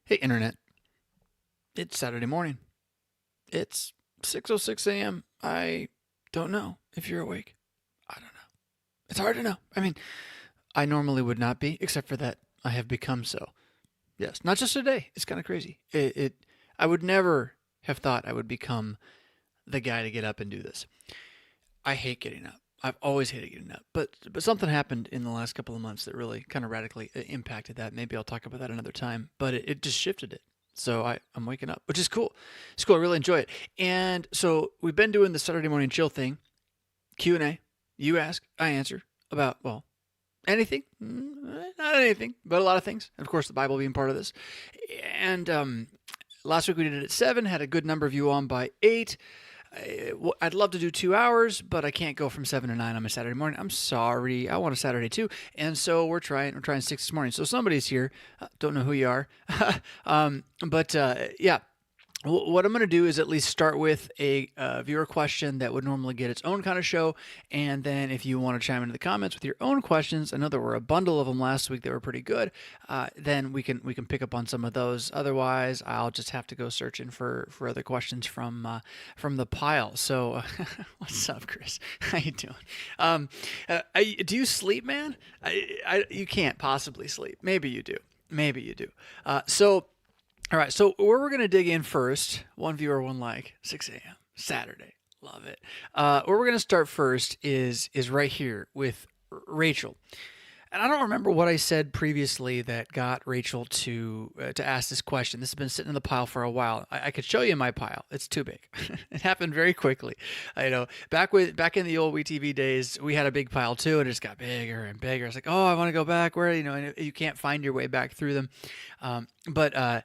Hey, Internet. It's Saturday morning. It's 6:06 a.m. I don't know if you're awake. I don't know. It's hard to know. I mean, I normally would not be, except for that I have become so. Yes, not just today. It's kind of crazy. I would never have thought I would become the guy to get up and do this. I hate getting up. I've always hated getting up, but something happened in the last couple of months that really kind of radically impacted that. Maybe I'll talk about that another time. But it just shifted it. So I'm waking up, which is cool. It's cool. I really enjoy it. And so we've been doing the Saturday morning chill thing, Q&A. You ask, I answer about, well, anything. Not anything, but a lot of things. And of course, the Bible being part of this. And last week we did it at 7, had a good number of you on by 8. I'd love to do 2 hours, but I can't go from 7 to 9 on a Saturday morning. I'm sorry. I want a Saturday too. And so we're trying 6 this morning. So somebody's here. Don't know who you are. But yeah, what I'm going to do is at least start with a viewer question that would normally get its own kind of show. And then if you want to chime into the comments with your own questions, I know there were a bundle of them last week that were pretty good. Then we can pick up on some of those. Otherwise, I'll just have to go searching for other questions from the pile. So, what's up, Chris? How you doing? Do you sleep, man? You can't possibly sleep. Maybe you do. Maybe you do. So. All right, so where we're going to dig in first, one viewer, one like, 6 a.m., Saturday. Love it. Where we're going to start first is right here with Rachel. And I don't remember what I said previously that got Rachel to ask this question. This has been sitting in the pile for a while. I could show you my pile. It's too big. It happened very quickly. I know. Back in the old WeTV days, we had a big pile too, and it just got bigger and bigger. It's like, oh, I want to go back. Where and you can't find your way back through them. But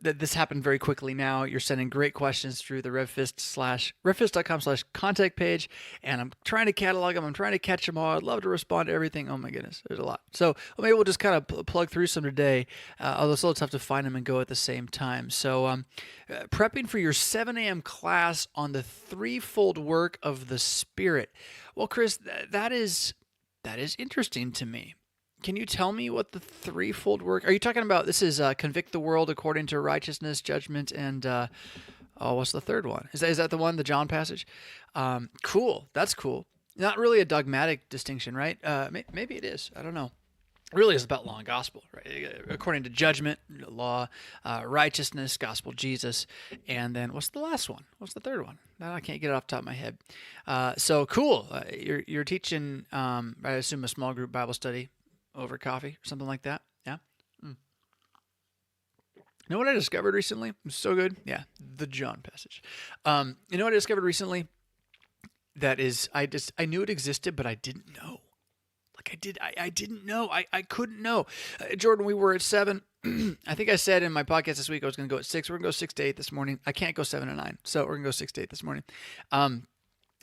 this happened very quickly now. You're sending great questions through the revfist.com/contact page, and I'm trying to catalog them. I'm trying to catch them all. I'd love to respond to everything. Oh my goodness, there's a lot. So maybe we'll just kind of plug through some today, although it's a little tough to find them and go at the same time. So prepping for your 7 a.m. class on the threefold work of the Spirit. Well, Chris, that is interesting to me. Can you tell me what the threefold work? Are you talking about? This is convict the world according to righteousness, judgment, and what's the third one? Is that the one, the John passage? Cool. That's cool. Not really a dogmatic distinction, right? Maybe it is. I don't know. It really is about law and gospel, right? According to judgment, law, righteousness, gospel, Jesus, and then what's the last one? What's the third one? No, I can't get it off the top of my head. So cool. You're teaching, I assume, a small group Bible study over coffee or something like that. Yeah. You know what I discovered recently? It's so good. Yeah, the John passage. You know what I discovered recently? That is, I knew it existed, but I didn't know. I didn't know. I couldn't know. Jordan, we were at 7. I think I said in my podcast this week I was going to go at 6. We're going to go 6 to 8 this morning. I can't go 7 to 9, so we're going to go 6 to 8 this morning.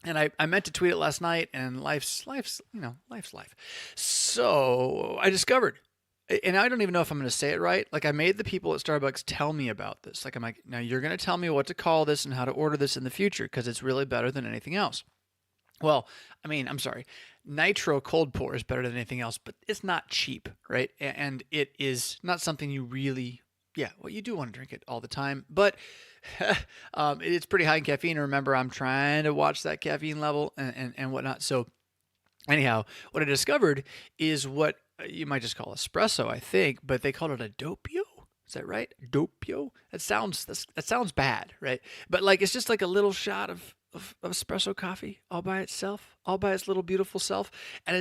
And I meant to tweet it last night, and life's life. So I discovered, and I don't even know if I'm going to say it right. Like, I made the people at Starbucks tell me about this. Like, I'm like, now you're going to tell me what to call this and how to order this in the future, because it's really better than anything else. Well, I mean, I'm sorry. Nitro cold pour is better than anything else, but it's not cheap, right? And it is not something you really, yeah, well, you do want to drink it all the time, but it's pretty high in caffeine. Remember, I'm trying to watch that caffeine level and whatnot. So anyhow, what I discovered is what you might just call espresso, I think, but they call it a doppio. Is that right? Doppio? That sounds bad, right? But like, it's just like a little shot of espresso coffee all by itself, all by its little beautiful self. And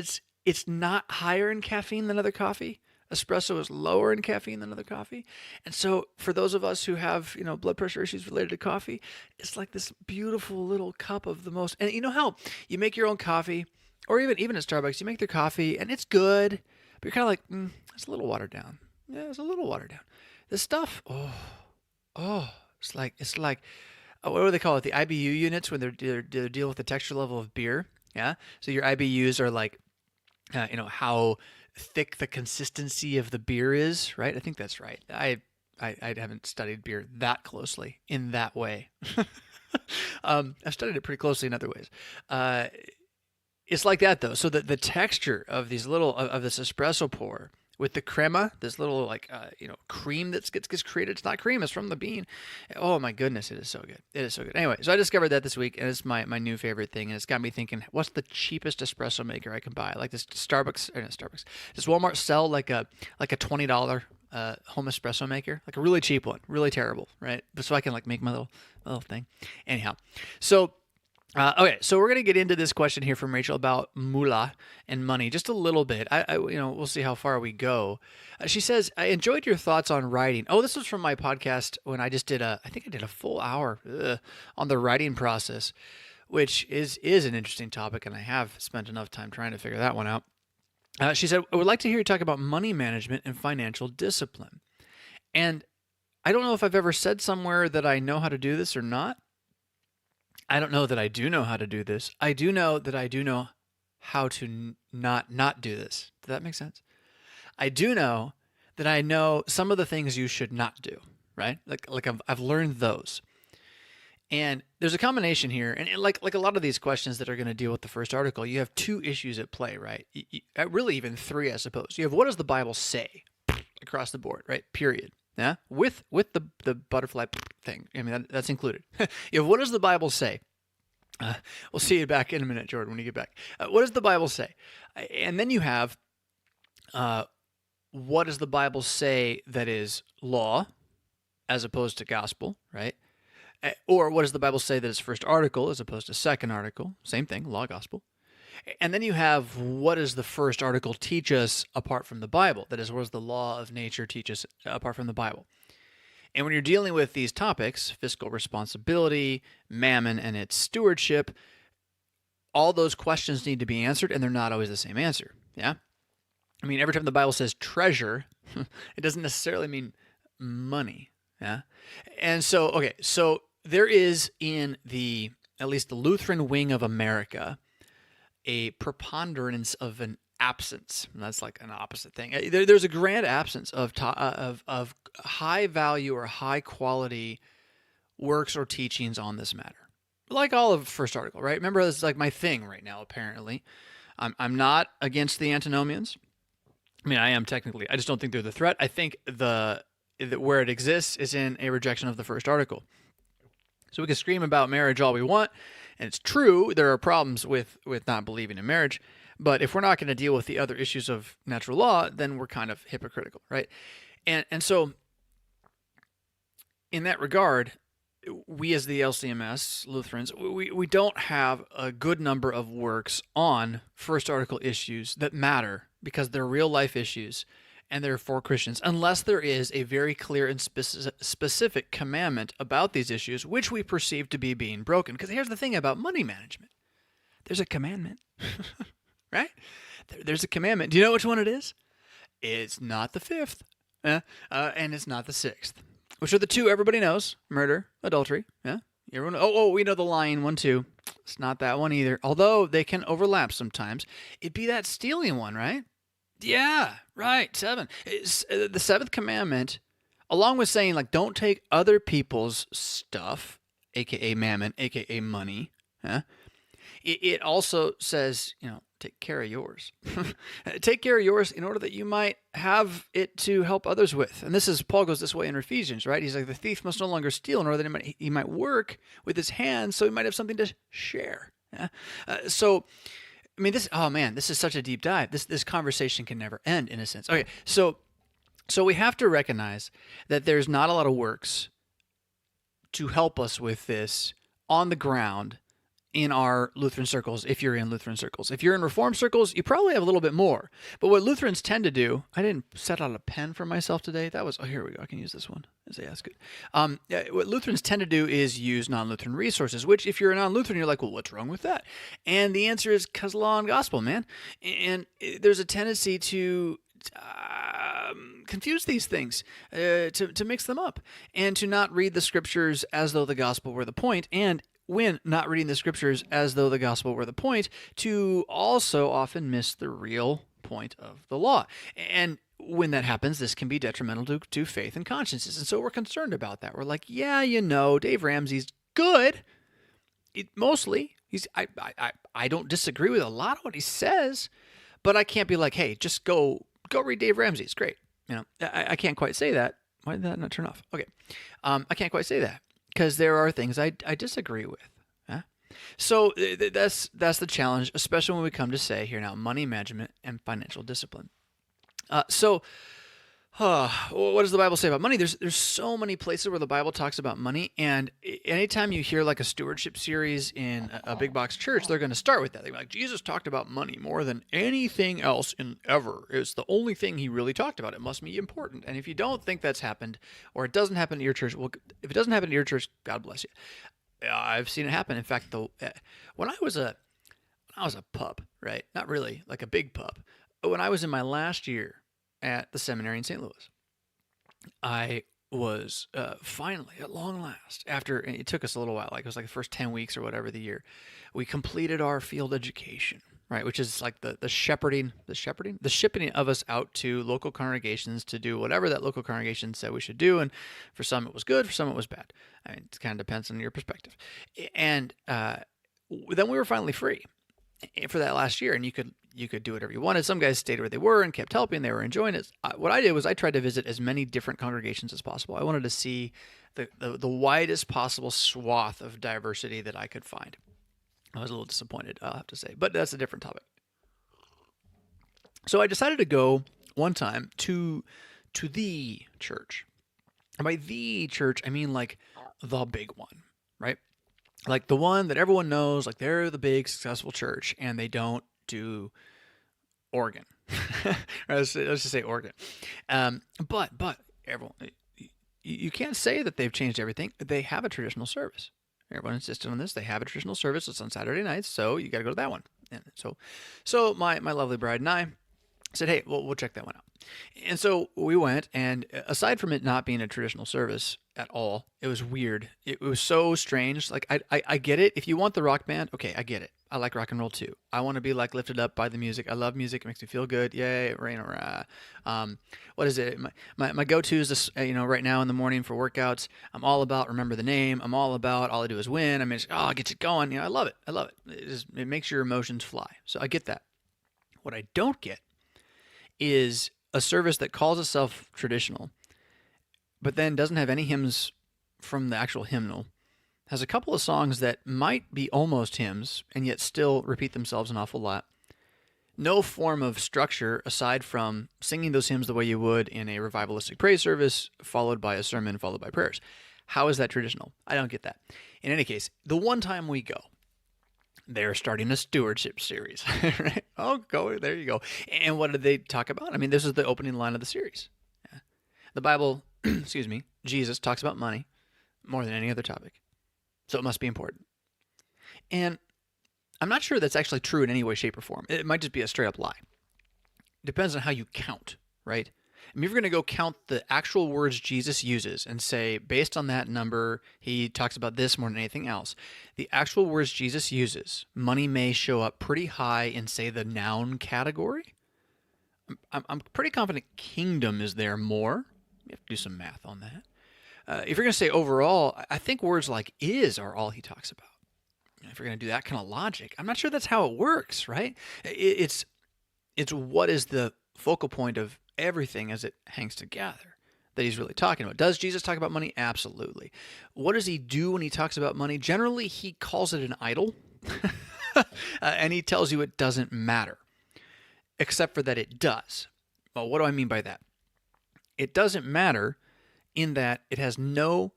it's not higher in caffeine than other coffee. Espresso is lower in caffeine than other coffee. And so for those of us who have, blood pressure issues related to coffee, it's like this beautiful little cup of the most, and you know how you make your own coffee, or even at Starbucks, you make their coffee and it's good, but you're kind of like, it's a little watered down. Yeah, it's a little watered down. This stuff, it's like what do they call it? The IBU units when they're dealing with the texture level of beer. Yeah. So your IBUs are like, how thick the consistency of the beer is, right? I think that's right. I haven't studied beer that closely in that way. I've studied it pretty closely in other ways. It's like that though. So the texture of these little of this espresso pour with the crema, this little cream that gets created. It's not cream, it's from the bean. Oh my goodness, it is so good. It is so good. Anyway, so I discovered that this week, and it's my new favorite thing, and it's got me thinking, what's the cheapest espresso maker I can buy? Like this does Walmart sell like a $20 home espresso maker, like a really cheap one, really terrible, right? But so I can like make my little thing. Anyhow, so okay, so we're gonna get into this question here from Rachel about moolah and money just a little bit. We'll see how far we go. She says, "I enjoyed your thoughts on writing." Oh, this was from my podcast when I just did I think I did a full hour on the writing process, which is an interesting topic, and I have spent enough time trying to figure that one out. She said, "I would like to hear you talk about money management and financial discipline." And I don't know if I've ever said somewhere that I know how to do this or not. I don't know that I do know how to do this. I do know that I do know how to not do this. Does that make sense? I do know that I know some of the things you should not do, right? Like I've learned those. And there's a combination here, and like a lot of these questions that are going to deal with the first article, you have two issues at play, right? Really even three, I suppose. You have, what does the Bible say across the board, right? Period. Yeah, with the butterfly thing. I mean, that's included. You have, what does the Bible say? We'll see you back in a minute, Jordan, when you get back. What does the Bible say? And then you have, what does the Bible say that is law as opposed to gospel, right? Or what does the Bible say that is first article as opposed to second article? Same thing, law, gospel. And then you have, what does the first article teach us apart from the Bible? That is, what does the law of nature teach us apart from the Bible? And when you're dealing with these topics, fiscal responsibility, mammon and its stewardship, all those questions need to be answered, and they're not always the same answer. Yeah? I mean, every time the Bible says treasure, it doesn't necessarily mean money. Yeah? And so, okay, so there is in at least the Lutheran wing of America, a preponderance of an absence. And that's like an opposite thing. There's a grand absence of high value or high quality works or teachings on this matter. Like all of first article, right? Remember, this is like my thing right now, apparently. I'm not against the antinomians. I mean, I am technically. I just don't think they're the threat. I think where it exists is in a rejection of the first article. So we can scream about marriage all we want, and it's true, there are problems with not believing in marriage, but if we're not going to deal with the other issues of natural law, then we're kind of hypocritical, right? And so in that regard, we as the LCMS, Lutherans, we don't have a good number of works on first article issues that matter because they're real life issues and they're for Christians, unless there is a very clear and specific commandment about these issues, which we perceive to be being broken. Because here's the thing about money management. There's a commandment, right? There's a commandment. Do you know which one it is? It's not the fifth, and it's not the sixth, which are the two everybody knows: murder, adultery. Yeah, everyone. Oh, we know the lying one too. It's not that one either, although they can overlap sometimes. It'd be that stealing one, right? Yeah, right. 7. It's, the seventh commandment, along with saying, like, don't take other people's stuff, aka mammon, aka money. It also says, take care of yours. Take care of yours in order that you might have it to help others with. And Paul goes this way in Ephesians, right? He's like, the thief must no longer steal in order that he might work with his hands so he might have something to share. Yeah? I mean, this is such a deep dive. This conversation can never end, in a sense. Okay, so we have to recognize that there's not a lot of works to help us with this on the ground in our Lutheran circles, if you're in Lutheran circles. If you're in Reformed circles, you probably have a little bit more. But what Lutherans tend to do, I didn't set out a pen for myself today. Here we go. I can use this one. Yeah, that's good. What Lutherans tend to do is use non-Lutheran resources, which if you're a non-Lutheran, you're like, well, what's wrong with that? And the answer is because law and gospel, man. And there's a tendency to confuse these things, to mix them up, and to not read the scriptures as though the gospel were the point, and when not reading the scriptures as though the gospel were the point, to also often miss the real point of the law. And when that happens, this can be detrimental to faith and consciences. And so we're concerned about that. We're like, yeah, Dave Ramsey's good. Mostly. I don't disagree with a lot of what he says, but I can't be like, hey, just go Go read Dave Ramsey. It's great. I can't quite say that. Why did that not turn off? Okay. I can't quite say that because there are things I disagree with. Huh? So that's the challenge, especially when we come to say here now money management and financial discipline. What does the Bible say about money? There's so many places where the Bible talks about money, and anytime you hear like a stewardship series in a big box church, they're going to start with that. They're like, Jesus talked about money more than anything else in ever. It's the only thing he really talked about. It must be important. And if you don't think that's happened, or it doesn't happen at your church, well, if it doesn't happen at your church, God bless you. I've seen it happen. In fact, when I was a pup, right? Not really like a big pup. But when I was in my last year at the seminary in St. Louis, I was finally, at long last, after it took us a little while, like it was like the first 10 weeks or whatever the year, we completed our field education, right? Which is like the shipping of us out to local congregations to do whatever that local congregation said we should do. And for some it was good, for some it was bad. I mean, it kind of depends on your perspective. And then we were finally free for that last year, and you could do whatever you wanted. Some guys stayed where they were and kept helping. They were enjoying it. What I did was I tried to visit as many different congregations as possible. I wanted to see the widest possible swath of diversity that I could find. I was a little disappointed, I'll have to say, but that's a different topic. So I decided to go one time to the church. And by the church, I mean like the big one, right? Like the one that everyone knows, like they're the big successful church, and they don't do organ. let's just say organ. But everyone, you can't say that they've changed everything. They have a traditional service. Everyone insisted on this. They have a traditional service. It's on Saturday nights, so you got to go to that one. And so my lovely bride and I said, hey, we'll check that one out. And so we went, and aside from it not being a traditional service at all, it was weird. It was so strange. Like I get it. If you want the rock band, okay, I get it. I like rock and roll too. I want to be like lifted up by the music. I love music. It makes me feel good. Yay, rain or what is it? My go-to is this. Right now in the morning for workouts, I'm all about remember the name. I'm all about all I do is win. I mean, it gets it going. I love it. I love it. It makes your emotions fly. So I get that. What I don't get is a service that calls itself traditional, but then doesn't have any hymns from the actual hymnal, has a couple of songs that might be almost hymns and yet still repeat themselves an awful lot. No form of structure aside from singing those hymns the way you would in a revivalistic praise service, followed by a sermon, followed by prayers. How is that traditional? I don't get that. In any case, the one time we go, they're starting a stewardship series, right? Oh, go there you go. And what did they talk about? I mean, this is the opening line of the series. Yeah. The Bible, excuse me, Jesus talks about money more than any other topic. So it must be important. And I'm not sure that's actually true in any way, shape, or form. It might just be a straight up lie. Depends on how you count, right? I mean, if you're going to go count the actual words Jesus uses and say, based on that number, he talks about this more than anything else, the actual words Jesus uses, money may show up pretty high in, say, the noun category. I'm pretty confident kingdom is there more. You have to do some math on that. If you're going to say overall, I think words like is are all he talks about. If you're going to do that kind of logic, I'm not sure that's how it works, right? It's what is the focal point of everything as it hangs together that he's really talking about. Does Jesus talk about money? Absolutely. What does he do when he talks about money? Generally, he calls it an idol, and he tells you it doesn't matter, except for that it does. Well, what do I mean by that? It doesn't matter in that it has no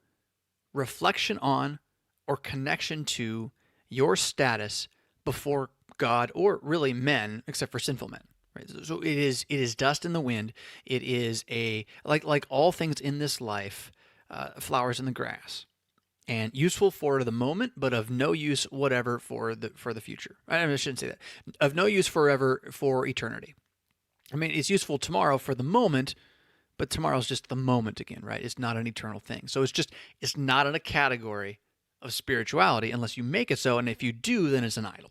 reflection on or connection to your status before God or really men, except for sinful men. Right? So it is dust in the wind. It is like all things in this life, flowers in the grass, and useful for the moment, but of no use whatever for the future. I shouldn't say that. Of no use forever for eternity. I mean, it's useful tomorrow for the moment, but tomorrow's just the moment again, right? It's not an eternal thing. So it's not in a category of spirituality unless you make it so, and if you do, then it's an idol.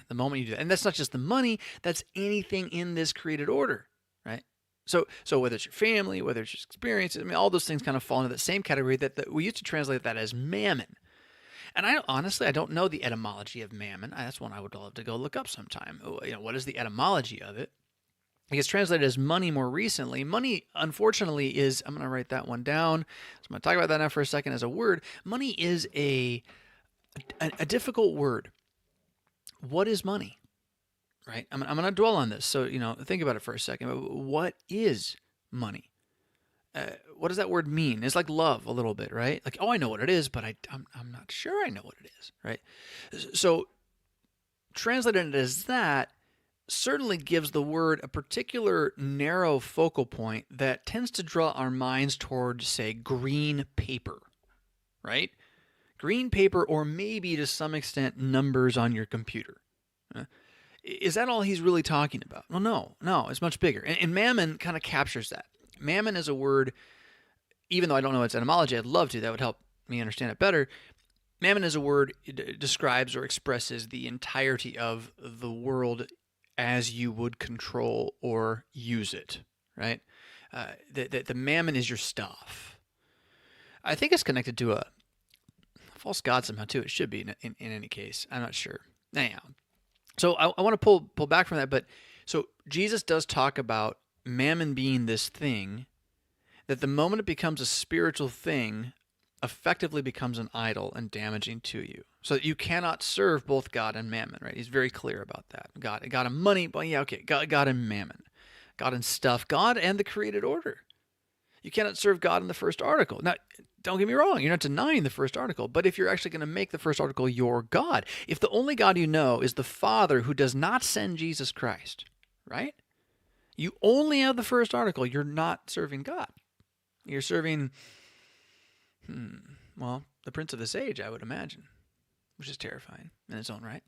The moment you do that. And that's not just the money, that's anything in this created order, right? So whether it's your family, whether it's your experiences, I mean, all those things kind of fall into that same category that we used to translate that as mammon. And I don't know the etymology of mammon. That's one I would love to go look up sometime. What is the etymology of it? It gets translated as money more recently. Money, unfortunately, is, I'm going to write that one down. So I'm going to talk about that now for a second as a word. Money is a difficult word. What is money? Right? I'm going to dwell on this. So, think about it for a second. What is money? What does that word mean? It's like love a little bit, right? Like, oh, I know what it is, but I'm not sure I know what it is, right? So translating it as that certainly gives the word a particular narrow focal point that tends to draw our minds toward, say, green paper, right? Green paper, or maybe to some extent numbers on your computer. Is that all he's really talking about? Well, no, it's much bigger. And mammon kind of captures that. Mammon is a word, even though I don't know its etymology, I'd love to. That would help me understand it better. Mammon is a word, it describes or expresses the entirety of the world as you would control or use it, right? The mammon is your stuff. I think it's connected to a false god somehow too. It should be in any case. I'm not sure. Anyhow, so I want to pull back from that. But so Jesus does talk about mammon being this thing that the moment it becomes a spiritual thing, effectively becomes an idol and damaging to you. So that you cannot serve both God and mammon, right? He's very clear about that. God and money, but yeah, okay, God and mammon. God and stuff, God and the created order. You cannot serve God in the first article. Now, don't get me wrong, you're not denying the first article, but if you're actually going to make the first article your God, if the only God you know is the Father who does not send Jesus Christ, right? You only have the first article, you're not serving God. You're serving, the prince of this age, I would imagine, which is terrifying in its own right.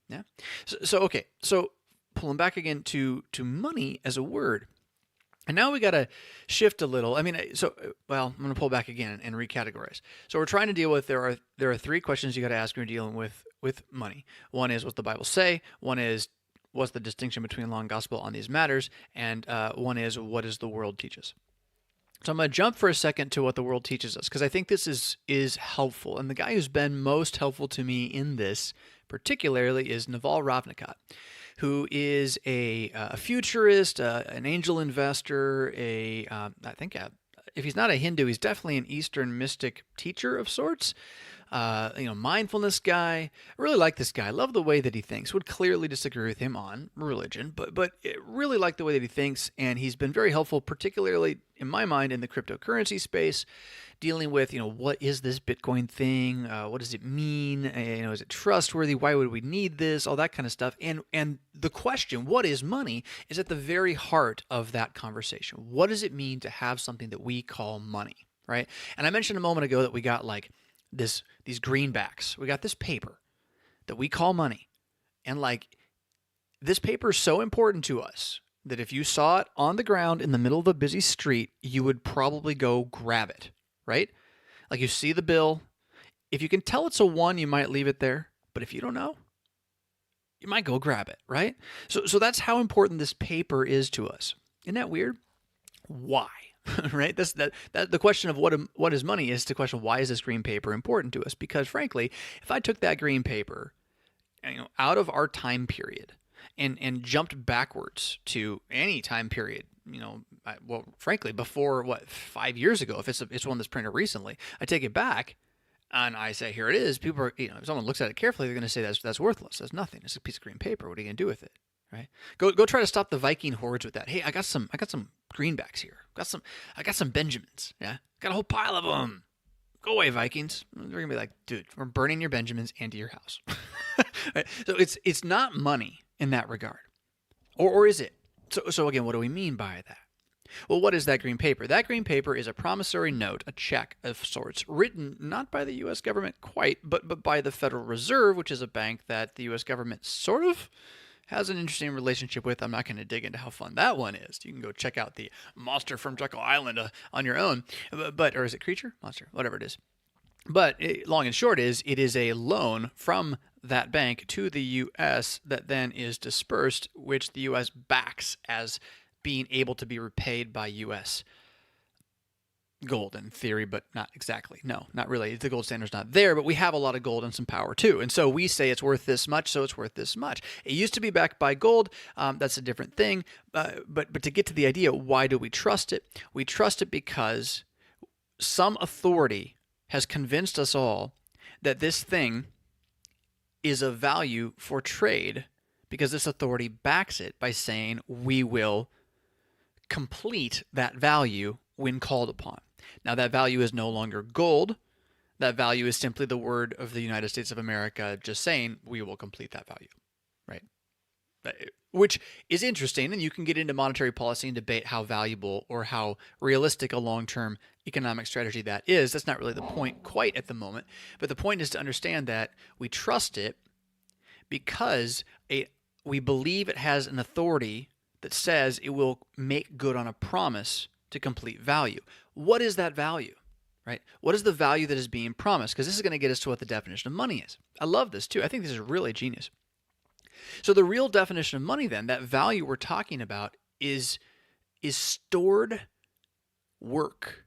Yeah. So pulling back again to money as a word. And now we got to shift a little. I'm going to pull back again and recategorize. So we're trying to deal with, there are three questions you got to ask when you're dealing with money. One is, what's the Bible say? One is, what's the distinction between law and gospel on these matters? And one is, what does the world teach us? So I'm going to jump for a second to what the world teaches us, because I think this is helpful. And the guy who's been most helpful to me in this particularly is Naval Ravikant, who is a futurist, an angel investor, if he's not a Hindu, he's definitely an Eastern mystic teacher of sorts. Mindfulness guy. I really like this guy. I love the way that he thinks. Would clearly disagree with him on religion, but really like the way that he thinks, and he's been very helpful, particularly in my mind in the cryptocurrency space, dealing with what is this Bitcoin thing? What does it mean? Is it trustworthy? Why would we need this? All that kind of stuff. And the question, what is money, is at the very heart of that conversation. What does it mean to have something that we call money, right? And I mentioned a moment ago that we got these greenbacks. We got this paper that we call money. And this paper is so important to us that if you saw it on the ground in the middle of a busy street, you would probably go grab it, right? Like, you see the bill. If you can tell it's a 1, you might leave it there. But if you don't know, you might go grab it, right? So that's how important this paper is to us. Isn't that weird? Why? Right? That's the question of what is money is the question, why is this green paper important to us? Because frankly, if I took that green paper, out of our time period and jumped backwards to any time period, frankly, before 5 years ago, if it's one that's printed recently, I take it back and I say, here it is. People are, if someone looks at it carefully, they're going to say that's worthless. That's nothing. It's a piece of green paper. What are you going to do with it? Right? Go try to stop the Viking hordes with that. Hey, I got some greenbacks here. I got some Benjamins. Yeah, got a whole pile of them. Go away, Vikings. They're gonna be like, dude, we're burning your Benjamins and your house. Right? So it's not money in that regard, or is it? So again, what do we mean by that? Well, what is that green paper? That green paper is a promissory note, a check of sorts, written not by the U.S. government quite, but by the Federal Reserve, which is a bank that the U.S. government sort of has an interesting relationship with. I'm not going to dig into how fun that one is. You can go check out the Monster from Jekyll Island on your own. Or is it Creature? Monster, whatever it is. But long and short is, it is a loan from that bank to the U.S. that then is dispersed, which the U.S. backs as being able to be repaid by U.S. gold in theory, but not exactly. No, not really. The gold standard's not there, but we have a lot of gold and some power too. And so we say it's worth this much, so it's worth this much. It used to be backed by gold. That's a different thing. But to get to the idea, why do we trust it? We trust it because some authority has convinced us all that this thing is of value for trade, because this authority backs it by saying we will complete that value when called upon. Now, that value is no longer gold. That value is simply the word of the United States of America just saying we will complete that value, right? Which is interesting, and you can get into monetary policy and debate how valuable or how realistic a long-term economic strategy that is. That's not really the point quite at the moment, but the point is to understand that we trust it because we believe it has an authority that says it will make good on a promise to complete value. What is that value, right? What is the value that is being promised? Because this is going to get us to what the definition of money is. I love this too. I think this is really genius. So the real definition of money then, that value we're talking about is stored work,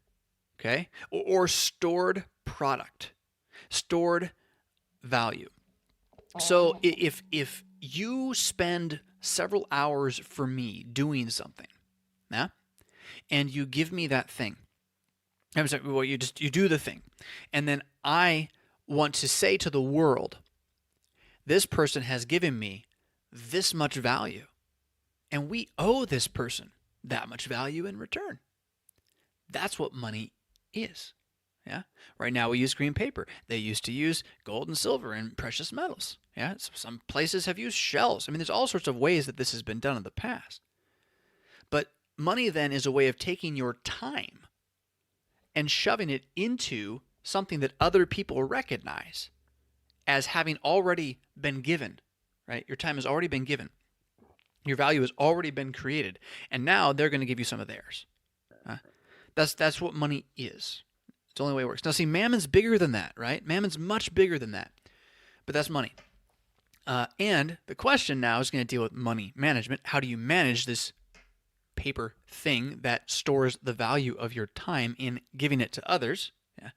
okay? Or stored product, stored value. So if you spend several hours for me doing something, yeah, and you give me that thing, I'm sorry, well, you do the thing, and then I want to say to the world, this person has given me this much value, and we owe this person that much value in return. That's what money is. Yeah. Right now we use green paper. They used to use gold and silver and precious metals. Yeah. Some places have used shells. I mean, there's all sorts of ways that this has been done in the past. But money then is a way of taking your time and shoving it into something that other people recognize as having already been given, right? Your time has already been given. Your value has already been created. And now they're going to give you some of theirs. That's what money is. It's the only way it works. Now, see, mammon's bigger than that, right? Mammon's much bigger than that. But that's money. And the question now is going to deal with money management. How do you manage this paper thing that stores the value of your time in giving it to others? Yeah.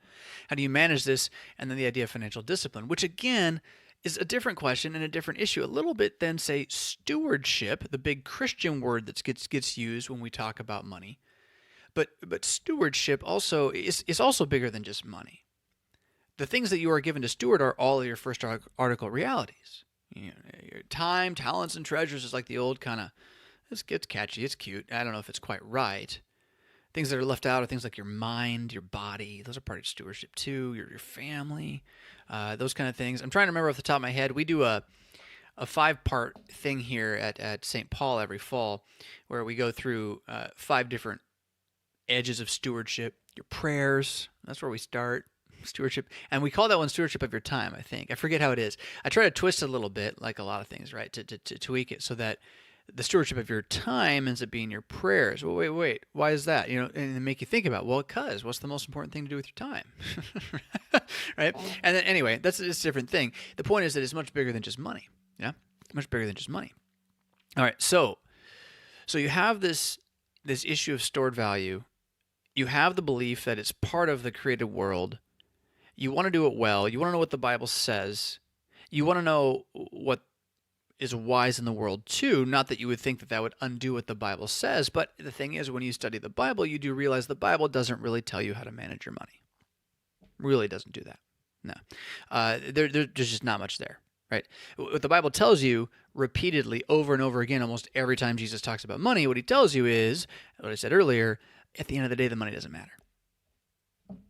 How do you manage this? And then the idea of financial discipline, which again is a different question and a different issue a little bit than, say, stewardship, the big Christian word that gets used when we talk about money. But stewardship also is also bigger than just money. The things that you are given to steward are all of your first article realities. You know, your time, talents, and treasures is like the old kind of, it's catchy, it's cute. I don't know if it's quite right. Things that are left out are things like your mind, your body. Those are part of stewardship too. Your family, those kind of things. I'm trying to remember off the top of my head. We do a 5-part thing here at St. Paul every fall where we go through 5 different edges of stewardship. Your prayers, that's where we start. Stewardship, and we call that one stewardship of your time, I think. I forget how it is. I try to twist it a little bit, like a lot of things, right, to tweak it so that the stewardship of your time ends up being your prayers. Well, wait, why is that? You know, and make you think about, well, because what's the most important thing to do with your time? Right? And then anyway, that's a different thing. The point is that it's much bigger than just money. Yeah, much bigger than just money. All right, so you have this issue of stored value. You have the belief that it's part of the created world. You want to do it well. You want to know what the Bible says. You want to know what is wise in the world too. Not that you would think that would undo what the Bible says, but the thing is, when you study the Bible, you do realize the Bible doesn't really tell you how to manage your money. Really doesn't do that. No. There's just not much there, right? What the Bible tells you repeatedly over and over again, almost every time Jesus talks about money, what he tells you is, what I said earlier, at the end of the day, the money doesn't matter.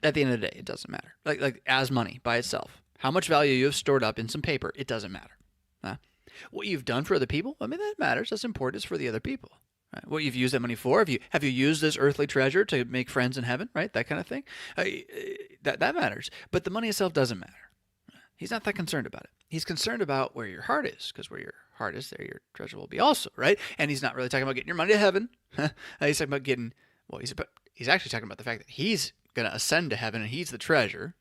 At the end of the day, it doesn't matter. Like as money by itself. How much value you have stored up in some paper, it doesn't matter. What you've done for other people, I mean, that matters. That's important. It's for the other people. Right? What you've used that money for, have you used this earthly treasure to make friends in heaven, right? That kind of thing. That matters. But the money itself doesn't matter. He's not that concerned about it. He's concerned about where your heart is, because where your heart is, there your treasure will be also, right? And he's not really talking about getting your money to heaven. He's talking about getting, well, he's actually talking about the fact that he's going to ascend to heaven and he's the treasure.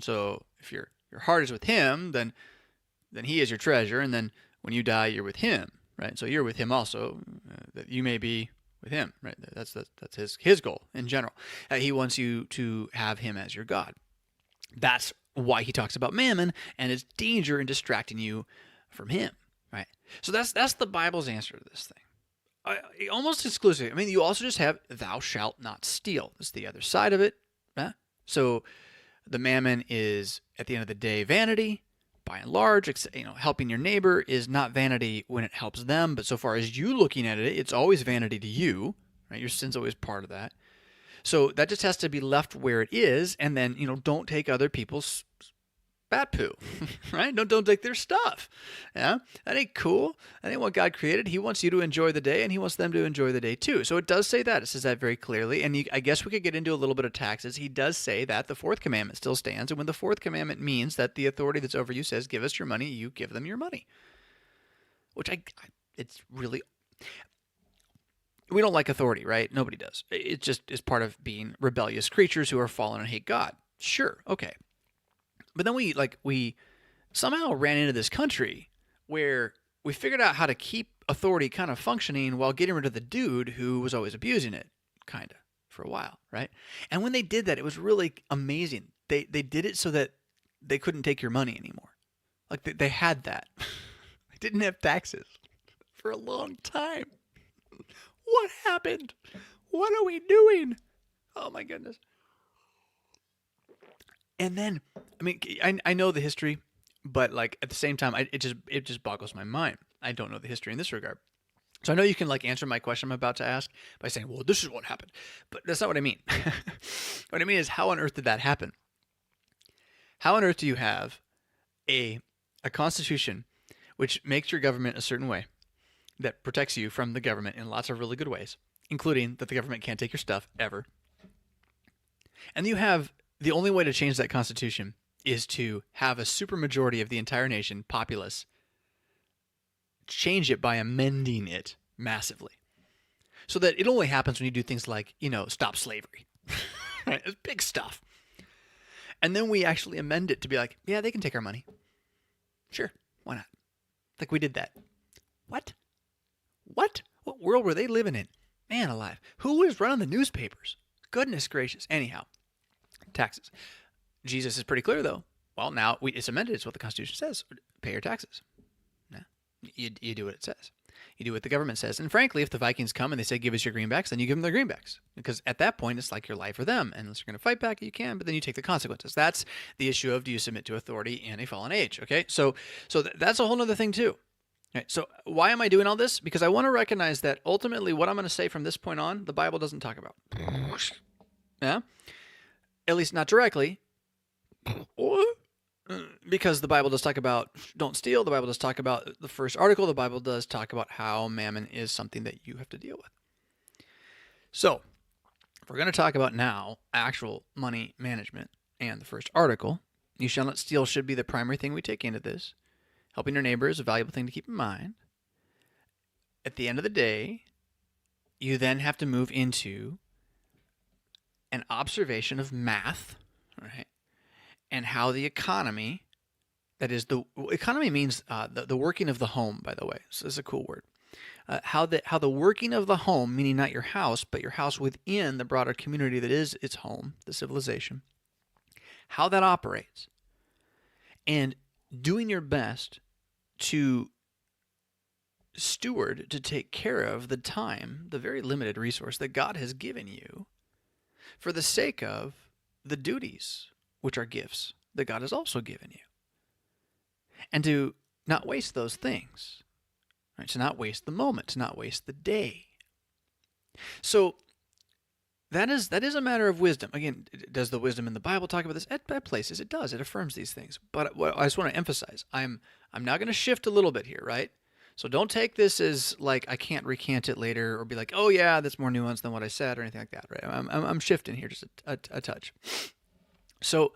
So if your heart is with him, then he is your treasure, and then when you die, you're with him, right? So you're with him also, that you may be with him, right? That's his goal in general. He wants you to have him as your God. That's why he talks about mammon and its danger in distracting you from him, right? So that's the Bible's answer to this thing. Almost exclusively. I mean, you also just have thou shalt not steal. That's the other side of it. Right? So the mammon is, at the end of the day, vanity. By and large, helping your neighbor is not vanity when it helps them, but so far as you looking at it, it's always vanity to you, right? Your sin's always part of that. So that just has to be left where it is, and then, don't take other people's bat poo, right? Don't take their stuff. Yeah, that ain't cool. That ain't what God created. He wants you to enjoy the day, and he wants them to enjoy the day too. So it does say that. It says that very clearly. And I guess we could get into a little bit of taxes. He does say that the fourth commandment still stands, and when the fourth commandment means that the authority that's over you says, "Give us your money," you give them your money. Which it's really. We don't like authority, right? Nobody does. It just is part of being rebellious creatures who are fallen and hate God. Sure, okay. But then we somehow ran into this country where we figured out how to keep authority kind of functioning while getting rid of the dude who was always abusing it, kind of, for a while, right? And when they did that, it was really amazing. They did it so that they couldn't take your money anymore. Like they had that. They didn't have taxes for a long time. What happened? What are we doing? Oh my goodness. And then, I mean, I know the history, but like at the same time, it just boggles my mind. I don't know the history in this regard. So I know you can like answer my question I'm about to ask by saying, well, this is what happened. But that's not what I mean. What I mean is, how on earth did that happen? How on earth do you have a constitution which makes your government a certain way, that protects you from the government in lots of really good ways, including that the government can't take your stuff ever. And you have the only way to change that constitution is to have a supermajority of the entire nation, populace, change it by amending it massively. So that it only happens when you do things like, stop slavery. Right? It's big stuff. And then we actually amend it to be like, yeah, they can take our money. Sure, why not? Like we did that. What? What world were they living in? Man alive. Who was running the newspapers? Goodness gracious. Anyhow, taxes. Jesus is pretty clear, though. Well, now it's amended. It's what the Constitution says. Pay your taxes. No, you do what it says. You do what the government says. And frankly, if the Vikings come and they say, give us your greenbacks, then you give them their greenbacks. Because at that point, it's like your life or them. And unless you're going to fight back, you can, but then you take the consequences. That's the issue of, do you submit to authority in a fallen age? Okay, so that's a whole other thing, too. Right, so why am I doing all this? Because I want to recognize that ultimately what I'm going to say from this point on, the Bible doesn't talk about. Yeah? At least not directly. Because the Bible does talk about don't steal. The Bible does talk about the first article. The Bible does talk about how mammon is something that you have to deal with. So, if we're going to talk about now actual money management and the first article, you shall not steal should be the primary thing we take into this. Helping your neighbor is a valuable thing to keep in mind. At the end of the day, you then have to move into an observation of math, right? And how the economy, that is, the economy means the working of the home, by the way. So this is a cool word. How the working of the home, meaning not your house, but your house within the broader community that is its home, the civilization, how that operates. And doing your best to steward, to take care of the time, the very limited resource that God has given you for the sake of the duties, which are gifts that God has also given you. And to not waste those things, right? To not waste the moment, to not waste the day. So that is a matter of wisdom. Again, does the wisdom in the Bible talk about this? At places, it does. It affirms these things. But what I just want to emphasize, I'm now going to shift a little bit here, right? So don't take this as like I can't recant it later or be like, oh yeah, that's more nuanced than what I said or anything like that, right? I'm shifting here just a touch. So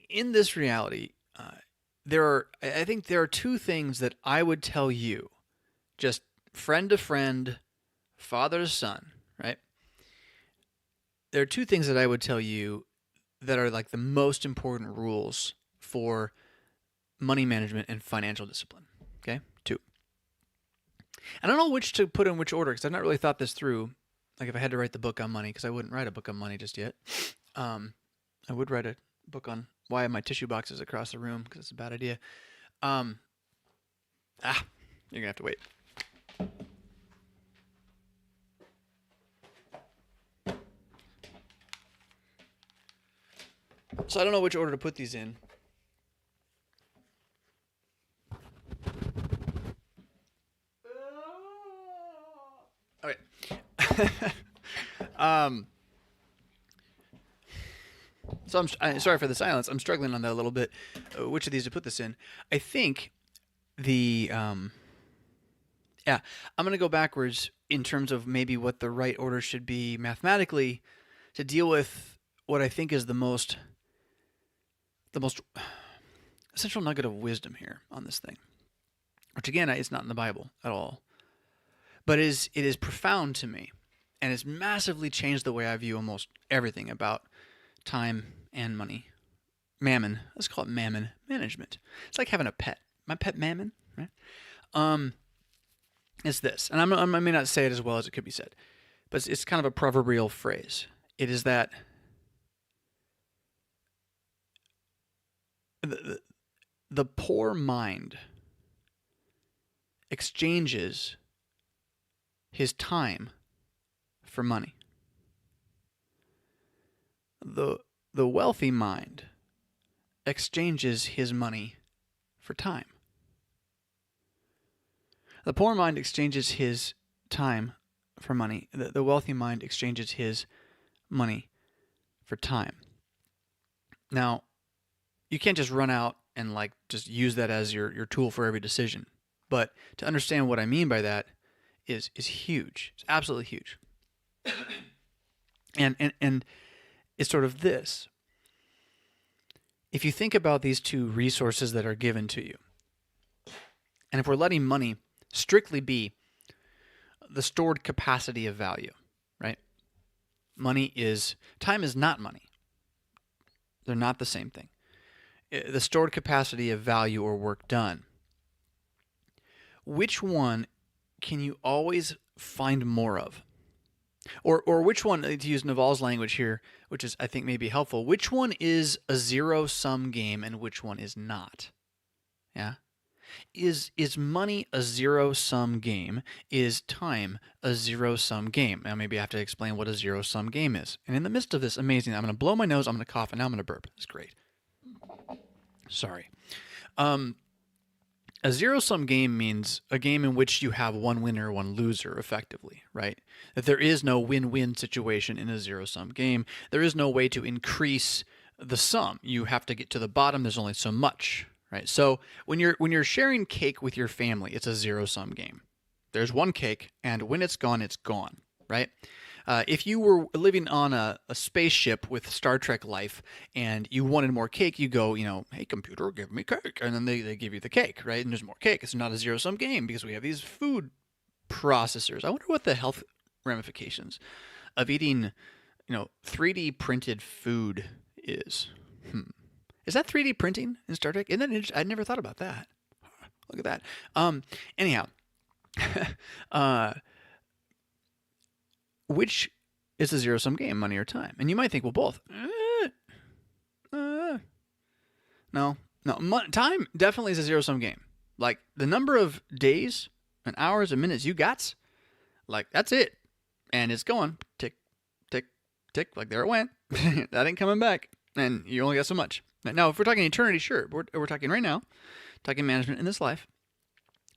in this reality, I think there are two things that I would tell you, just friend to friend, father to son, right? There are two things that I would tell you that are like the most important rules for money management and financial discipline. Okay? Two. I don't know which to put in which order because I've not really thought this through. Like if I had to write the book on money, because I wouldn't write a book on money just yet. I would write a book on why my tissue box is across the room because it's a bad idea. You're gonna have to wait. So I don't know which order to put these in. Okay. So I'm sorry for the silence. I'm struggling on that a little bit. Which of these to put this in? I think the I'm going to go backwards in terms of maybe what the right order should be mathematically to deal with what I think is the most essential nugget of wisdom here on this thing, which again it's not in the Bible at all, but it is profound to me, and it's massively changed the way I view almost everything about time and money. Mammon. Let's call it mammon management. It's like having a pet. My pet Mammon, right? It's this, and I may not say it as well as it could be said, but it's kind of a proverbial phrase. It is that the poor mind exchanges his time for money. The wealthy mind exchanges his money for time. The poor mind exchanges his time for money. The wealthy mind exchanges his money for time. Now, you can't just run out and just use that as your tool for every decision. But to understand what I mean by that is huge. It's absolutely huge. And it's sort of this. If you think about these two resources that are given to you, and if we're letting money strictly be the stored capacity of value, right? Time is not money. They're not the same thing. The stored capacity of value or work done. Which one can you always find more of? Or which one, to use Naval's language here, which is I think maybe helpful, which one is a zero-sum game and which one is not? Yeah? Is money a zero-sum game? Is time a zero-sum game? Now maybe I have to explain what a zero-sum game is. And in the midst of this, amazing, I'm going to blow my nose, I'm going to cough, and now I'm going to burp. That's great. Sorry. A zero-sum game means a game in which you have one winner, one loser, effectively, right? That there is no win-win situation in a zero-sum game. There is no way to increase the sum. You have to get to the bottom. There's only so much, right? So when you're sharing cake with your family, it's a zero-sum game. There's one cake, and when it's gone, right? If you were living on a spaceship with Star Trek life and you wanted more cake, you go, hey, computer, give me cake. And then they give you the cake, right? And there's more cake. It's not a zero-sum game because we have these food processors. I wonder what the health ramifications of eating, 3D printed food is. Is that 3D printing in Star Trek? Isn't that interesting? I'd never thought about that. Look at that. Anyhow. Which is a zero-sum game, money or time? And you might think, well, both. No. Time definitely is a zero-sum game. Like, the number of days and hours and minutes you got, that's it. And it's going tick, tick, tick, like there it went. That ain't coming back. And you only got so much. Now, if we're talking eternity, sure. We're talking right now. Talking management in this life.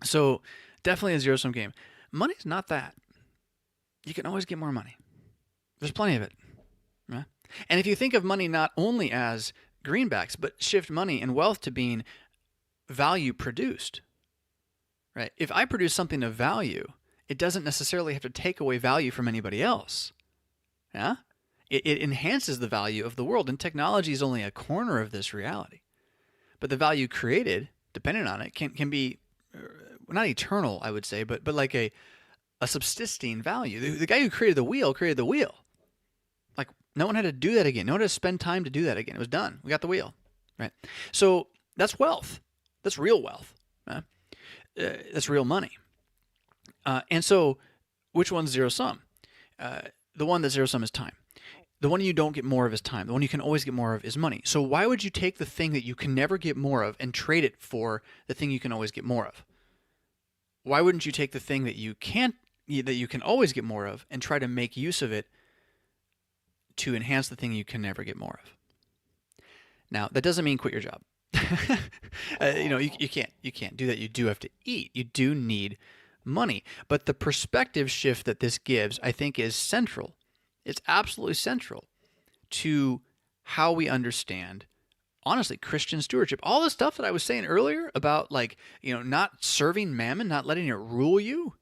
So, definitely a zero-sum game. Money's not that. You can always get more money. There's plenty of it. Right? And if you think of money not only as greenbacks, but shift money and wealth to being value produced, right? If I produce something of value, it doesn't necessarily have to take away value from anybody else. Yeah? It enhances the value of the world, and technology is only a corner of this reality. But the value created, depending on it, can be not eternal, I would say, but like a subsisting value. The guy who created the wheel. Like, no one had to do that again. No one had to spend time to do that again. It was done. We got the wheel, right? So that's wealth. That's real wealth. Right? That's real money. And so, which one's zero sum? The one that's zero sum is time. The one you don't get more of is time. The one you can always get more of is money. So why would you take the thing that you can never get more of and trade it for the thing you can always get more of? Why wouldn't you take the thing that you can always get more of and try to make use of it to enhance the thing you can never get more of? Now, that doesn't mean quit your job. You can't do that. You do have to eat. You do need money. But the perspective shift that this gives, I think, is central. It's absolutely central to how we understand, honestly, Christian stewardship. All the stuff that I was saying earlier about, like, not serving mammon, not letting it rule you.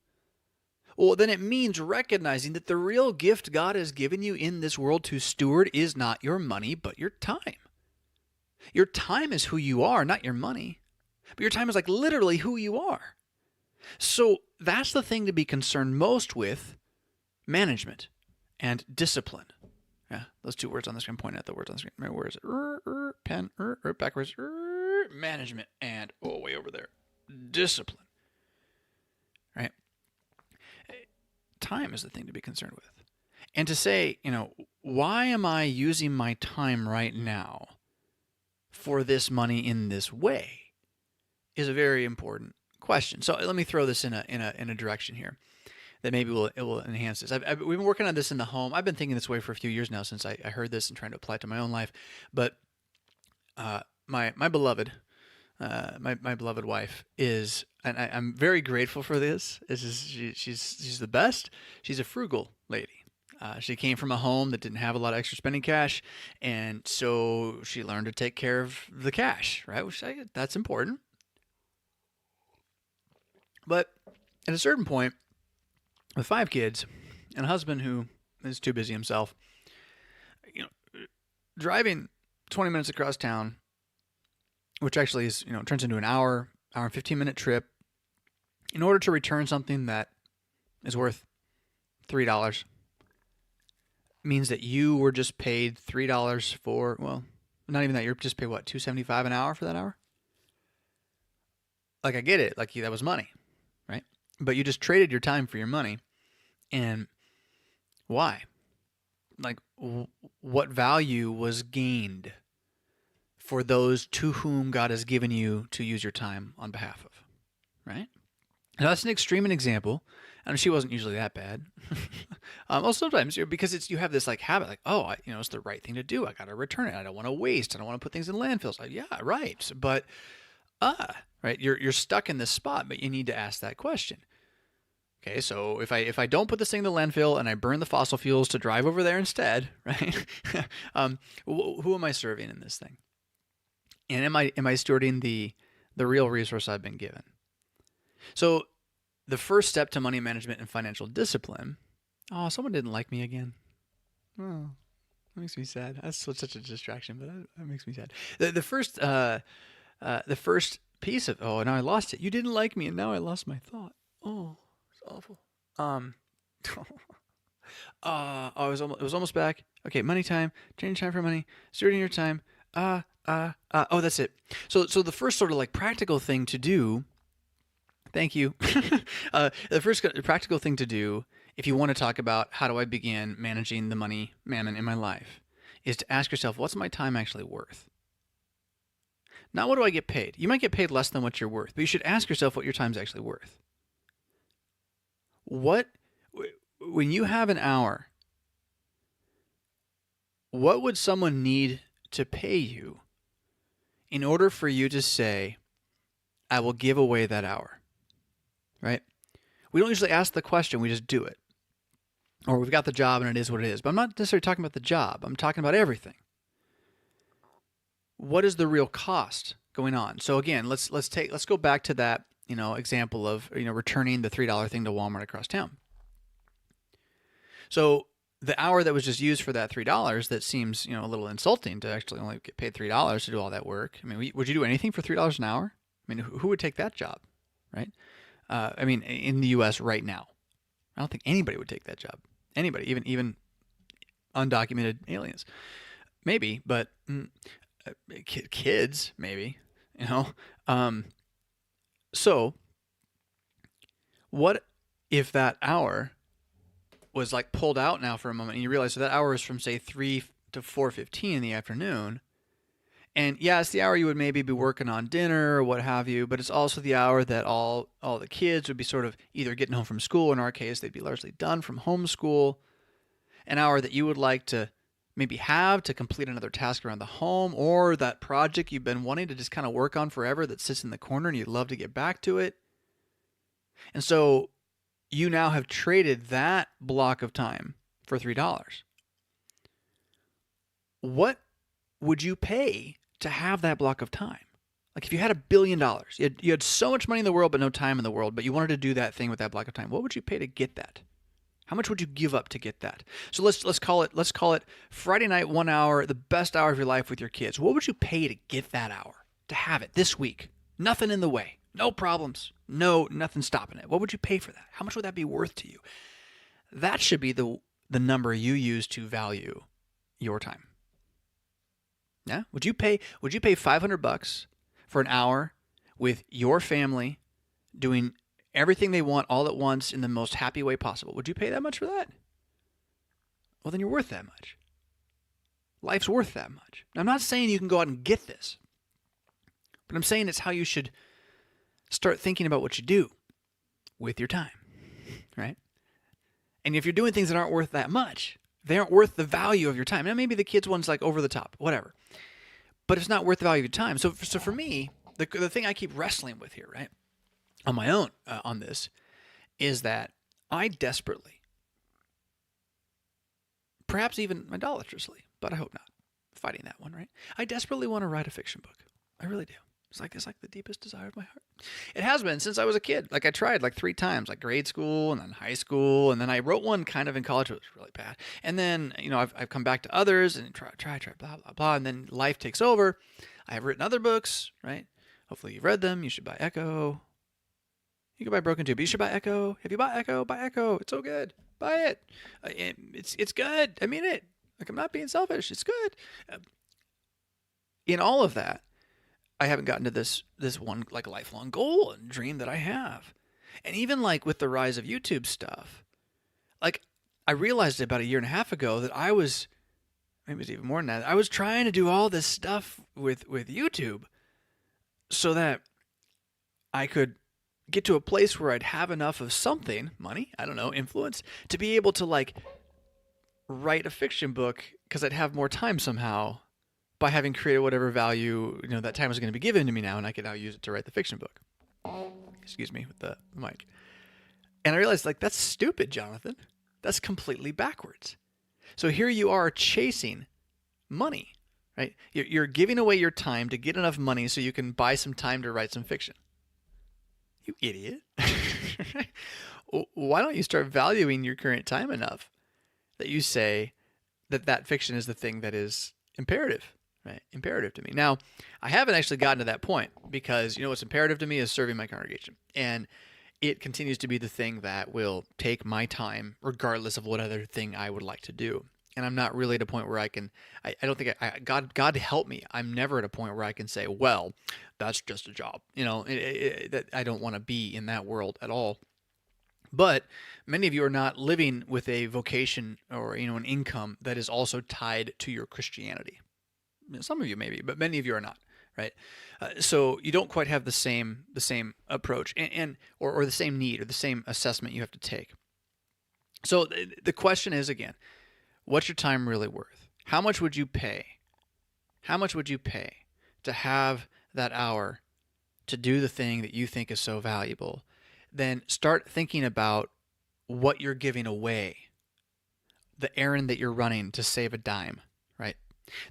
Well, then it means recognizing that the real gift God has given you in this world to steward is not your money, but your time. Your time is who you are, not your money. But your time is like literally who you are. So that's the thing to be concerned most with: management and discipline. Yeah, those two words on the screen. Point at the words on the screen. Remember, where is it? Pen, backwards. Management and, way over there, discipline. Right? Time is the thing to be concerned with. And to say, why am I using my time right now for this money in this way is a very important question. So let me throw this in a direction here that maybe it will enhance this. We've been working on this in the home. I've been thinking this way for a few years now since I heard this and trying to apply it to my own life. But my beloved, my beloved wife is, and I'm very grateful for this. She's the best. She's a frugal lady. She came from a home that didn't have a lot of extra spending cash, and so she learned to take care of the cash, right? That's important. But at a certain point, with 5 kids and a husband who is too busy himself, driving 20 minutes across town, which actually is, turns into an hour and 15-minute trip, in order to return something that is worth $3, means that you were just paid $3 for, well, not even that. You're just paid, what, $2.75 an hour for that hour? Like, I get it. Like, that was money, right? But you just traded your time for your money. And why? Like, what value was gained for those to whom God has given you to use your time on behalf of, right? Now, that's an extreme example. And she wasn't usually that bad. Well, sometimes, because you have this like habit, like, it's the right thing to do. I got to return it. I don't want to waste. I don't want to put things in landfills. Like, yeah, right. But, right, you're stuck in this spot, but you need to ask that question. Okay, so if I don't put this thing in the landfill and I burn the fossil fuels to drive over there instead, right? Who am I serving in this thing? And am I stewarding the real resource I've been given? So the first step to money management and financial discipline. Oh, someone didn't like me again. Oh, that makes me sad. That's such a distraction, but that makes me sad. The first piece of, now I lost it. You didn't like me, and now I lost my thought. Oh, it's awful. It was almost back. Okay, money time. Change time for money. Stewarding your time. That's it. So the first sort of like practical thing to do. Thank you. The first practical thing to do, if you want to talk about how do I begin managing the money mammon in my life, is to ask yourself, what's my time actually worth? Not what do I get paid? You might get paid less than what you're worth, but you should ask yourself what your time's actually worth. When you have an hour, what would someone need to pay you in order for you to say, I will give away that hour? Right? We don't usually ask the question, we just do it. Or we've got the job and it is what it is. But I'm not necessarily talking about the job. I'm talking about everything. What is the real cost going on? So again, let's go back to that, example of, returning the $3 thing to Walmart across town. So the hour that was just used for that $3, that seems, a little insulting to actually only get paid $3 to do all that work. I mean, would you do anything for $3 an hour? I mean, who would take that job, right? In the U.S. right now, I don't think anybody would take that job. Anybody, even undocumented aliens, maybe, but kids, maybe, So, what if that hour was like pulled out now for a moment and you realize that hour is from say 3 to 4:15 in the afternoon, and yeah, it's the hour you would maybe be working on dinner or what have you, but it's also the hour that all the kids would be sort of either getting home from school. In our case, they'd be largely done from homeschool. An hour that you would like to maybe have to complete another task around the home, or that project you've been wanting to just kind of work on forever that sits in the corner and you'd love to get back to it. And so you now have traded that block of time for $3. What would you pay to have that block of time? Like if you had $1 billion, you had so much money in the world but no time in the world, but you wanted to do that thing with that block of time, what would you pay to get that? How much would you give up to get that? So let's call it Friday night, 1 hour, the best hour of your life with your kids. What would you pay to get that hour, to have it this week? Nothing in the way, no problems, nothing stopping it. What would you pay for that? How much would that be worth to you? That should be the number you use to value your time. Yeah, would you pay $500 for an hour with your family doing everything they want all at once in the most happy way possible? Would you pay that much for that? Well, then you're worth that much. Life's worth that much. Now, I'm not saying you can go out and get this, but I'm saying it's how you should start thinking about what you do with your time, right? And if you're doing things that aren't worth that much, they aren't worth the value of your time. Now, maybe the kids one's like over the top, whatever, but it's not worth the value of your time. So for me, the thing I keep wrestling with here, right, on my own on this, is that I desperately, perhaps even idolatrously, but I hope not, fighting that one, right? I desperately want to write a fiction book. I really do. It's like the deepest desire of my heart. It has been since I was a kid. Like I tried like 3 times, like grade school and then high school, and then I wrote one kind of in college. It was really bad. And then I've come back to others and try, blah blah blah, and then life takes over. I have written other books, right? Hopefully you've read them. You should buy Echo. You can buy Broken too, but you should buy Echo. Have you bought Echo? Buy Echo. It's so good. Buy it. It's good. I mean it. Like I'm not being selfish. It's good. In all of that, I haven't gotten to this one like lifelong goal and dream that I have. And even like with the rise of YouTube stuff, like I realized about 1.5 years ago that I was, maybe it was even more than that, I was trying to do all this stuff with YouTube so that I could get to a place where I'd have enough of something, money, I don't know, influence, to be able to like write a fiction book because I'd have more time somehow by having created whatever value, that time was going to be given to me now, and I could now use it to write the fiction book. Excuse me with the mic. And I realized, like, that's stupid, Jonathan. That's completely backwards. So here you are chasing money, right? You're giving away your time to get enough money so you can buy some time to write some fiction. You idiot. Why don't you start valuing your current time enough that you say that fiction is the thing that is imperative? Right? Imperative to me. Now, I haven't actually gotten to that point because, what's imperative to me is serving my congregation. And it continues to be the thing that will take my time regardless of what other thing I would like to do. And I'm not really at a point where I don't think God help me. I'm never at a point where I can say, well, that's just a job. That I don't want to be in that world at all. But many of you are not living with a vocation or, an income that is also tied to your Christianity. Some of you maybe, but many of you are not, right? So you don't quite have the same approach or the same need or the same assessment you have to take. So the question is, again, what's your time really worth? How much would you pay? How much would you pay to have that hour to do the thing that you think is so valuable? Then start thinking about what you're giving away, the errand that you're running to save a dime, right?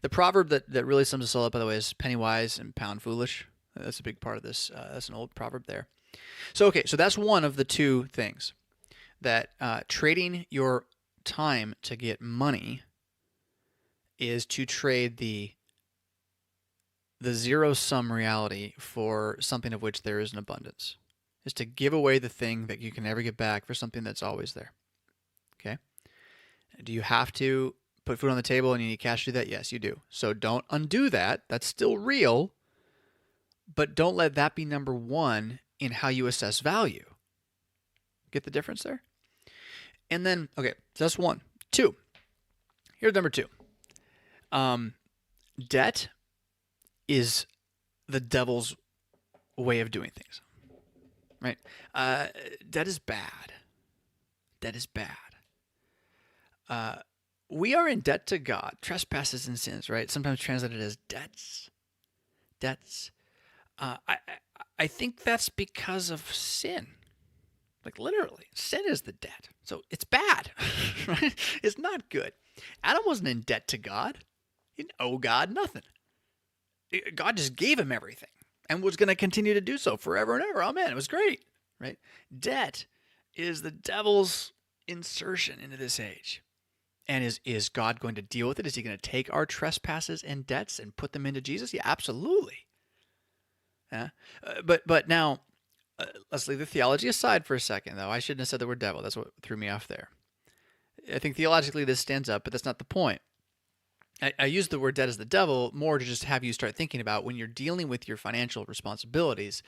The proverb that really sums us all up, by the way, is penny wise and pound foolish. That's a big part of this. That's an old proverb there. So that's one of the 2 things. That trading your time to get money is to trade the zero-sum reality for something of which there is an abundance. Is to give away the thing that you can never get back for something that's always there. Okay? Do you have to put food on the table and you need cash to do that? Yes, you do. So don't undo that. That's still real. But don't let that be number 1 in how you assess value. Get the difference there? And then, okay, so that's one. Two. Here's number two. Debt is the devil's way of doing things, right? Debt is bad. Debt is bad. We are in debt to God. Trespasses and sins, right? Sometimes translated as debts. Debts. I think that's because of sin. Like literally, sin is the debt. So it's bad, right? It's not good. Adam wasn't in debt to God. He didn't owe God nothing. God just gave him everything and was going to continue to do so forever and ever. Amen. It was great, right? Debt is the devil's insertion into this age. And is God going to deal with it? Is he going to take our trespasses and debts and put them into Jesus? Yeah, absolutely. Yeah. But now, let's leave the theology aside for a second, though. I shouldn't have said the word devil. That's what threw me off there. I think theologically this stands up, but that's not the point. I use the word debt as the devil more to just have you start thinking about when you're dealing with your financial responsibilities,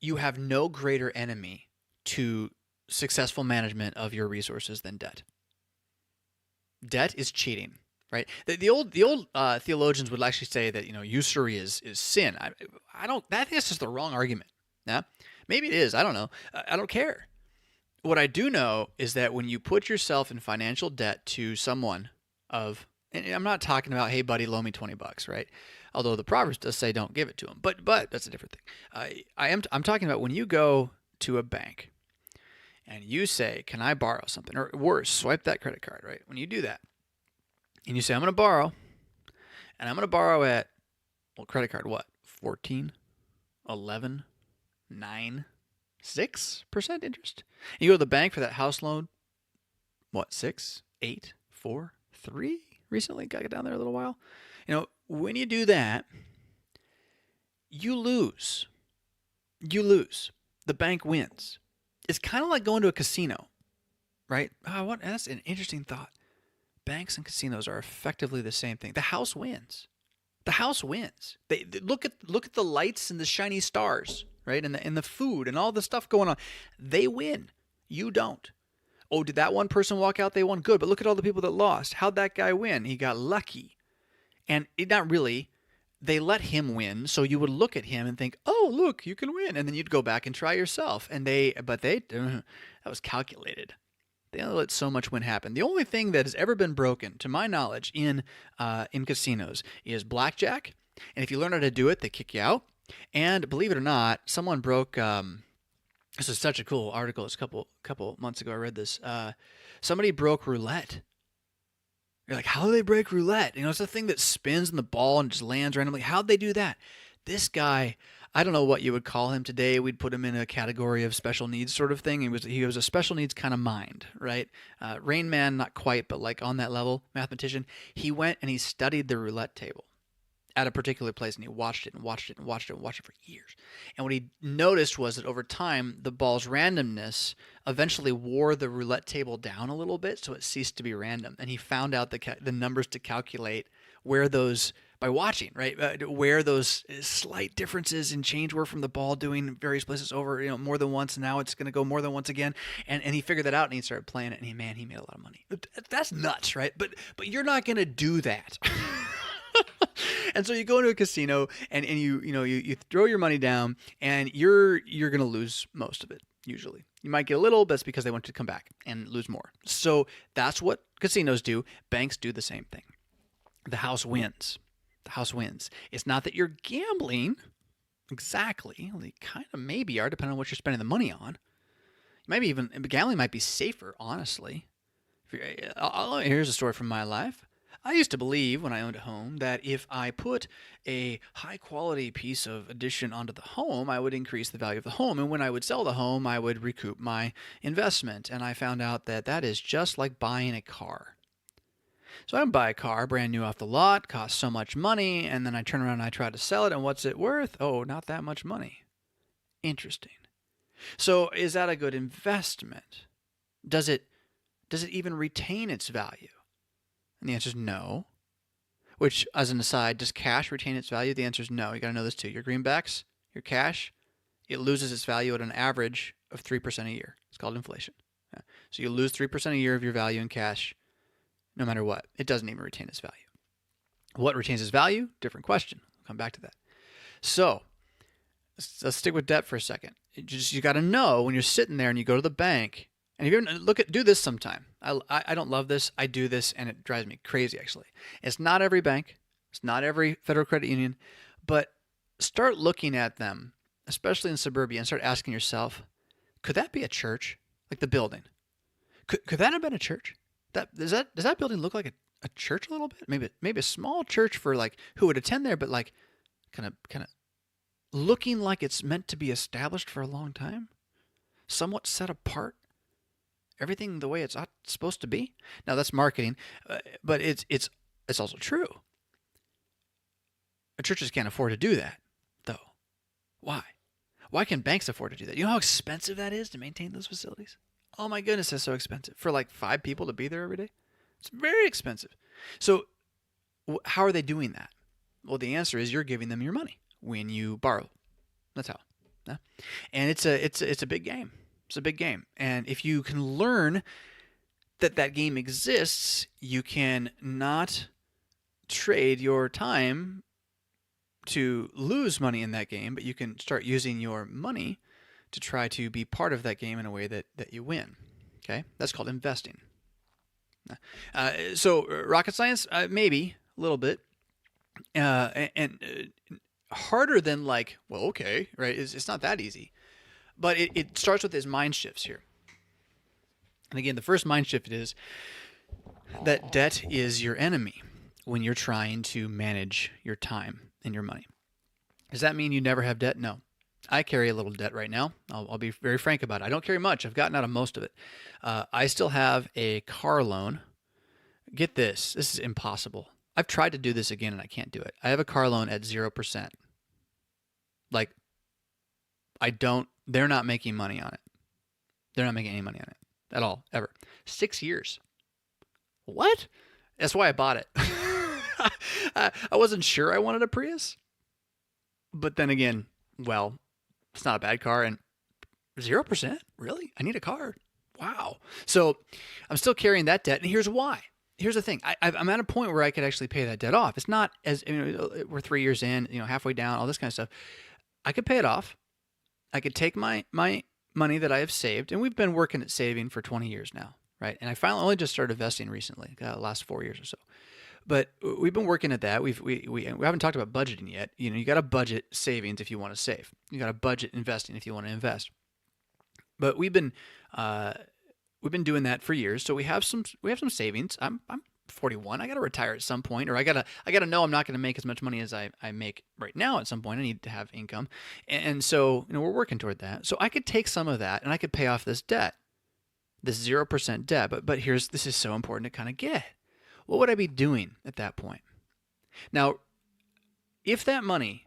you have no greater enemy to successful management of your resources than debt. Debt is cheating, right? The old theologians would actually say that usury is sin. I think that's just the wrong argument. Yeah, maybe it is. I don't know. I don't care. What I do know is that when you put yourself in financial debt to someone and I'm not talking about, hey buddy, loan me $20, right? Although the Proverbs does say don't give it to him, but that's a different thing. I'm talking about when you go to a bank and you say, can I borrow something? Or worse, swipe that credit card, right? When you do that and you say, I'm going to borrow, and I'm going to borrow at, credit card, what? 14, 11, 9, 6% interest. And you go to the bank for that house loan, what, 6, 8, 4, 3? Recently, got down there a little while. When you do that, you lose. You lose. The bank wins. It's kind of like going to a casino, right? That's an interesting thought. Banks and casinos are effectively the same thing. The house wins. The house wins. They look at the lights and the shiny stars, right? And the food and all the stuff going on. They win. You don't. Oh, did that one person walk out? They won. Good. But look at all the people that lost. How'd that guy win? He got lucky. And not really. They let him win, so you would look at him and think, "Oh, look, you can win," and then you'd go back and try yourself. That was calculated. They only let so much win happen. The only thing that has ever been broken, to my knowledge, in casinos is blackjack. And if you learn how to do it, they kick you out. And believe it or not, someone broke. This is such a cool article. It's a couple months ago. I read this. Somebody broke roulette. You're like, how do they break roulette? It's a thing that spins in the ball and just lands randomly. How'd they do that? This guy, I don't know what you would call him today. We'd put him in a category of special needs sort of thing. He was a special needs kind of mind, right? Rain Man, not quite, but like on that level, mathematician. He went and he studied the roulette table at a particular place, and he watched it for years. And what he noticed was that over time, the ball's randomness eventually wore the roulette table down a little bit, so it ceased to be random. And he found out the numbers to calculate where those, by watching, right, where those slight differences in change were from the ball doing various places over, more than once. And now it's going to go more than once again. And he figured that out, and he started playing it, and he made a lot of money. That's nuts, right? But you're not going to do that. And so you go into a casino and you throw your money down, and you're going to lose most of it, usually. You might get a little, but it's because they want you to come back and lose more. So that's what casinos do. Banks do the same thing. The house wins. The house wins. It's not that you're gambling exactly. Well, they kind of maybe are, depending on what you're spending the money on. Maybe even gambling might be safer, honestly. Here's a story from my life. I used to believe when I owned a home that if I put a high quality piece of addition onto the home, I would increase the value of the home. And when I would sell the home, I would recoup my investment. And I found out that is just like buying a car. So I buy a car brand new off the lot, costs so much money, and then I turn around and I try to sell it, and what's it worth? Oh, not that much money. Interesting. So is that a good investment? Does it even retain its value? And the answer is no. Which, as an aside, does cash retain its value? The answer is no. You got to know this too. Your greenbacks, your cash, it loses its value at an average of 3% a year. It's called inflation. Yeah. So you lose 3% a year of your value in cash no matter what. It doesn't even retain its value. What retains its value? Different question. We'll come back to that. So let's stick with debt for a second. You got to know when you're sitting there and you go to the bank, and if you ever do this sometime. I don't love this. I do this, and it drives me crazy, actually. It's not every bank. It's not every federal credit union. But start looking at them, especially in suburbia, and start asking yourself, could that be a church? Like the building. Could that have been a church? Does that building look like a church a little bit? Maybe a small church for like who would attend there, but like kind of looking like it's meant to be established for a long time, somewhat set apart, everything the way it's supposed to be. Now that's marketing, but it's also true. Churches can't afford to do that, though. Why? Why can banks afford to do that? You know how expensive that is to maintain those facilities? Oh my goodness, that's so expensive. For like 5 people to be there every day? It's very expensive. So how are they doing that? Well, the answer is you're giving them your money when you borrow. That's how. Yeah? And it's a big game. It's a big game. And if you can learn that game exists, you can not trade your time to lose money in that game, but you can start using your money to try to be part of that game in a way that you win. Okay? That's called investing. So rocket science, maybe a little bit. And harder than like, well, okay, right? It's not that easy. But it starts with these mind shifts here. And again, the first mind shift is that debt is your enemy when you're trying to manage your time and your money. Does that mean you never have debt? No. I carry a little debt right now. I'll be very frank about it. I don't carry much. I've gotten out of most of it. I still have a car loan. Get this. This is impossible. I've tried to do this again and I can't do it. I have a car loan at 0%. Like, they're not making money on it. They're not making any money on it at all, ever. 6 years. What? That's why I bought it. I wasn't sure I wanted a Prius. But then again, well, it's not a bad car. And 0%? Really? I need a car. Wow. So I'm still carrying that debt. And here's why. Here's the thing. I'm at a point where I could actually pay that debt off. It's not as, we're 3 years in, halfway down, all this kind of stuff. I could pay it off. I could take my money that I have saved, and we've been working at saving for 20 years now, right? And I finally only just started investing recently, the last 4 years or so. But we've been working at that. We haven't talked about budgeting yet. You got to budget savings if you want to save. You got to budget investing if you want to invest. But we've been doing that for years. So we have some savings. I'm 41. I got to retire at some point, or I got to know I'm not going to make as much money as I make right now at some point. I need to have income. And so, we're working toward that. So I could take some of that and I could pay off this debt, this 0% debt. But this is so important to kind of get. What would I be doing at that point? Now, if that money,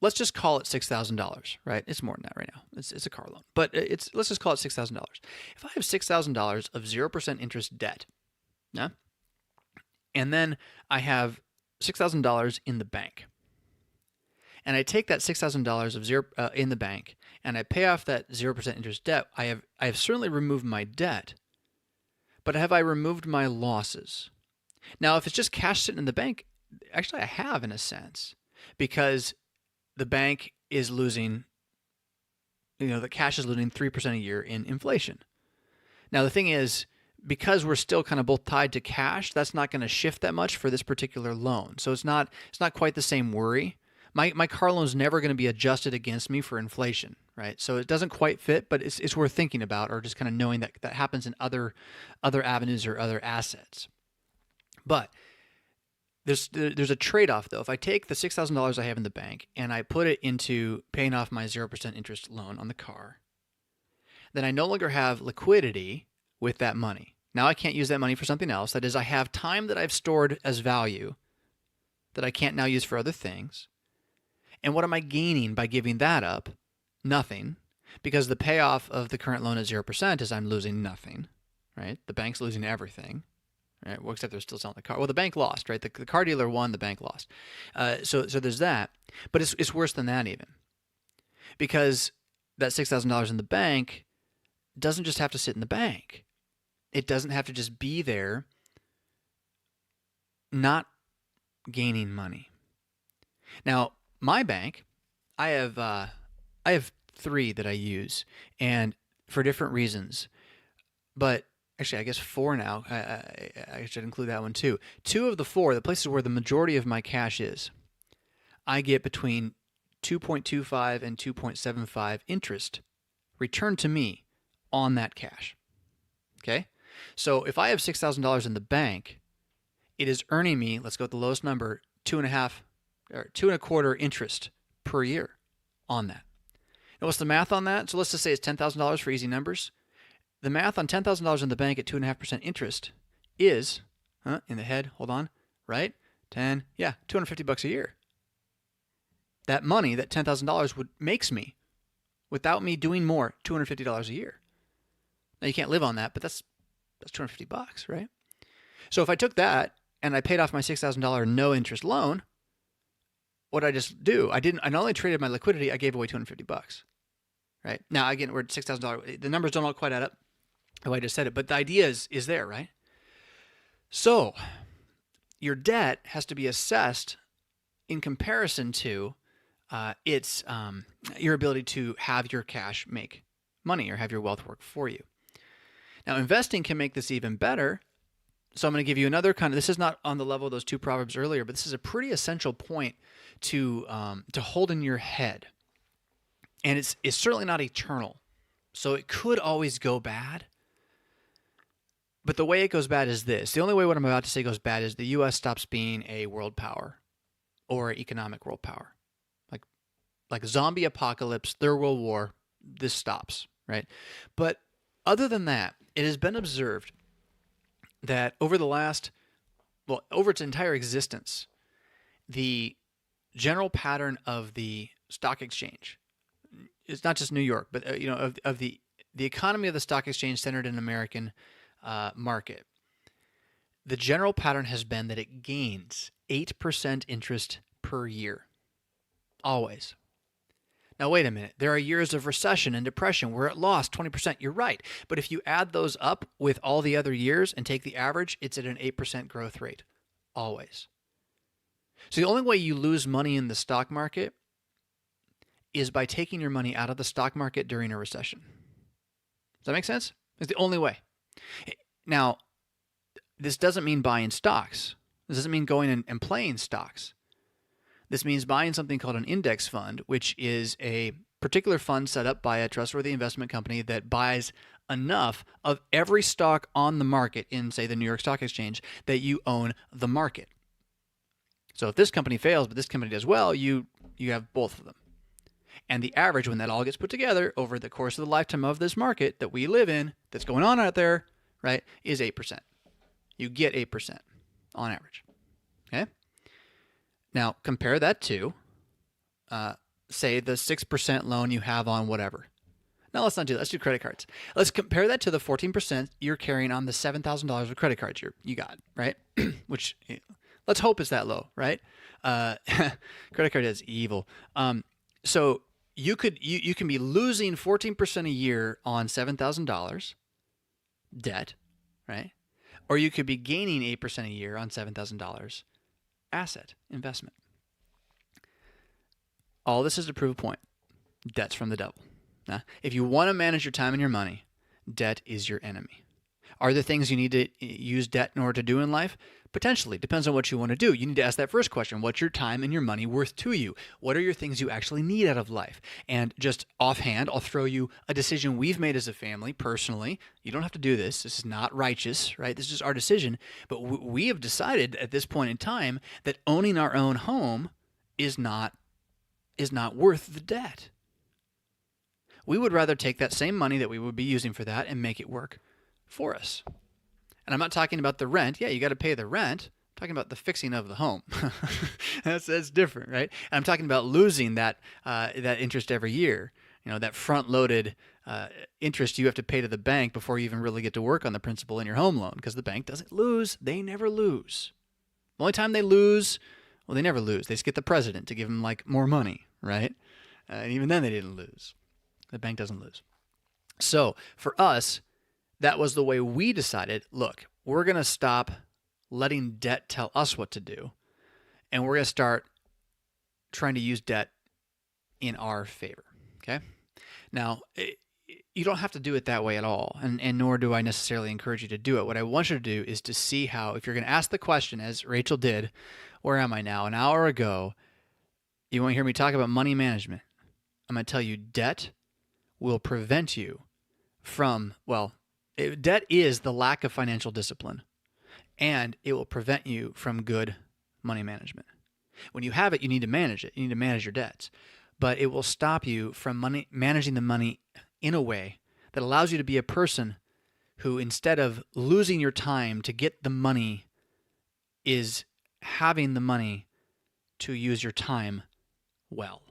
let's just call it $6,000, right? It's more than that right now. It's a car loan, but let's just call it $6,000. If I have $6,000 of 0% interest debt, yeah, and then I have $6,000 in the bank, and I take that $6,000 of zero in the bank, and I pay off that 0% interest debt, I have certainly removed my debt, but have I removed my losses? Now, if it's just cash sitting in the bank, actually I have in a sense, because the bank is losing, the cash is losing 3% a year in inflation. Now, the thing is, because we're still kind of both tied to cash, that's not going to shift that much for this particular loan. So it's not quite the same worry. My car loan is never going to be adjusted against me for inflation, right? So it doesn't quite fit, but it's worth thinking about, or just kind of knowing that happens in other avenues or other assets. But there's a trade-off, though. If I take the $6,000 I have in the bank and I put it into paying off my 0% interest loan on the car, then I no longer have liquidity with that money. Now I can't use that money for something else. That is, I have time that I've stored as value that I can't now use for other things. And what am I gaining by giving that up? Nothing. Because the payoff of the current loan at 0% is I'm losing nothing, right? The bank's losing everything. Right? Well, except they're still selling the car. Well, the bank lost, right? The car dealer won, the bank lost. So there's that. But it's worse than that even. Because that $6,000 in the bank, doesn't just have to sit in the bank. It doesn't have to just be there not gaining money. Now, my bank, I have 3 that I use, and for different reasons. But actually, I guess 4 now. I should include that one too. 2 of the 4, the places where the majority of my cash is, I get between 2.25 and 2.75 interest returned to me on that cash. Okay? So if I have $6,000 in the bank, it is earning me, let's go with the lowest number, 2.5 or 2.25 interest per year on that. Now, what's the math on that? So let's just say it's $10,000 for easy numbers. The math on $10,000 in the bank at 2.5% interest is, in the head, hold on, right? 10, yeah, $250 a year. That money, that $10,000 makes me, without me doing more, $250 a year. Now you can't live on that, but that's $250, right? So if I took that and I paid off my $6,000 no interest loan, what did I just do? I not only traded my liquidity, I gave away $250. Right? Now again, we're at $6,000. The numbers don't all quite add up the way I just said it, but the idea is there, right? So your debt has to be assessed in comparison to your ability to have your cash make money or have your wealth work for you. Now, investing can make this even better. So I'm going to give you another this is not on the level of those 2 proverbs earlier, but this is a pretty essential point to hold in your head. And it's certainly not eternal. So it could always go bad. But the way it goes bad is this. The only way what I'm about to say goes bad is the U.S. stops being a world power or economic world power. Like zombie apocalypse, Third World War, this stops, right? But other than that, it has been observed that over its entire existence, the general pattern of the stock exchange, it's not just New York, but of the economy of the stock exchange centered in American market, the general pattern has been that it gains 8% interest per year, always. Now, wait a minute. There are years of recession and depression where it lost 20%. You're right. But if you add those up with all the other years and take the average, it's at an 8% growth rate, always. So the only way you lose money in the stock market is by taking your money out of the stock market during a recession. Does that make sense? It's the only way. Now, this doesn't mean buying stocks. This doesn't mean going and playing stocks. This means buying something called an index fund, which is a particular fund set up by a trustworthy investment company that buys enough of every stock on the market in, say, the New York Stock Exchange that you own the market. So if this company fails, but this company does well, you have both of them. And the average, when that all gets put together over the course of the lifetime of this market that we live in, that's going on out there, right, is 8%. You get 8% on average. Okay? Now, compare that to, say, the 6% loan you have on whatever. No, let's not do that. Let's do credit cards. Let's compare that to the 14% you're carrying on the $7,000 of credit cards you got, right? Which, let's hope is that low, right? Credit card is evil. So you can be losing 14% a year on $7,000 debt, right? Or you could be gaining 8% a year on $7,000 asset investment. All this is to prove a point. Debt's from the devil. Now, if you want to manage your time and your money, debt is your enemy. Are there things you need to use debt in order to do in life? Potentially. Depends on what you want to do. You need to ask that first question. What's your time and your money worth to you? What are your things you actually need out of life? And just offhand, I'll throw you a decision we've made as a family personally. You don't have to do this. This is not righteous, right? This is just our decision. But we have decided at this point in time that owning our own home is not worth the debt. We would rather take that same money that we would be using for that and make it work for us. And I'm not talking about the rent. Yeah, you got to pay the rent. I'm talking about the fixing of the home. That's different, right? And I'm talking about losing that interest every year. That front-loaded interest you have to pay to the bank before you even really get to work on the principal in your home loan, because the bank doesn't lose. They never lose. The only time they lose, well, they never lose. They just get the president to give them more money, right? And even then they didn't lose. The bank doesn't lose. So for us, that was the way we decided, look, we're going to stop letting debt tell us what to do, and we're going to start trying to use debt in our favor. Okay. Now, you don't have to do it that way at all, and nor do I necessarily encourage you to do it. What I want you to do is to see how, if you're going to ask the question, as Rachel did, where am I now? An hour ago, you want to hear me talk about money management. I'm going to tell you debt will prevent you from, debt is the lack of financial discipline, and it will prevent you from good money management. When you have it, you need to manage it. You need to manage your debts. But it will stop you from managing the money in a way that allows you to be a person who, instead of losing your time to get the money, is having the money to use your time well.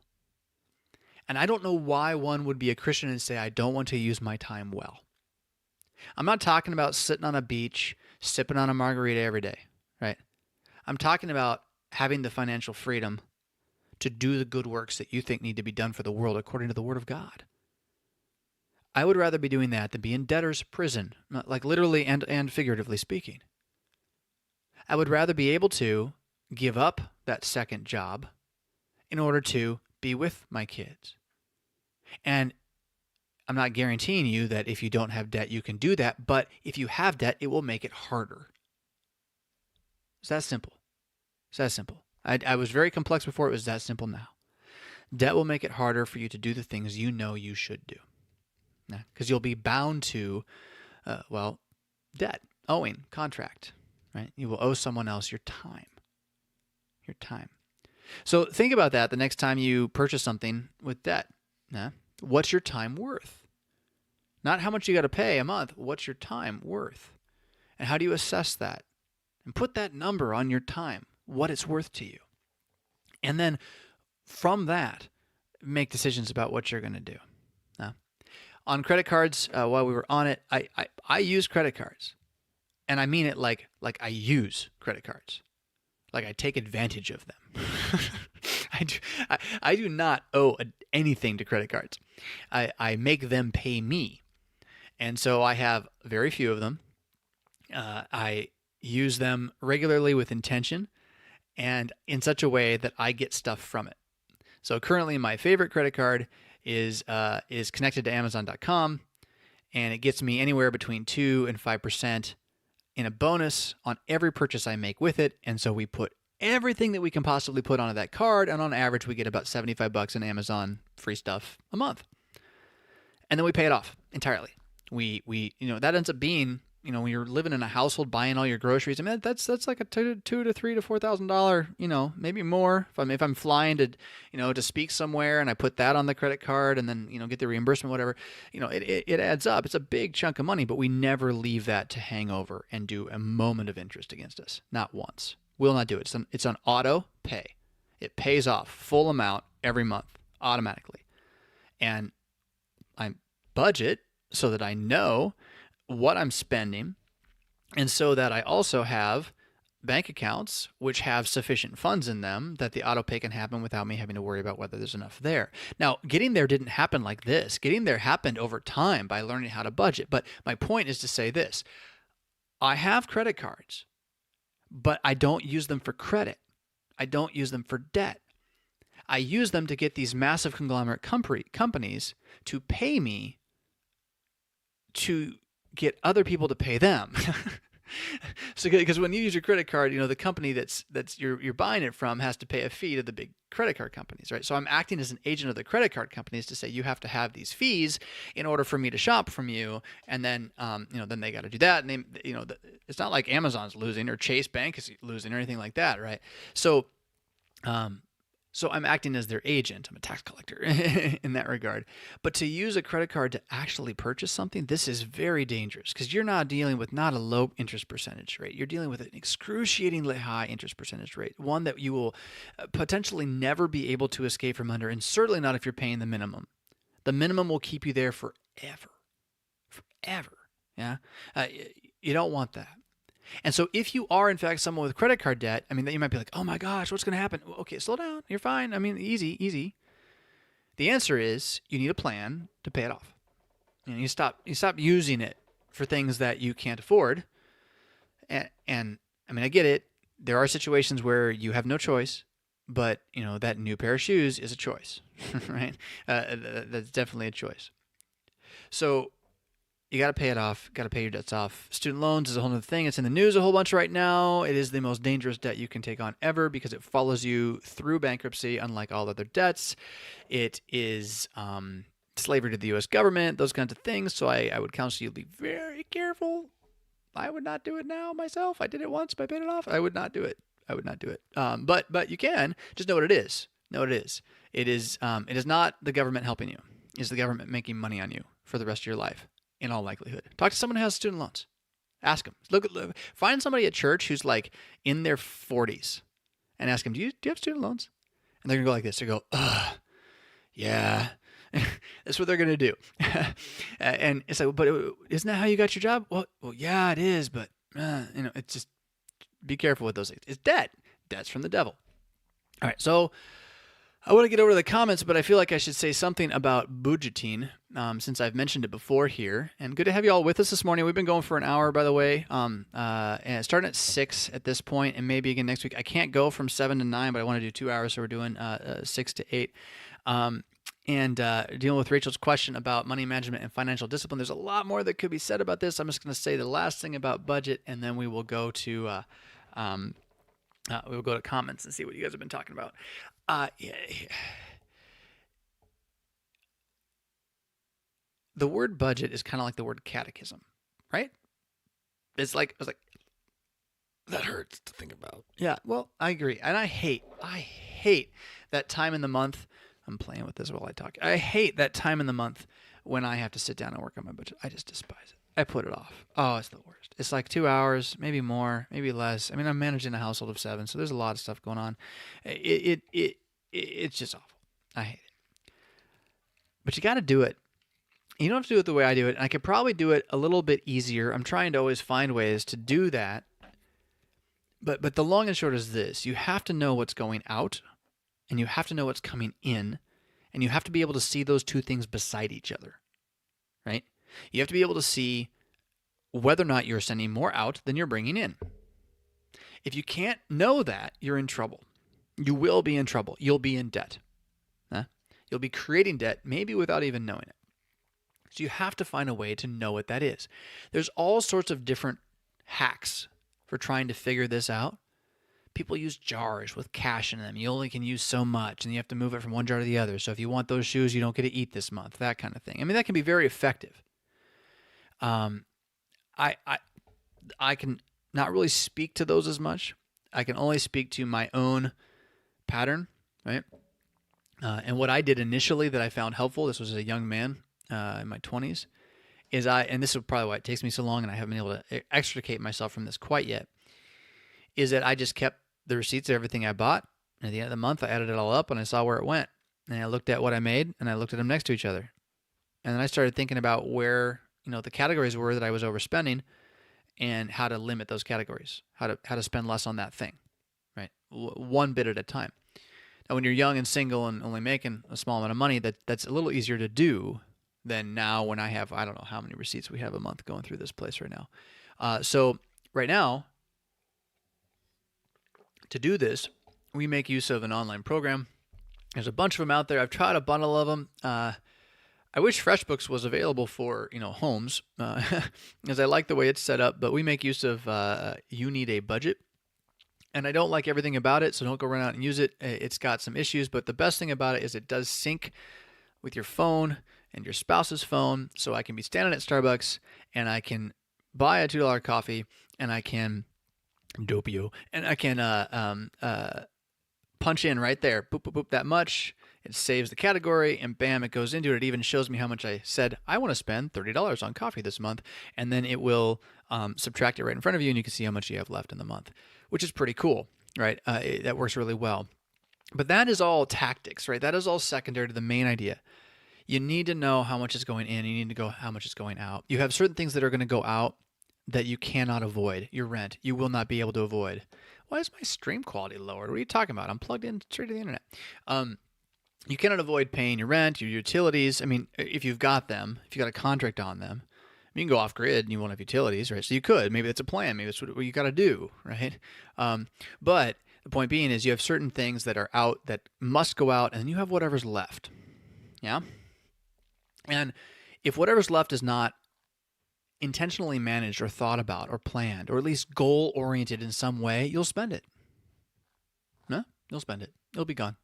And I don't know why one would be a Christian and say, I don't want to use my time well. I'm not talking about sitting on a beach, sipping on a margarita every day, right? I'm talking about having the financial freedom to do the good works that you think need to be done for the world according to the Word of God. I would rather be doing that than be in debtor's prison, like literally and figuratively speaking. I would rather be able to give up that second job in order to be with my kids. And I'm not guaranteeing you that if you don't have debt, you can do that, but if you have debt, it will make it harder. It's that simple. It's that simple. I was very complex before. It was that simple now. Debt will make it harder for you to do the things you know you should do. Because you'll be bound to, debt, owing, contract, right? You will owe someone else your time. Your time. So think about that the next time you purchase something with debt. What's your time worth? Not how much you got to pay a month. What's your time worth? And how do you assess that? And put that number on your time, what it's worth to you. And then from that, make decisions about what you're going to do. On credit cards, while we were on it, I use credit cards. And I mean it like I use credit cards. Like I take advantage of them. I do not owe anything to credit cards. I make them pay me. And so I have very few of them. I use them regularly with intention and in such a way that I get stuff from it. So currently my favorite credit card is connected to Amazon.com, and it gets me anywhere between 2 and 5% in a bonus on every purchase I make with it. And so we put everything that we can possibly put onto that card, and on average we get about $75 in Amazon free stuff a month. And then we pay it off entirely. We that ends up being, when you're living in a household buying all your groceries, I mean that's like a $2,000 to $3,000 to $4,000, maybe more. If I'm flying to to speak somewhere and I put that on the credit card and then get the reimbursement, whatever, it adds up. It's a big chunk of money, but we never leave that to hang over and do a moment of interest against us. Not once. We'll not do it. It's on auto pay. It pays off full amount every month automatically, and I budget so that I know what I'm spending, and so that I also have bank accounts which have sufficient funds in them that the auto pay can happen without me having to worry about whether there's enough there. Now, getting there didn't happen like this. Getting there happened over time by learning how to budget. But my point is to say this. I have credit cards, but I don't use them for credit. I don't use them for debt. I use them to get these massive conglomerate companies to pay me to get other people to pay them. So, because when you use your credit card, the company that's you're buying it from has to pay a fee to the big credit card companies, right? So I'm acting as an agent of the credit card companies to say you have to have these fees in order for me to shop from you, and then then they got to do that, and they it's not like Amazon's losing or Chase Bank is losing or anything like that, right? So I'm acting as their agent. I'm a tax collector in that regard. But to use a credit card to actually purchase something, this is very dangerous because you're not dealing with not a low interest percentage rate. You're dealing with an excruciatingly high interest percentage rate, one that you will potentially never be able to escape from under, and certainly not if you're paying the minimum. The minimum will keep you there forever. Forever. Yeah? You don't want that. And so if you are, in fact, someone with credit card debt, I mean, you might be like, oh my gosh, what's going to happen? Okay, slow down. You're fine. I mean, easy. The answer is you need a plan to pay it off. You stop using it for things that you can't afford. And I mean, I get it. There are situations where you have no choice, but that new pair of shoes is a choice, right? That's definitely a choice. So you got to pay it off. Got to pay your debts off. Student loans is a whole other thing. It's in the news a whole bunch right now. It is the most dangerous debt you can take on ever because it follows you through bankruptcy, unlike all other debts. It is slavery to the U.S. government, those kinds of things. So I would counsel you to be very careful. I would not do it now myself. I did it once, but I paid it off. I would not do it. But you can just know what it is. Know what it is. It is not the government helping you. It's the government making money on you for the rest of your life, in all likelihood. Talk to someone who has student loans. Ask them. Find somebody at church who's like in their 40s, and ask them, do you have student loans? And they're gonna go like this. They go, yeah. That's what they're gonna do. And it's like, but isn't that how you got your job? Well, yeah, it is. But it's just be careful with those things. It's debt. Debt's from the devil. All right, so I want to get over to the comments, but I feel like I should say something about budgeting since I've mentioned it before here. And good to have you all with us this morning. We've been going for an hour, by the way, and starting at 6 at this point, and maybe again next week. I can't go from 7 to 9, but I want to do 2 hours, so we're doing 6 to 8. And dealing with Rachel's question about money management and financial discipline. There's a lot more that could be said about this. I'm just going to say the last thing about budget, and then we will go to comments and see what you guys have been talking about. The word budget is kind of like the word catechism, right? I was like, that hurts to think about. Yeah, well, I agree. And I hate that time in the month. I'm playing with this while I talk. I hate that time in the month when I have to sit down and work on my budget. I just despise it. I put it off. Oh, it's the worst. It's like 2 hours, maybe more, maybe less. I mean, I'm managing a household of 7, so there's a lot of stuff going on. It's just awful. I hate it. But you got to do it. You don't have to do it the way I do it. And I could probably do it a little bit easier. I'm trying to always find ways to do that. But the long and short is this. You have to know what's going out, and you have to know what's coming in, and you have to be able to see those two things beside each other, right? You have to be able to see whether or not you're sending more out than you're bringing in. If you can't know that, you're in trouble. You will be in trouble. You'll be in debt. You'll be creating debt, maybe without even knowing it. So you have to find a way to know what that is. There's all sorts of different hacks for trying to figure this out. People use jars with cash in them. You only can use so much, and you have to move it from one jar to the other. So if you want those shoes, you don't get to eat this month, that kind of thing. I mean, that can be very effective. I can not really speak to those as much. I can only speak to my own pattern, right? And what I did initially that I found helpful, this was as a young man in my 20s, and this is probably why it takes me so long and I haven't been able to extricate myself from this quite yet, is that I just kept the receipts of everything I bought. And at the end of the month, I added it all up and I saw where it went. And I looked at what I made and I looked at them next to each other. And then I started thinking about where, the categories were that I was overspending and how to limit those categories, how to spend less on that thing, right? One bit at a time. Now, when you're young and single and only making a small amount of money, that's a little easier to do than now when I have, I don't know how many receipts we have a month going through this place right now. So right now, to do this, we make use of an online program. There's a bunch of them out there. I've tried a bundle of them. I wish FreshBooks was available for homes, because I like the way it's set up. But we make use of You Need a Budget, and I don't like everything about it. So don't go run out and use it. It's got some issues, but the best thing about it is it does sync with your phone and your spouse's phone. So I can be standing at Starbucks and I can buy a $2 coffee and I can Doppio, and I can punch in right there, boop, boop, boop, that much. It saves the category, and bam, it goes into it. It even shows me how much I said I want to spend $30 on coffee this month, and then it will subtract it right in front of you, and you can see how much you have left in the month, which is pretty cool, right? That works really well. But that is all tactics, right? That is all secondary to the main idea. You need to know how much is going in. You need to know how much is going out. You have certain things that are going to go out that you cannot avoid. Your rent, you will not be able to avoid. Why is my stream quality lowered? What are you talking about? I'm plugged in straight to the internet. You cannot avoid paying your rent, your utilities. I mean, if you've got them, if you got a contract on them, you can go off grid and you won't have utilities, right? So you could. Maybe that's a plan. Maybe that's what you got to do, right? But the point being is you have certain things that are out that must go out, and then you have whatever's left. Yeah? And if whatever's left is not intentionally managed or thought about or planned or at least goal oriented in some way, you'll spend it. No? You'll spend it. It'll be gone.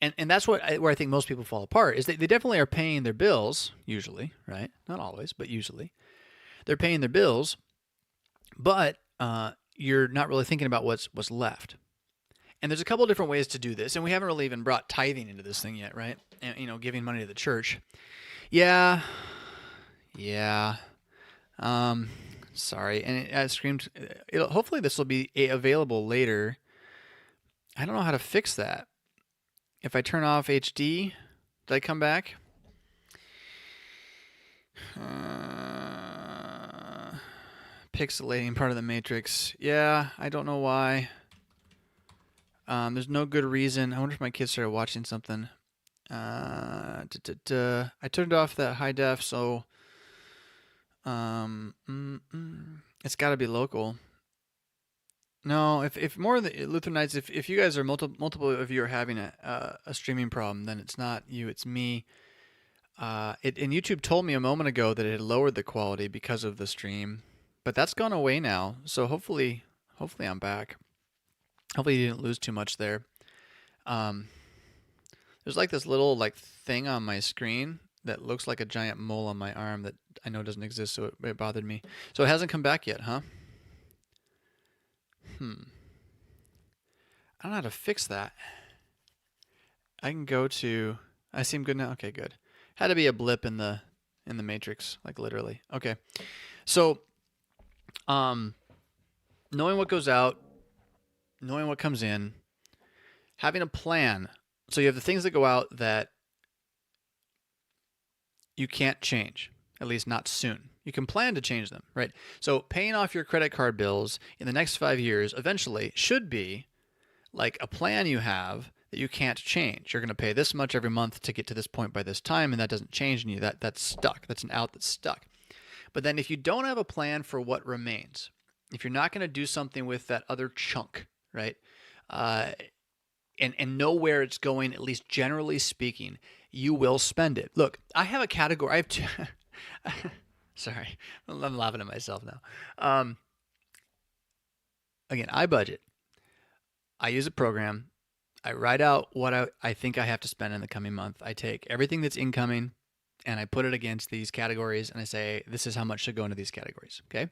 And that's where I think most people fall apart is they definitely are paying their bills, usually, right? Not always, but usually. They're paying their bills, but you're not really thinking about what's left. And there's a couple of different ways to do this, and we haven't really even brought tithing into this thing yet, right? And, giving money to the church. Yeah. Sorry, and I screamed. Hopefully this will be available later. I don't know how to fix that. If I turn off HD, did I come back? Pixelating part of the matrix. Yeah, I don't know why. There's no good reason. I wonder if my kids started watching something. I turned off that high def, so it's got to be local. No, if more of the Lutheranites, if you guys are multiple of you are having a streaming problem, then it's not you, it's me. And YouTube told me a moment ago that it had lowered the quality because of the stream, but that's gone away now. So hopefully I'm back. Hopefully you didn't lose too much there. There's like this little thing on my screen that looks like a giant mole on my arm that I know doesn't exist, so it bothered me. So it hasn't come back yet, huh? I don't know how to fix that. I can go to. I seem good now. Okay, good. Had to be a blip in the matrix, like literally. Okay, so knowing what goes out, knowing what comes in, having a plan. So you have the things that go out that you can't change, at least not soon. You can plan to change them, right? So paying off your credit card bills in the next 5 years eventually should be like a plan you have that you can't change. You're going to pay this much every month to get to this point by this time, and that doesn't change, and that's stuck. That's an out that's stuck. But then if you don't have a plan for what remains, if you're not going to do something with that other chunk, right, and know where it's going, at least generally speaking, you will spend it. Look, I have a category. I have two. Sorry, I'm laughing at myself now. Again, I budget. I use a program. I write out what I think I have to spend in the coming month. I take everything that's incoming and I put it against these categories and I say, this is how much should go into these categories, okay?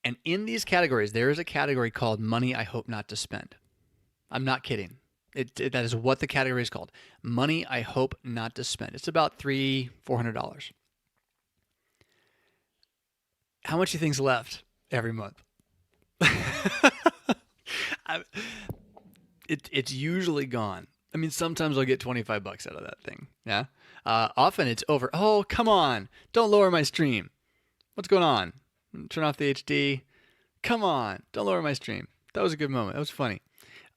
And in these categories, there is a category called money I hope not to spend. I'm not kidding. That is what the category is called. Money I hope not to spend. It's about $300-400. How much do you think's left every month? It's usually gone. I mean, sometimes I'll get $25 out of that thing. Yeah. Often it's over. Oh, come on! Don't lower my stream. What's going on? Turn off the HD. Come on! Don't lower my stream. That was a good moment. That was funny.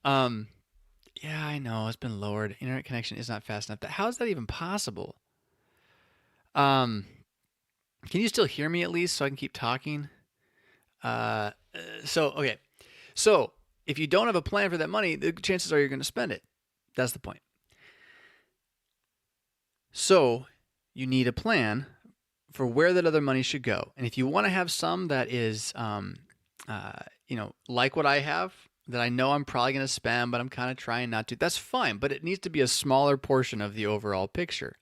Yeah, I know it's been lowered. Internet connection is not fast enough. How is that even possible? Can you still hear me at least so I can keep talking? Okay. So if you don't have a plan for that money, the chances are you're going to spend it. That's the point. So you need a plan for where that other money should go. And if you want to have some that is, like what I have, that I know I'm probably going to spend, but I'm kind of trying not to, that's fine. But it needs to be a smaller portion of the overall picture.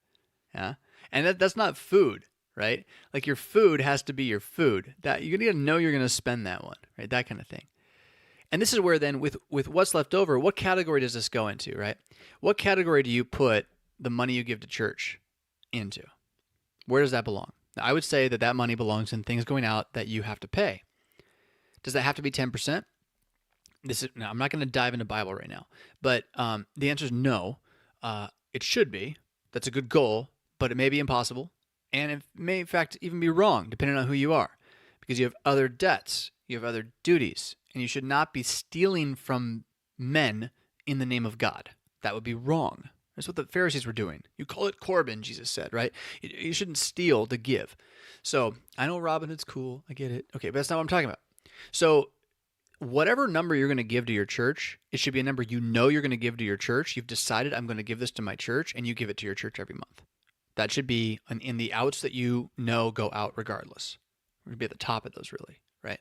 Yeah. And that's not food. Right? Like your food has to be your food. That you need to know you're going to spend that one, right? That kind of thing. And this is where then with what's left over, what category does this go into, right? What category do you put the money you give to church into? Where does that belong? Now, I would say that money belongs in things going out that you have to pay. Does that have to be 10%? Now, I'm not going to dive into Bible right now, but the answer is no. It should be. That's a good goal, but it may be impossible. And it may, in fact, even be wrong, depending on who you are, because you have other debts, you have other duties, and you should not be stealing from men in the name of God. That would be wrong, That's what the Pharisees were doing. You call it Corban, Jesus said, right? You shouldn't steal to give. So I know Robinhood's cool. I get it. Okay, but that's not what I'm talking about. So whatever number you're going to give to your church, it should be a number you know you're going to give to your church. You've decided I'm going to give this to my church, and you give it to your church every month. That should be in the outs that you know go out regardless. We're going to be at the top of those, really, right?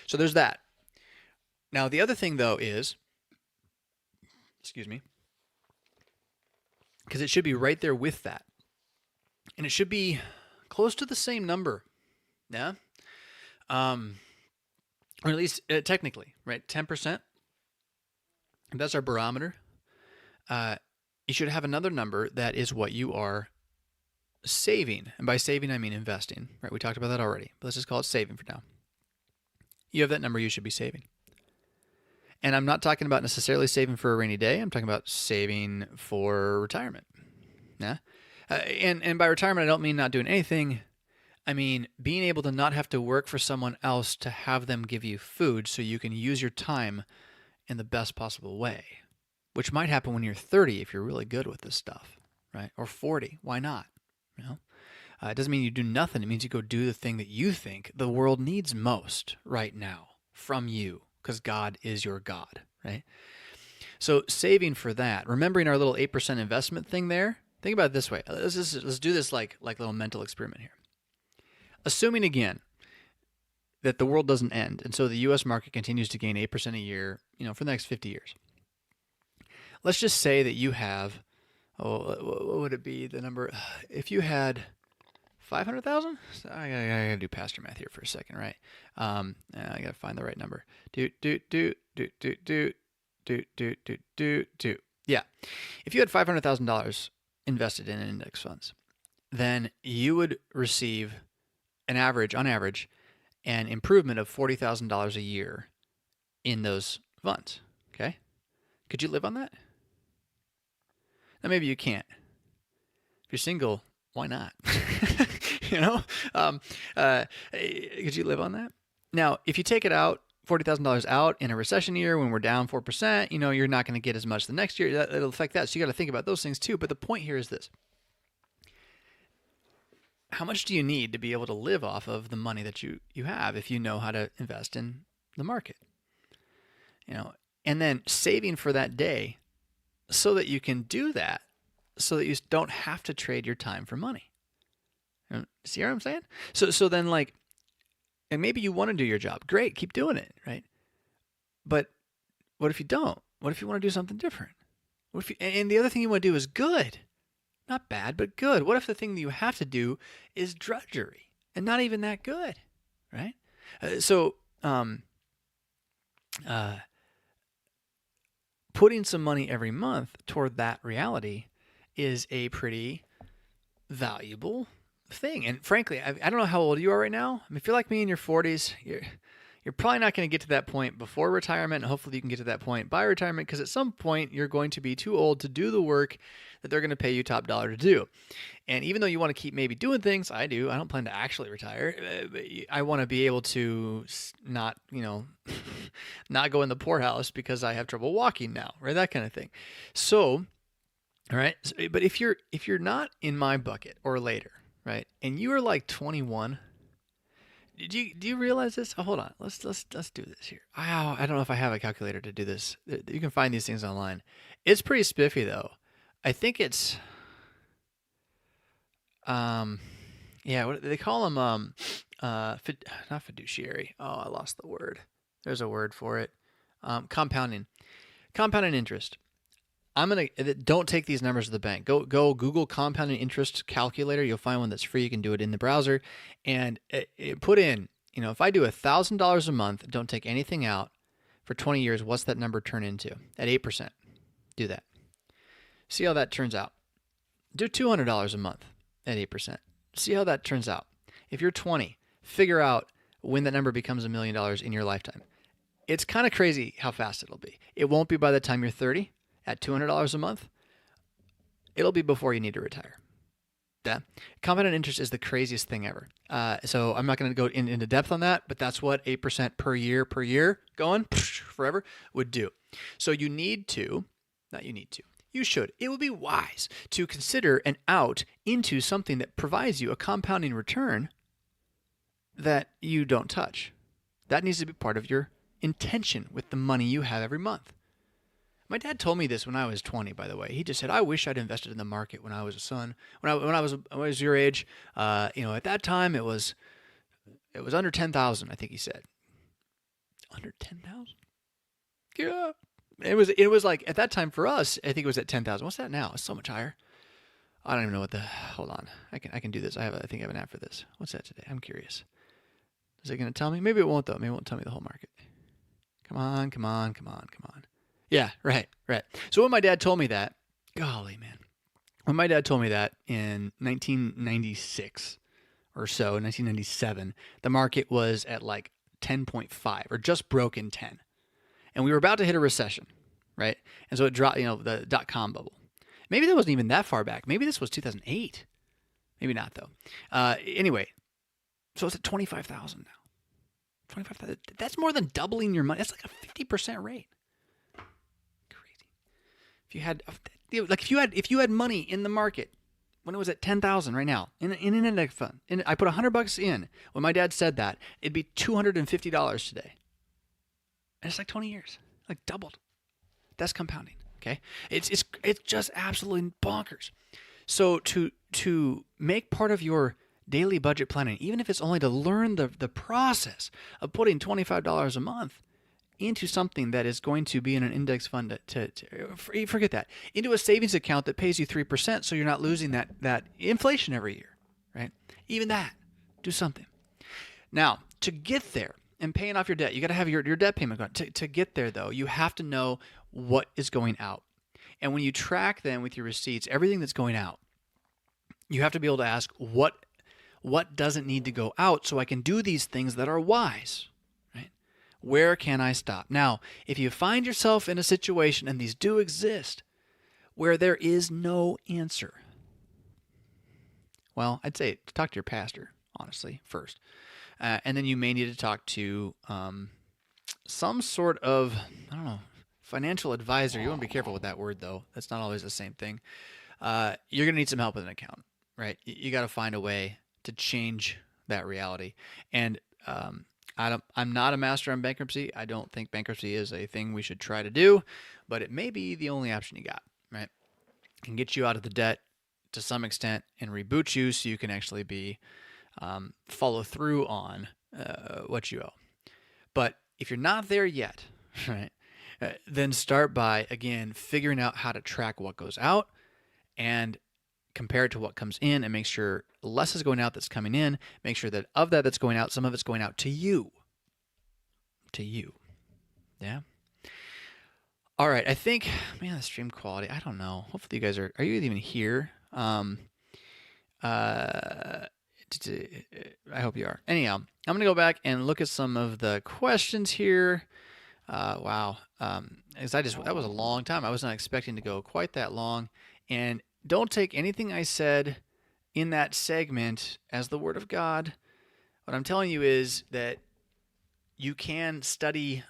So there's that. Now, the other thing, though, is, excuse me, because it should be right there with that. And it should be close to the same number, yeah? Or at least technically, right? 10%. That's our barometer. You should have another number that is what you are saving. And by saving, I mean investing, right? We talked about that already, but let's just call it saving for now. You have that number you should be saving. And I'm not talking about necessarily saving for a rainy day. I'm talking about saving for retirement. Yeah. And by retirement, I don't mean not doing anything. I mean, being able to not have to work for someone else to have them give you food so you can use your time in the best possible way, which might happen when you're 30 if you're really good with this stuff, right? Or 40. Why not? You know? It doesn't mean you do nothing. It means you go do the thing that you think the world needs most right now from you, because God is your God, right? So saving for that, remembering our little 8% investment thing there, think about it this way. Let's do this like a little mental experiment here. Assuming again that the world doesn't end, and so the U.S. market continues to gain 8% a year, for the next 50 years. Let's just say that you have, what would it be? The number, if you had 500,000? I gotta do pastor math here for a second, right? I gotta find the right number. Yeah. If you had $500,000 invested in index funds, then you would receive on average, an improvement of $40,000 a year in those funds. Okay, could you live on that? Now maybe you can't. If you're single, why not? Could you live on that? Now, if you take it out, $40,000 out in a recession year when we're down 4%, you're not going to get as much the next year. It'll affect that. So you got to think about those things too. But the point here is this. How much do you need to be able to live off of the money that you have if you know how to invest in the market? And then saving for that day so that you can do that, so that you don't have to trade your time for money. See what I'm saying? So then and maybe you want to do your job. Great, keep doing it, right? But what if you don't? What if you want to do something different? And the other thing you want to do is good. Not bad, but good. What if the thing that you have to do is drudgery and not even that good, right? Putting some money every month toward that reality is a pretty valuable thing. And frankly, I don't know how old you are right now. I mean, if you're like me in your 40s, you're probably not going to get to that point before retirement. And hopefully you can get to that point by retirement, because at some point you're going to be too old to do the work that they're going to pay you top dollar to do. And even though you want to keep maybe doing things, I do. I don't plan to actually retire. I want to be able to not, not go in the poorhouse because I have trouble walking now, right? That kind of thing. So, all right. But if you're not in my bucket or later, right, and you are like 21. Do you realize this? Oh, hold on. Let's do this here. I don't know if I have a calculator to do this. You can find these things online. It's pretty spiffy though. I think it's what they call them not fiduciary. Oh, I lost the word. There's a word for it. Compounding interest. Don't take these numbers to the bank. Go Google compounding interest calculator. You'll find one that's free. You can do it in the browser, and put in, if I do $1,000 a month, don't take anything out for 20 years, what's that number turn into at 8%? Do that. See how that turns out. Do $200 a month at 8%. See how that turns out. If you're 20, figure out when that number becomes $1 million in your lifetime. It's kind of crazy how fast it'll be. It won't be by the time you're 30. At $200 a month, it'll be before you need to retire. Yeah. Compounded interest is the craziest thing ever. So I'm not going to go into depth on that, but that's what 8% per year going forever would do. So you You should. It would be wise to consider an out into something that provides you a compounding return that you don't touch. That needs to be part of your intention with the money you have every month. My dad told me this when I was 20, by the way. He just said, "I wish I'd invested in the market when I was a son. When I was your age, at that time it was under 10,000, I think he said. Under 10,000? Yeah. It was like at that time for us, I think it was at 10,000. What's that now? It's so much higher. I don't even know what the. Hold on. I can do this. I think I have an app for this. What's that today? I'm curious. Is it going to tell me? Maybe it won't though. Maybe it won't tell me the whole market. Come on. Yeah, right. So when my dad told me that, golly, man. When my dad told me that in 1996 or so, 1997, the market was at like 10.5 or just broken 10. And we were about to hit a recession, right? And so it dropped, the dot-com bubble. Maybe that wasn't even that far back. Maybe this was 2008. Maybe not, though. Anyway, so it's at 25,000 now. 25,000. That's more than doubling your money. That's like a 50% rate. Crazy. If you had money in the market when it was at 10,000 right now in an index fund, and I put $100 in when my dad said that, it'd be $250 today. And it's like 20 years, like doubled. That's compounding. Okay, it's just absolutely bonkers. So to make part of your daily budget planning, even if it's only to learn the process of putting $25 a month into something that is going to be in an index fund to forget that, into a savings account that pays you 3%, so you're not losing that inflation every year, right? Even that, do something. Now, to get there and paying off your debt, you got to have your debt payment going. To get there, though, you have to know what is going out. And when you track then with your receipts, everything that's going out, you have to be able to ask what doesn't need to go out so I can do these things that are wise, right? Where can I stop? Now, if you find yourself in a situation, and these do exist, where there is no answer, well, I'd say talk to your pastor, honestly, first. And then you may need to talk to some sort of, financial advisor. You want to be careful with that word, though. That's not always the same thing. You're going to need some help with an account, right? You got to find a way to change that reality. And I'm not a master on bankruptcy. I don't think bankruptcy is a thing we should try to do, but it may be the only option you got, right? It can get you out of the debt to some extent and reboot you so you can actually be follow through on what you owe. But if you're not there yet, right, then start by, again, figuring out how to track what goes out and compare it to what comes in, and make sure less is going out that's coming in. Make sure that of that that's going out, some of it's going out to you. To you. Yeah? All right, I think, man, the stream quality, I don't know. Hopefully you guys are you even here? I hope you are. Anyhow, I'm going to go back and look at some of the questions here. Wow. Because that was a long time. I was not expecting to go quite that long. And don't take anything I said in that segment as the word of God. What I'm telling you is that you can study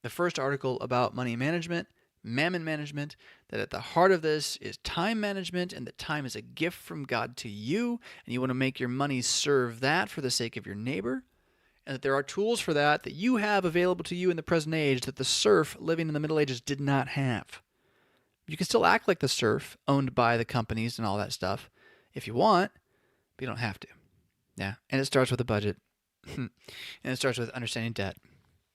the first article about money management, mammon management, that at the heart of this is time management, and that time is a gift from God to you, and you want to make your money serve that for the sake of your neighbor, and that there are tools for that you have available to you in the present age that the serf living in the Middle Ages did not have. You can still act like the serf, owned by the companies and all that stuff, if you want, but you don't have to. Yeah, and it starts with a budget, and it starts with understanding debt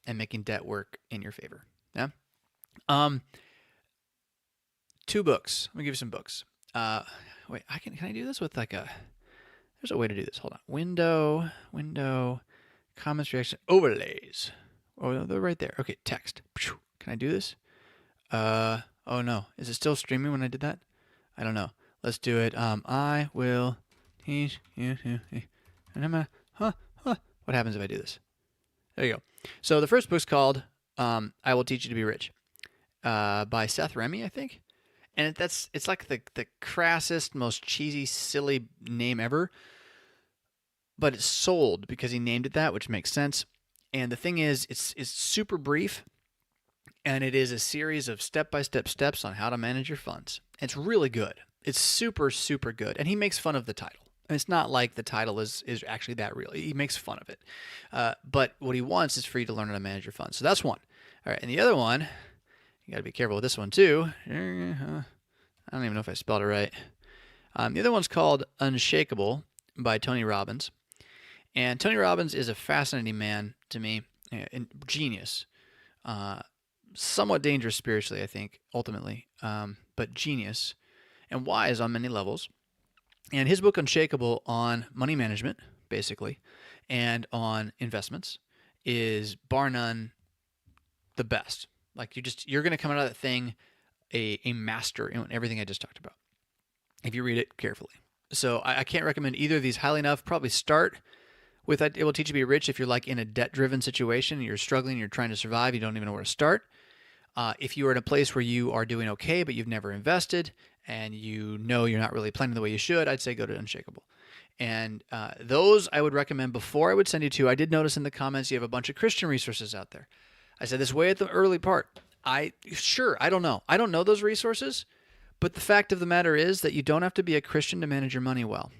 and making debt work in your favor. Yeah. 2 books. Let me give you some books. Wait, can I do this with like there's a way to do this. Hold on. Window, comments, reaction, overlays. Oh, they're right there. Okay, text. Can I do this? Oh no. Is it still streaming when I did that? I don't know. Let's do it. I will teach you. And I'm what happens if I do this? There you go. So the first book's called I Will Teach You to Be Rich by Seth Remy, I think. And it's like the crassest, most cheesy, silly name ever. But it's sold because he named it that, which makes sense. And the thing is, it's super brief. and it is a series of step-by-step steps on how to manage your funds. It's really good. It's super, super good. And he makes fun of the title. And it's not like the title is actually that real. He makes fun of it. But what he wants is for you to learn how to manage your funds. So that's one. All right. And the other one, you got to be careful with this one too. I don't even know if I spelled it right. The other one's called Unshakable by Tony Robbins. And Tony Robbins is a fascinating man to me, genius. Somewhat dangerous spiritually, I think, ultimately, but genius and wise on many levels. And his book Unshakable on money management, basically, and on investments is bar none the best. Like you're going to come out of that thing a master in everything I just talked about if you read it carefully. So I can't recommend either of these highly enough. Probably start with It Will Teach You to Be Rich if you're like in a debt-driven situation, you're struggling, you're trying to survive, you don't even know where to start. If you are in a place where you are doing okay, but you've never invested and you know you're not really planning the way you should, I'd say go to Unshakable. And those I would recommend before I would send you to. I did notice in the comments you have a bunch of Christian resources out there. I said this way at the early part. I don't know. I don't know those resources, but the fact of the matter is that you don't have to be a Christian to manage your money well.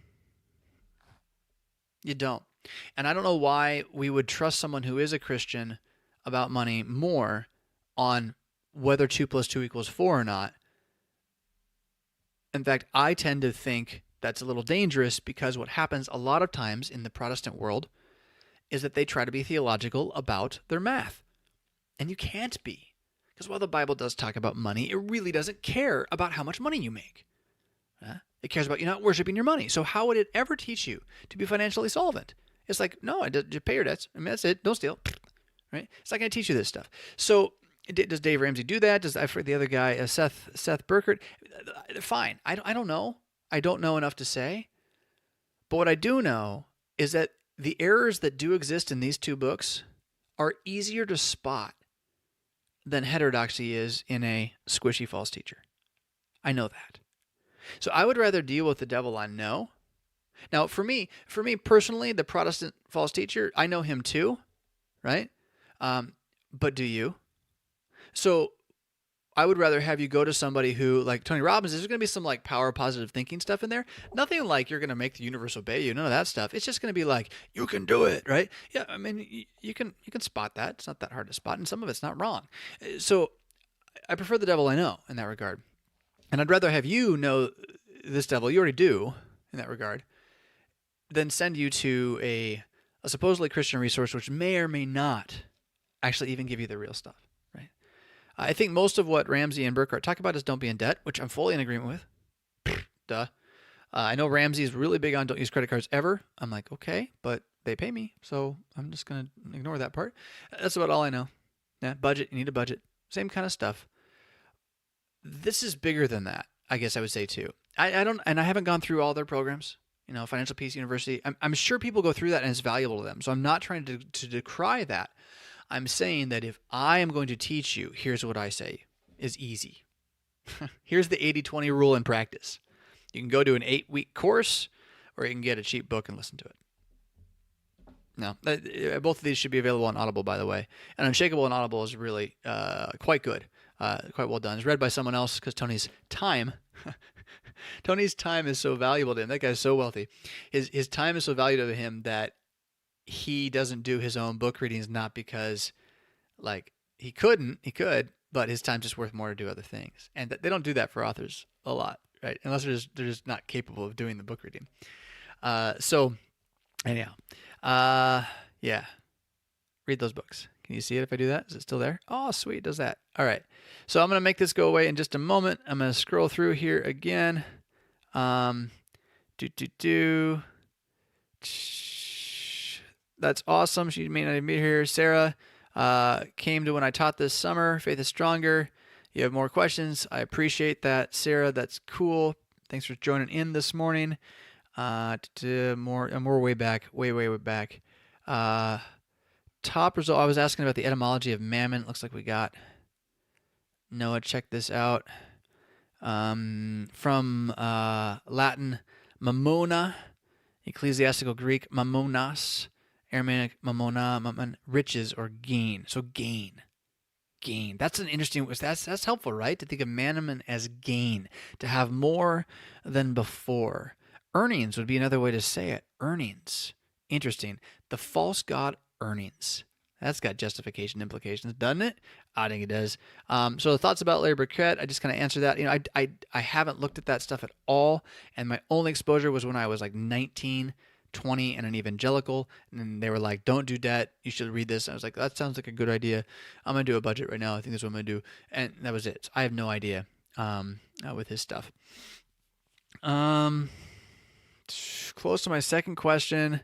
You don't. And I don't know why we would trust someone who is a Christian about money more on whether 2 + 2 = 4 or not. In fact, I tend to think that's a little dangerous because what happens a lot of times in the Protestant world is that they try to be theological about their math. And you can't be. Because while the Bible does talk about money, it really doesn't care about how much money you make. It cares about you not worshiping your money. So how would it ever teach you to be financially solvent? It's like, no, just pay your debts. I mean, that's it. Don't steal. Right? It's not going to teach you this stuff. So does Dave Ramsey do that? Does the other guy, Seth Burkert? Fine. I don't know. I don't know enough to say. But what I do know is that the errors that do exist in these two books are easier to spot than heterodoxy is in a squishy false teacher. I know that. So I would rather deal with the devil I know. Now, for me personally, the Protestant false teacher, I know him too, right? But do you? So I would rather have you go to somebody who, like Tony Robbins, there's going to be some like power positive thinking stuff in there. Nothing like you're going to make the universe obey you. None of that stuff. It's just going to be like, you can do it, right? Yeah, I mean, you can spot that. It's not that hard to spot, and some of it's not wrong. So I prefer the devil I know in that regard. And I'd rather have you know this devil, you already do in that regard, than send you to a supposedly Christian resource which may or may not actually even give you the real stuff, right? I think most of what Ramsey and Burkhardt talk about is don't be in debt, which I'm fully in agreement with. Duh. I know Ramsey is really big on don't use credit cards ever. I'm like, okay, but they pay me, so I'm just going to ignore that part. That's about all I know. Yeah, budget, you need a budget. Same kind of stuff. This is bigger than that, I guess I would say too. I don't, and I haven't gone through all their programs. You know, Financial Peace University. I'm sure people go through that and it's valuable to them. So I'm not trying to decry that. I'm saying that if I am going to teach you, here's what I say is easy. Here's the 80-20 rule in practice. You can go to an 8-week course, or you can get a cheap book and listen to it. No, both of these should be available on Audible, by the way. And Unshakable on Audible is really quite good, quite well done. It's read by someone else because Tony's time is so valuable to him. That guy's so wealthy. His time is so valuable to him that he doesn't do his own book readings, not because like he could, but his time's just worth more to do other things. And they don't do that for authors a lot, right? Unless they're just not capable of doing the book reading. So anyhow, yeah, read those books. Can you see it if I do that? Is it still there? Oh, sweet, it does that. All right. So I'm going to make this go away in just a moment. I'm going to scroll through here again. That's awesome. She may not even be here. Sarah came to when I taught this summer. Faith is stronger. You have more questions. I appreciate that, Sarah. That's cool. Thanks for joining in this morning. More way back. Top result. I was asking about the etymology of mammon. Looks like we got Noah. Check this out. From Latin, mamona, ecclesiastical Greek, mamonas, Aramaic mamona, riches or gain. So gain. gain. That's an interesting. That's helpful, right? To think of mammon as gain, to have more than before. Earnings would be another way to say it. Earnings. Interesting. The false god earnings. That's got justification implications, doesn't it? I think it does. So the thoughts about Larry Burkett, I just kind of answered that. I haven't looked at that stuff at all, and my only exposure was when I was like 19, 20, and an evangelical, and they were like, "Don't do debt. You should read this." And I was like, "That sounds like a good idea. I'm gonna do a budget right now. I think that's what I'm gonna do." And that was it. So I have no idea with his stuff. Close to my second question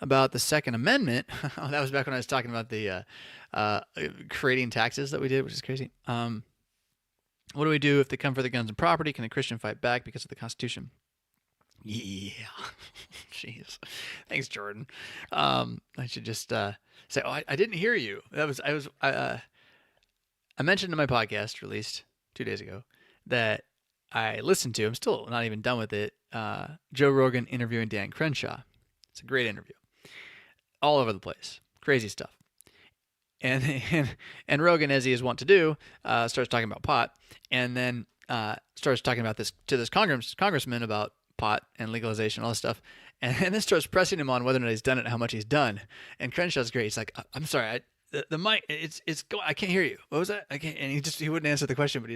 about the Second Amendment. That was back when I was talking about the creating taxes that we did, which is crazy. What do we do if they come for the guns and property? Can a Christian fight back because of the Constitution? Yeah. Jeez. Thanks, Jordan. I should just say, I didn't hear you. I mentioned in my podcast released 2 days ago that I listened to, I'm still not even done with it, Joe Rogan interviewing Dan Crenshaw. It's a great interview. All over the place. Crazy stuff. And Rogan, as he is wont to do, starts talking about pot, and then starts talking about this to this congressman about pot and legalization, all this stuff, and then starts pressing him on whether or not he's done it and how much he's done. And Crenshaw's great. He's like, "I'm sorry, the mic, it's going. I can't hear you. What was that? I can't." And he wouldn't answer the question, but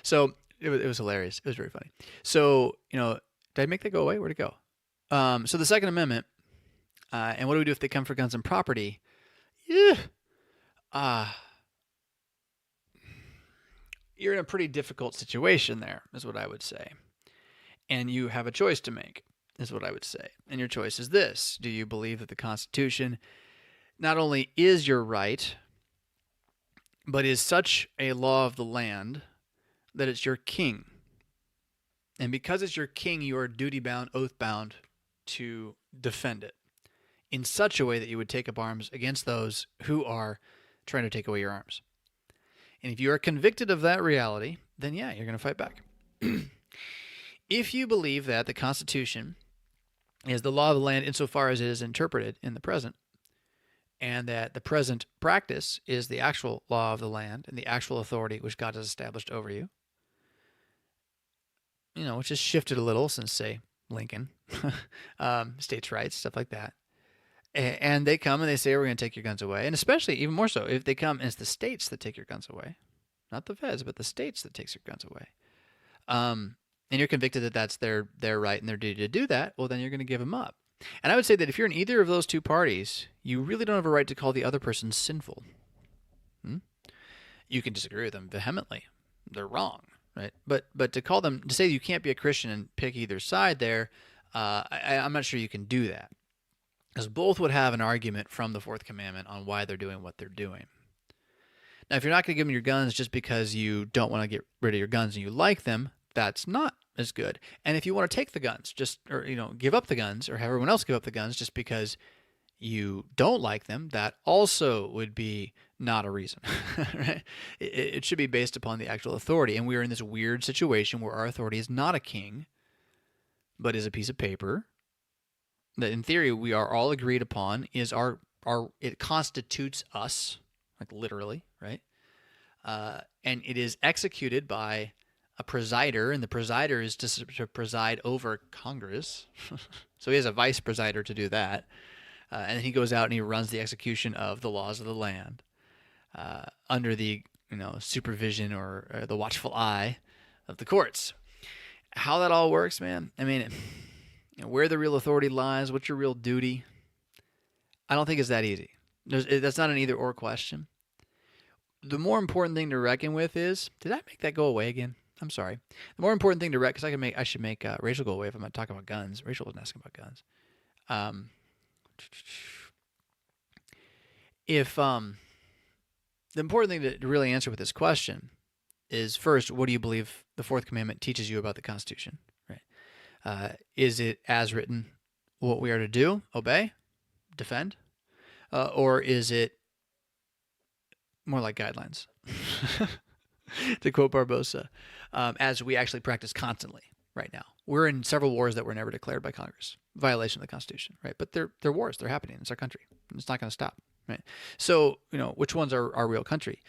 so it was hilarious. It was very funny. So did I make that go away? Where'd it go? So the Second Amendment. And what do we do if they come for guns and property? Yeah. You're in a pretty difficult situation there, is what I would say. And you have a choice to make, is what I would say. And your choice is this. Do you believe that the Constitution not only is your right, but is such a law of the land that it's your king? And because it's your king, you are duty-bound, oath-bound to defend it in such a way that you would take up arms against those who are trying to take away your arms. And if you are convicted of that reality, then yeah, you're going to fight back. If you believe that the Constitution is the law of the land insofar as it is interpreted in the present, and that the present practice is the actual law of the land and the actual authority which God has established over you, which has shifted a little since, say, Lincoln, states' rights, stuff like that. And they come and they say, we're going to take your guns away. And especially, even more so, if they come and it's the states that take your guns away, not the feds, but the states that takes your guns away. And you're convicted that that's their right and their duty to do that, well, then you're going to give them up. And I would say that if you're in either of those two parties, you really don't have a right to call the other person sinful. You can disagree with them vehemently. They're wrong, right? But to say you can't be a Christian and pick either side there, I'm not sure you can do that. Because both would have an argument from the Fourth Commandment on why they're doing what they're doing. Now, if you're not going to give them your guns just because you don't want to get rid of your guns and you like them, that's not as good. And if you want to take the guns, give up the guns, or have everyone else give up the guns just because you don't like them, that also would be not a reason. Right? It should be based upon the actual authority. And we are in this weird situation where our authority is not a king, but is a piece of paper that in theory we are all agreed upon is it constitutes us, like literally, right? And it is executed by a presider, and the presider is to preside over Congress. So he has a vice presider to do that. And he goes out and he runs the execution of the laws of the land under the supervision or the watchful eye of the courts. How that all works, man, I mean, where the real authority lies, what's your real duty, I don't think it's that easy. That's not an either-or question. The more important thing to reckon with is, did I make that go away again? I'm sorry. The more important thing to reckon, because I should make Rachel go away if I'm going to talk about guns. Rachel wasn't asking about guns. The important thing to really answer with this question is, first, what do you believe the Fourth Commandment teaches you about the Constitution? Right? Is it as written what we are to do, obey, defend? Or is it more like guidelines? To quote Barbosa, as we actually practice constantly right now. We're in several wars that were never declared by Congress, violation of the Constitution, right? But they're wars. They're happening. It's our country. It's not going to stop, right? So, which ones are our real country?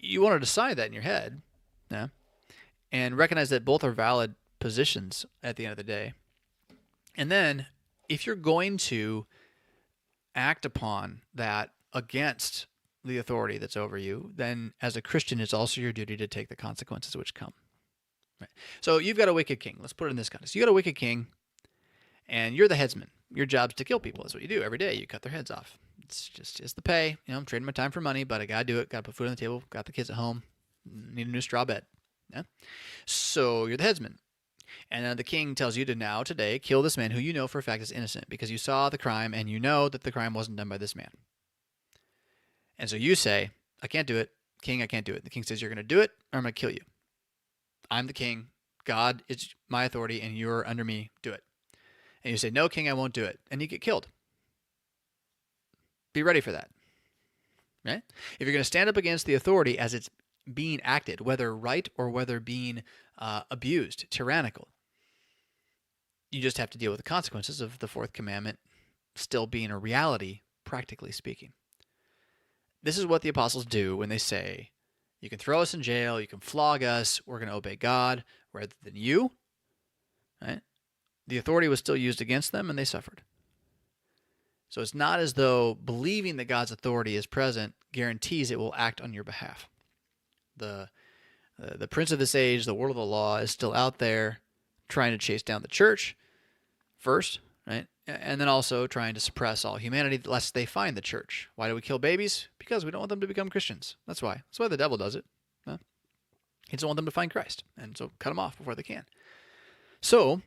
you want to decide that in your head, yeah, and recognize that both are valid positions at the end of the day. And then if you're going to act upon that against the authority that's over you, then as a Christian, it's also your duty to take the consequences which come. Right? So you've got a wicked king. Let's put it in this context. You got a wicked king, and you're the headsman. Your job's to kill people. That's what you do every day. You cut their heads off. It's the pay. I'm trading my time for money, but I gotta do it. Gotta put food on the table. Got the kids at home. Need a new straw bed. Yeah. So you're the headsman. And the king tells you to now, today, kill this man who you know for a fact is innocent because you saw the crime and you know that the crime wasn't done by this man. And so you say, I can't do it. King, I can't do it. The king says, you're going to do it or I'm going to kill you. I'm the king. God is my authority and you're under me. Do it. And you say, no, king, I won't do it. And you get killed. Be ready for that. Right? If you're going to stand up against the authority as it's being acted, whether right or whether being abused, tyrannical, you just have to deal with the consequences of the fourth commandment still being a reality, practically speaking. This is what the apostles do when they say, you can throw us in jail, you can flog us, we're going to obey God rather than you. Right? The authority was still used against them and they suffered. So it's not as though believing that God's authority is present guarantees it will act on your behalf. The prince of this age, the world of the law, is still out there trying to chase down the church first, right? And then also trying to suppress all humanity lest they find the church. Why do we kill babies? Because we don't want them to become Christians. That's why. That's why the devil does it. Huh? He doesn't want them to find Christ. And so cut them off before they can. So,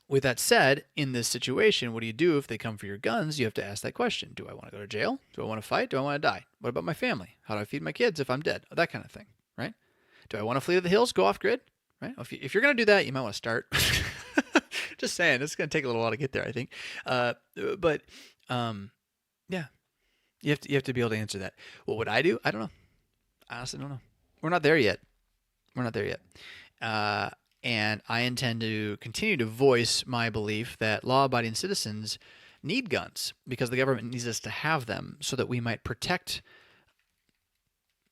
with that said, in this situation, what do you do if they come for your guns? You have to ask that question. Do I want to go to jail? Do I want to fight? Do I want to die? What about my family? How do I feed my kids if I'm dead? That kind of thing, right? Do I want to flee to the hills, go off grid? Right? If you're going to do that, you might want to start. Just saying, it's going to take a little while to get there, I think. Yeah, you have to be able to answer that. What would I do? I don't know. I honestly don't know. We're not there yet. And I intend to continue to voice my belief that law-abiding citizens need guns because the government needs us to have them so that we might protect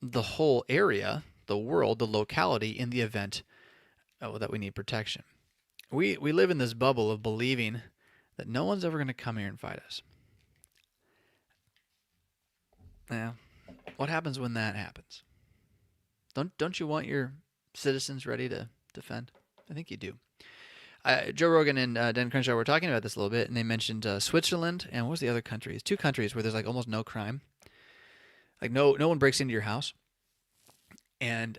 the whole area, the world, the locality in the event that we need protection. We live in this bubble of believing that no one's ever going to come here and fight us. Now, what happens when that happens? Don't you want your citizens ready to defend? I think you do. Joe Rogan and Dan Crenshaw were talking about this a little bit, and they mentioned Switzerland and what was the other countries? 2 countries where there's like almost no crime. Like no one breaks into your house. And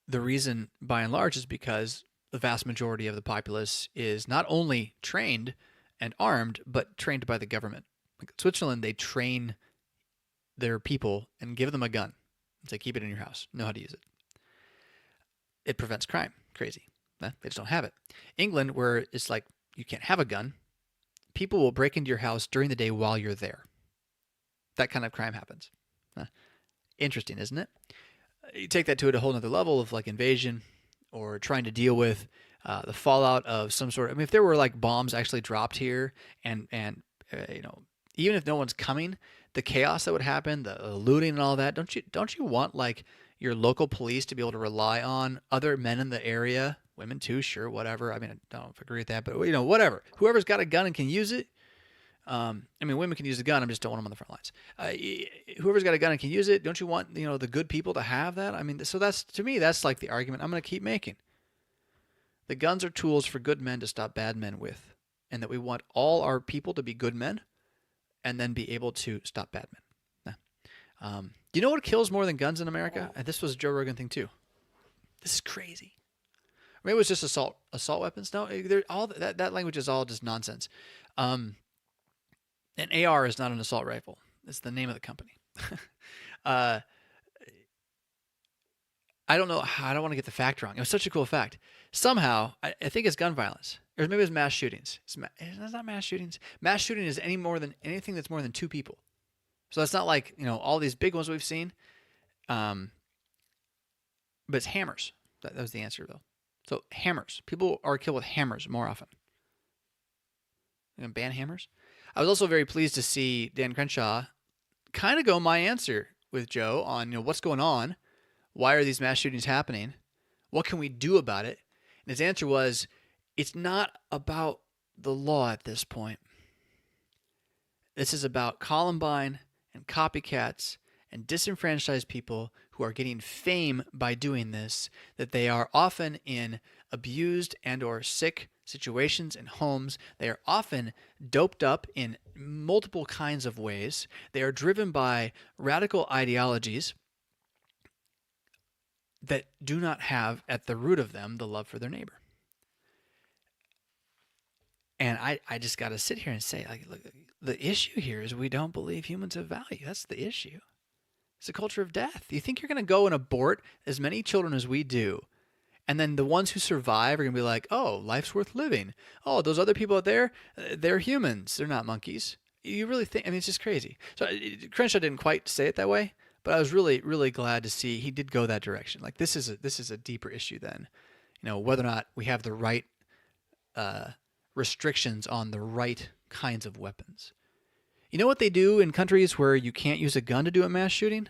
the reason, by and large, is because the vast majority of the populace is not only trained and armed, but trained by the government. Like Switzerland, they train their people and give them a gun. Say, keep it in your house. Know how to use it. It prevents crime. Crazy. They just don't have it. England, where it's like you can't have a gun, people will break into your house during the day while you're there. That kind of crime happens. Interesting, isn't it? You take that to a whole other level of like invasion or trying to deal with the fallout of some sort. I mean, if there were like bombs actually dropped here and even if no one's coming, the chaos that would happen, the looting and all that, don't you want like your local police to be able to rely on other men in the area, women too, sure, whatever. I mean, I don't know if I agree with that, but whatever. Whoever's got a gun and can use it. I mean, women can use a gun. I just don't want them on the front lines. Whoever's got a gun and can use it, don't you want the good people to have that? I mean, so that's, to me, that's like the argument I'm going to keep making. The guns are tools for good men to stop bad men with, and that we want all our people to be good men, and then be able to stop bad men. Do you know what kills more than guns in America? And this was a Joe Rogan thing too. This is crazy. Maybe it was just assault weapons. No, all that language is all just nonsense. An AR is not an assault rifle. It's the name of the company. I don't know. I don't want to get the fact wrong. It was such a cool fact. Somehow, I think it's gun violence. Or maybe it's mass shootings. It's not mass shootings. Mass shooting is anything that's more than 2 people. So it's not like, all these big ones we've seen. But it's hammers. That was the answer, though. So hammers. People are killed with hammers more often. Ban hammers? I was also very pleased to see Dan Crenshaw kind of go my answer with Joe on, what's going on? Why are these mass shootings happening? What can we do about it? And his answer was, it's not about the law at this point. This is about Columbine and copycats and disenfranchised people who are getting fame by doing this, that they are often in abused and or sick situations and homes. They are often doped up in multiple kinds of ways. They are driven by radical ideologies that do not have at the root of them the love for their neighbor. And I just got to sit here and say, like, look, the issue here is we don't believe humans have value. That's the issue. It's a culture of death. You think you're going to go and abort as many children as we do, and then the ones who survive are going to be like, oh, life's worth living. Oh, those other people out there, they're humans. They're not monkeys. You really think? I mean, it's just crazy. So Crenshaw didn't quite say it that way, but I was really, really glad to see he did go that direction. Like, this is a deeper issue than, whether or not we have the right restrictions on the right kinds of weapons. You know what they do in countries where you can't use a gun to do a mass shooting?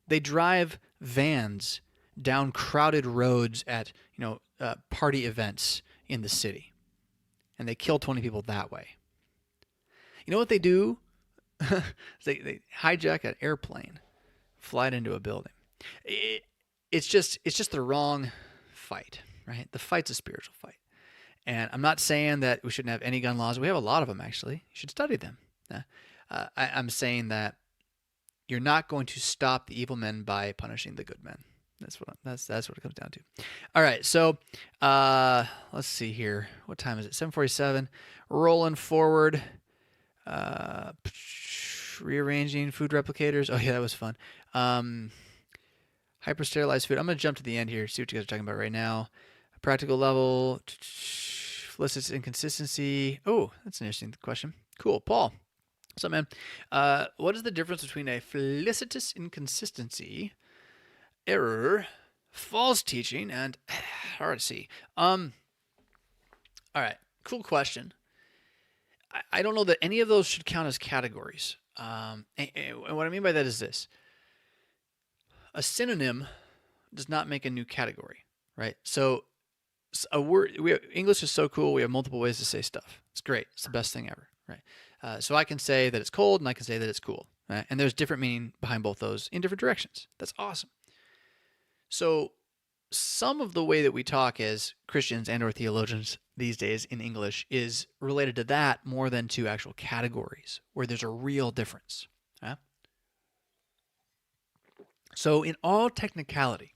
They drive vans down crowded roads at, party events in the city. And they kill 20 people that way. You know what they do? they hijack an airplane, fly it into a building. It's just the wrong fight, right? The fight's a spiritual fight. And I'm not saying that we shouldn't have any gun laws. We have a lot of them, actually. You should study them. I'm saying that you're not going to stop the evil men by punishing the good men. That's what it comes down to. All right, so let's see here. What time is it? 7:47. Rolling forward. Rearranging food replicators. Oh yeah, that was fun. Hyper-sterilized food. I'm going to jump to the end here, see what you guys are talking about right now. Practical level. Felicitous inconsistency. Oh, that's an interesting question. Cool. Paul. What's up, man? What is the difference between a felicitous inconsistency, error, false teaching, and heresy? All right. Cool question. I don't know that any of those should count as categories. And what I mean by that is this. A synonym does not make a new category, right? So a word, English is so cool. We have multiple ways to say stuff. It's great. It's the best thing ever, right? So I can say that it's cold and I can say that it's cool, right? And there's different meaning behind both those in different directions. That's awesome. So some of the way that we talk as Christians and or theologians these days in English is related to that more than to actual categories where there's a real difference. Right? So in all technicality,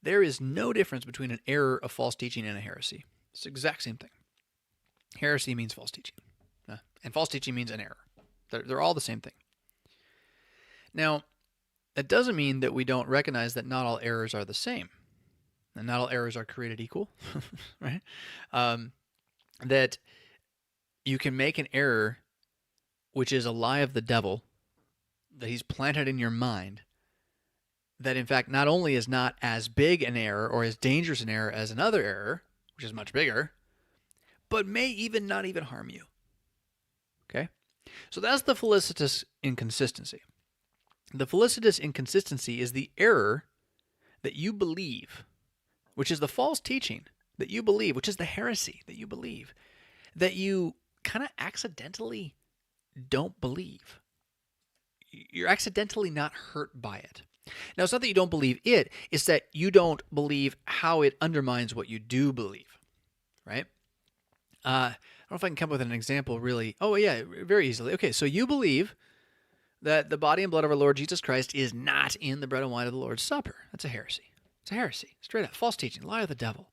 there is no difference between an error, a false teaching, and a heresy. It's the exact same thing. Heresy means false teaching, and false teaching means an error. They're all the same thing. Now, that doesn't mean that we don't recognize that not all errors are the same, and not all errors are created equal, right? That you can make an error, which is a lie of the devil, that he's planted in your mind, that in fact not only is not as big an error or as dangerous an error as another error, which is much bigger, but may even not even harm you. Okay? So that's the felicitous inconsistency. The felicitous inconsistency is the error that you believe, which is the false teaching that you believe, which is the heresy that you believe, that you kind of accidentally don't believe. You're accidentally not hurt by it. Now, it's not that you don't believe it, it's that you don't believe how it undermines what you do believe, right? I don't know if I can come up with an example really. Oh, yeah, very easily. Okay, so you believe that the body and blood of our Lord Jesus Christ is not in the bread and wine of the Lord's Supper. That's a heresy. It's a heresy. Straight up. False teaching. Lie of the devil.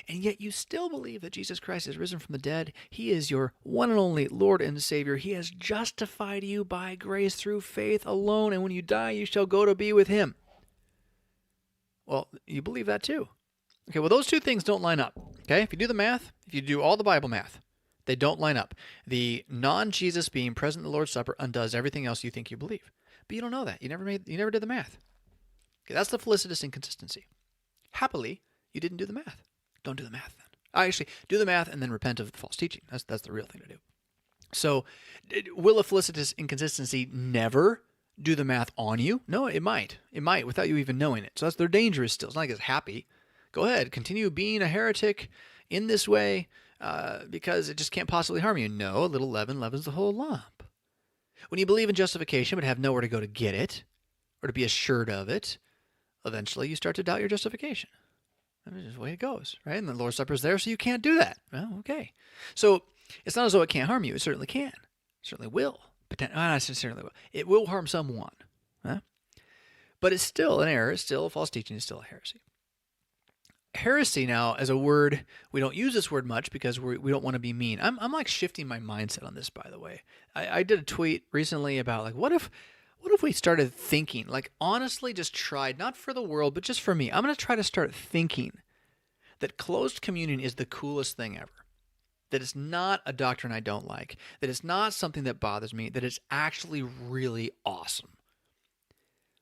And yet you still believe that Jesus Christ is risen from the dead. He is your one and only Lord and Savior. He has justified you by grace through faith alone. And when you die, you shall go to be with him. Well, you believe that too. Okay, well, those two things don't line up. Okay, if you do the math, if you do all the Bible math, they don't line up. The non-Jesus being present in the Lord's Supper undoes everything else you think you believe. But you don't know that. You never did the math. Okay, that's the felicitous inconsistency. Happily, you didn't do the math. Don't do the math then. Actually, do the math and then repent of the false teaching. That's the real thing to do. So, will a felicitous inconsistency never do the math on you? No, it might. It might without you even knowing it. So they're dangerous still. It's not like it's happy. Go ahead, continue being a heretic in this way because it just can't possibly harm you. No, a little leaven leavens the whole lump. When you believe in justification but have nowhere to go to get it or to be assured of it, eventually you start to doubt your justification. That's just the way it goes, right? And the Lord's Supper is there, so you can't do that. Well, okay. So it's not as though it can't harm you. It certainly can. It certainly will. Not necessarily will. It will harm someone. Huh? But it's still an error. It's still a false teaching. It's still a heresy. Heresy now, as a word, we don't use this word much because we don't want to be mean. I'm like shifting my mindset on this, by the way. I did a tweet recently about like, what if we started thinking, like honestly just tried, not for the world, but just for me. I'm going to try to start thinking that closed communion is the coolest thing ever. That it's not a doctrine I don't like. That it's not something that bothers me. That it's actually really awesome.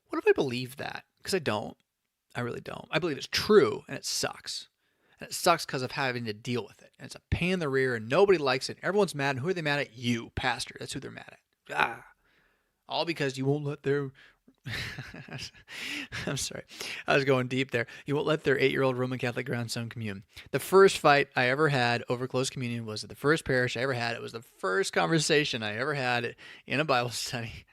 What if I believe that? Because I don't. I really don't. I believe it's true, and it sucks. And it sucks because of having to deal with it. And it's a pain in the rear, and nobody likes it. Everyone's mad. And who are they mad at? You, pastor. That's who they're mad at. All because you won't let their... I'm sorry. I was going deep there. You won't let their 8-year-old Roman Catholic grandson commune. The first fight I ever had over closed communion was at the first parish I ever had. It was the first conversation I ever had in a Bible study.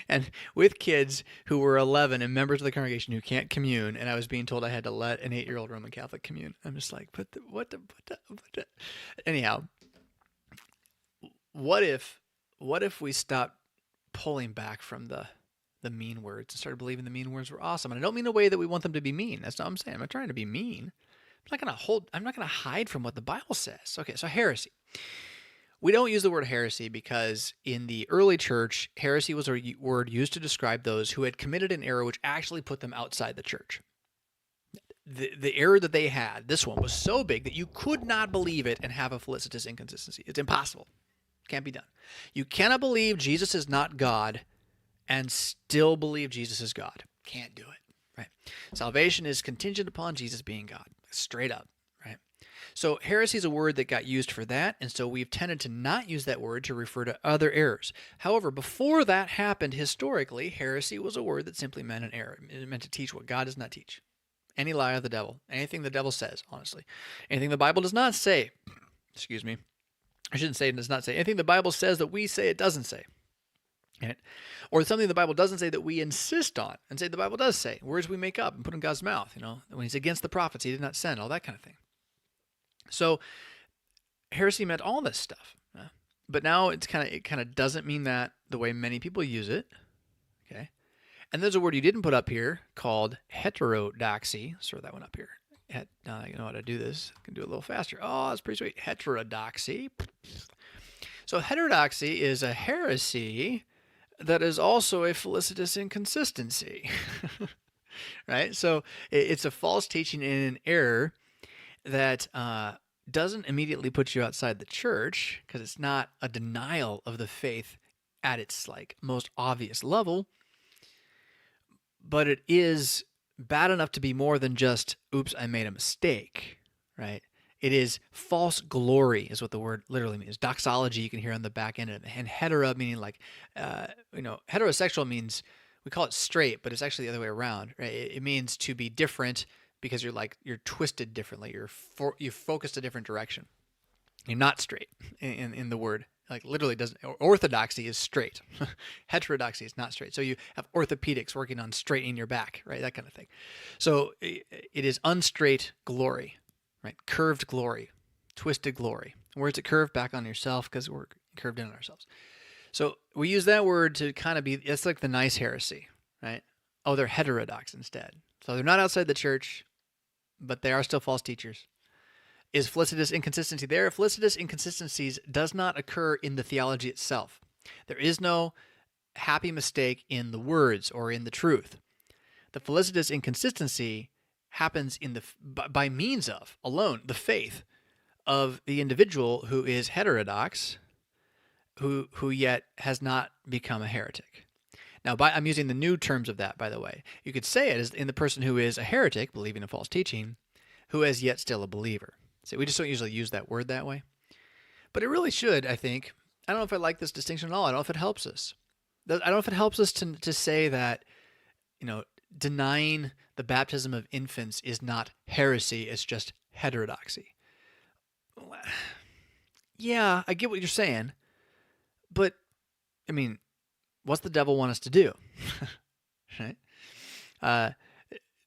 And with kids who were 11 and members of the congregation who can't commune, and I was being told I had to let an 8-year-old Roman Catholic commune. I'm just like, what the? Anyhow, what if we stopped pulling back from the mean words and started believing the mean words were awesome? And I don't mean a way that we want them to be mean. That's not what I'm saying. I'm not trying to be mean. I'm not going to hide from what the Bible says. Okay, so heresy. We don't use the word heresy because in the early church, heresy was a word used to describe those who had committed an error which actually put them outside the church. The error that they had, this one, was so big that you could not believe it and have a felicitous inconsistency. It's impossible. Can't be done. You cannot believe Jesus is not God and still believe Jesus is God. Can't do it, right? Salvation is contingent upon Jesus being God, straight up, right? So heresy is a word that got used for that, and so we've tended to not use that word to refer to other errors. However, before that happened historically, heresy was a word that simply meant an error. It meant to teach what God does not teach. Any lie of the devil. Anything the devil says, honestly. Anything the Bible does not say. Excuse me. I shouldn't say it does not say. Anything the Bible says that we say it doesn't say. Right? Or something the Bible doesn't say that we insist on and say the Bible does say. Words we make up and put in God's mouth. When he's against the prophets, he did not send, all that kind of thing. So heresy meant all this stuff. But now it kind of doesn't mean that the way many people use it. Okay. And there's a word you didn't put up here called heterodoxy. Let's throw that one up here. You know how to do this. I can do it a little faster. Oh, that's pretty sweet. Heterodoxy. So heterodoxy is a heresy that is also a felicitous inconsistency. Right? So it's a false teaching and an error that doesn't immediately put you outside the church because it's not a denial of the faith at its most obvious level, but it is bad enough to be more than just, oops, I made a mistake, right? It is false glory is what the word literally means. Doxology you can hear on the back end of it. And hetero meaning heterosexual means, we call it straight, but it's actually the other way around, right? It means to be different because you're twisted differently. You're focused a different direction. You're not straight in the word. Literally doesn't. Orthodoxy is straight. Heterodoxy is not straight. So you have orthopedics working on straightening your back, right? That kind of thing. So it is unstraight glory, right? Curved glory, twisted glory. Where's it curved? Back on yourself because we're curved in on ourselves. So we use that word to kind of be, it's like the nice heresy, right? Oh, they're heterodox instead. So they're not outside the church, but they are still false teachers. Is felicitous inconsistency there? Felicitous inconsistencies does not occur in the theology itself. There is no happy mistake in the words or in the truth. The felicitous inconsistency happens by means of, alone, the faith of the individual who is heterodox, who yet has not become a heretic. Now, I'm using the new terms of that, by the way. You could say it as in the person who is a heretic, believing in false teaching, who is yet still a believer. So we just don't usually use that word that way. But it really should, I think. I don't know if I like this distinction at all. I don't know if it helps us. I don't know if it helps us to say that, denying the baptism of infants is not heresy, it's just heterodoxy. Yeah, I get what you're saying, but I mean, what's the devil want us to do? Right? Uh,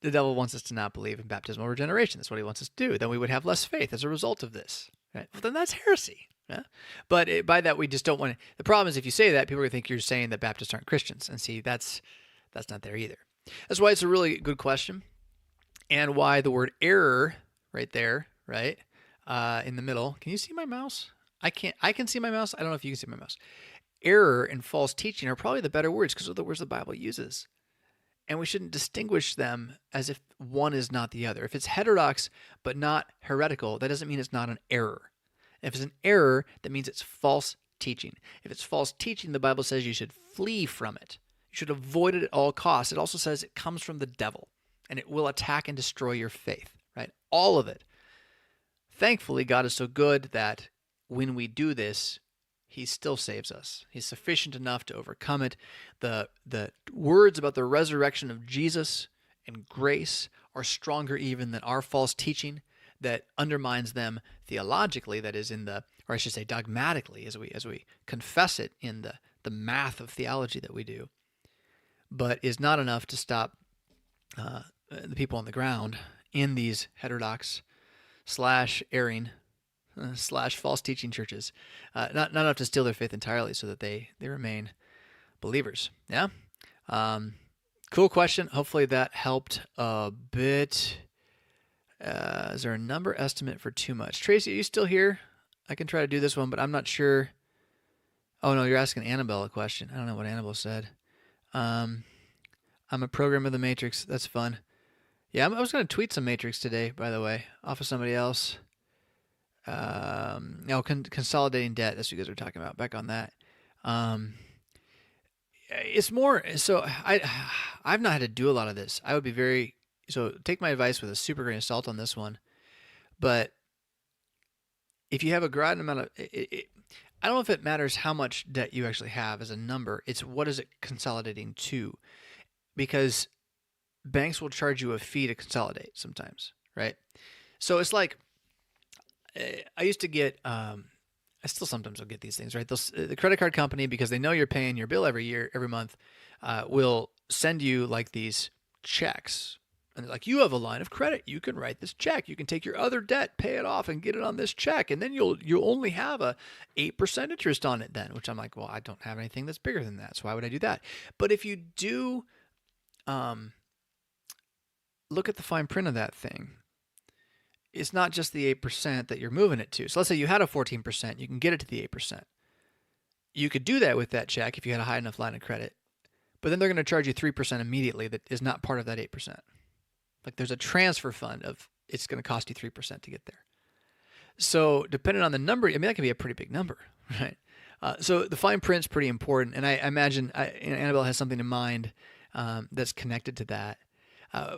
the devil wants us to not believe in baptismal regeneration. That's what he wants us to do. Then we would have less faith as a result of this. Right? Well, then that's heresy. Yeah? But by that, we just don't want to. The problem is if you say that, people are going to think you're saying that Baptists aren't Christians. And see, that's not there either. That's why it's a really good question. And why the word error right there, right, in the middle. Can you see my mouse? I can see my mouse. I don't know if you can see my mouse. Error and false teaching are probably the better words because they're the words the Bible uses. And we shouldn't distinguish them as if one is not the other. If it's heterodox but not heretical, that doesn't mean it's not an error. If it's an error, that means it's false teaching. If it's false teaching, the Bible says you should flee from it. You should avoid it at all costs. It also says it comes from the devil, and it will attack and destroy your faith, right? All of it. Thankfully, God is so good that when we do this, he still saves us. He's sufficient enough to overcome it. The words about the resurrection of Jesus and grace are stronger even than our false teaching that undermines them theologically, that is or I should say dogmatically, as we confess it in the math of theology that we do, but is not enough to stop the people on the ground in these heterodox / erring / false teaching churches, not enough to steal their faith entirely so that they remain believers. Yeah? Cool question. Hopefully that helped a bit. Is there a number estimate for too much? Tracy, are you still here? I can try to do this one, but I'm not sure. Oh, no, you're asking Annabelle a question. I don't know what Annabelle said. I'm a program of the Matrix. That's fun. Yeah, I was going to tweet some Matrix today, by the way, off of somebody else. Consolidating debt. That's what you guys are talking about. Back on that. It's more, so I've not had to do a lot of this. I would be so take my advice with a super grain of salt on this one. But if you have a great amount of, I don't know if it matters how much debt you actually have as a number. It's what is it consolidating to? Because banks will charge you a fee to consolidate sometimes, right? So it's like, I used to get, I still sometimes will get these things, right? The credit card company, because they know you're paying your bill every month, will send you like these checks. And they're like, you have a line of credit. You can write this check. You can take your other debt, pay it off, and get it on this check. And then you'll only have a 8% interest on it then, which I'm like, well, I don't have anything that's bigger than that. So why would I do that? But if you do look at the fine print of that thing, it's not just the 8% that you're moving it to. So let's say you had a 14%, you can get it to the 8%. You could do that with that check if you had a high enough line of credit, but then they're going to charge you 3% immediately that is not part of that 8%. Like there's a transfer fund of it's going to cost you 3% to get there. So depending on the number, I mean, that can be a pretty big number, right? So the fine print's pretty important, and I imagine Annabelle has something in mind that's connected to that.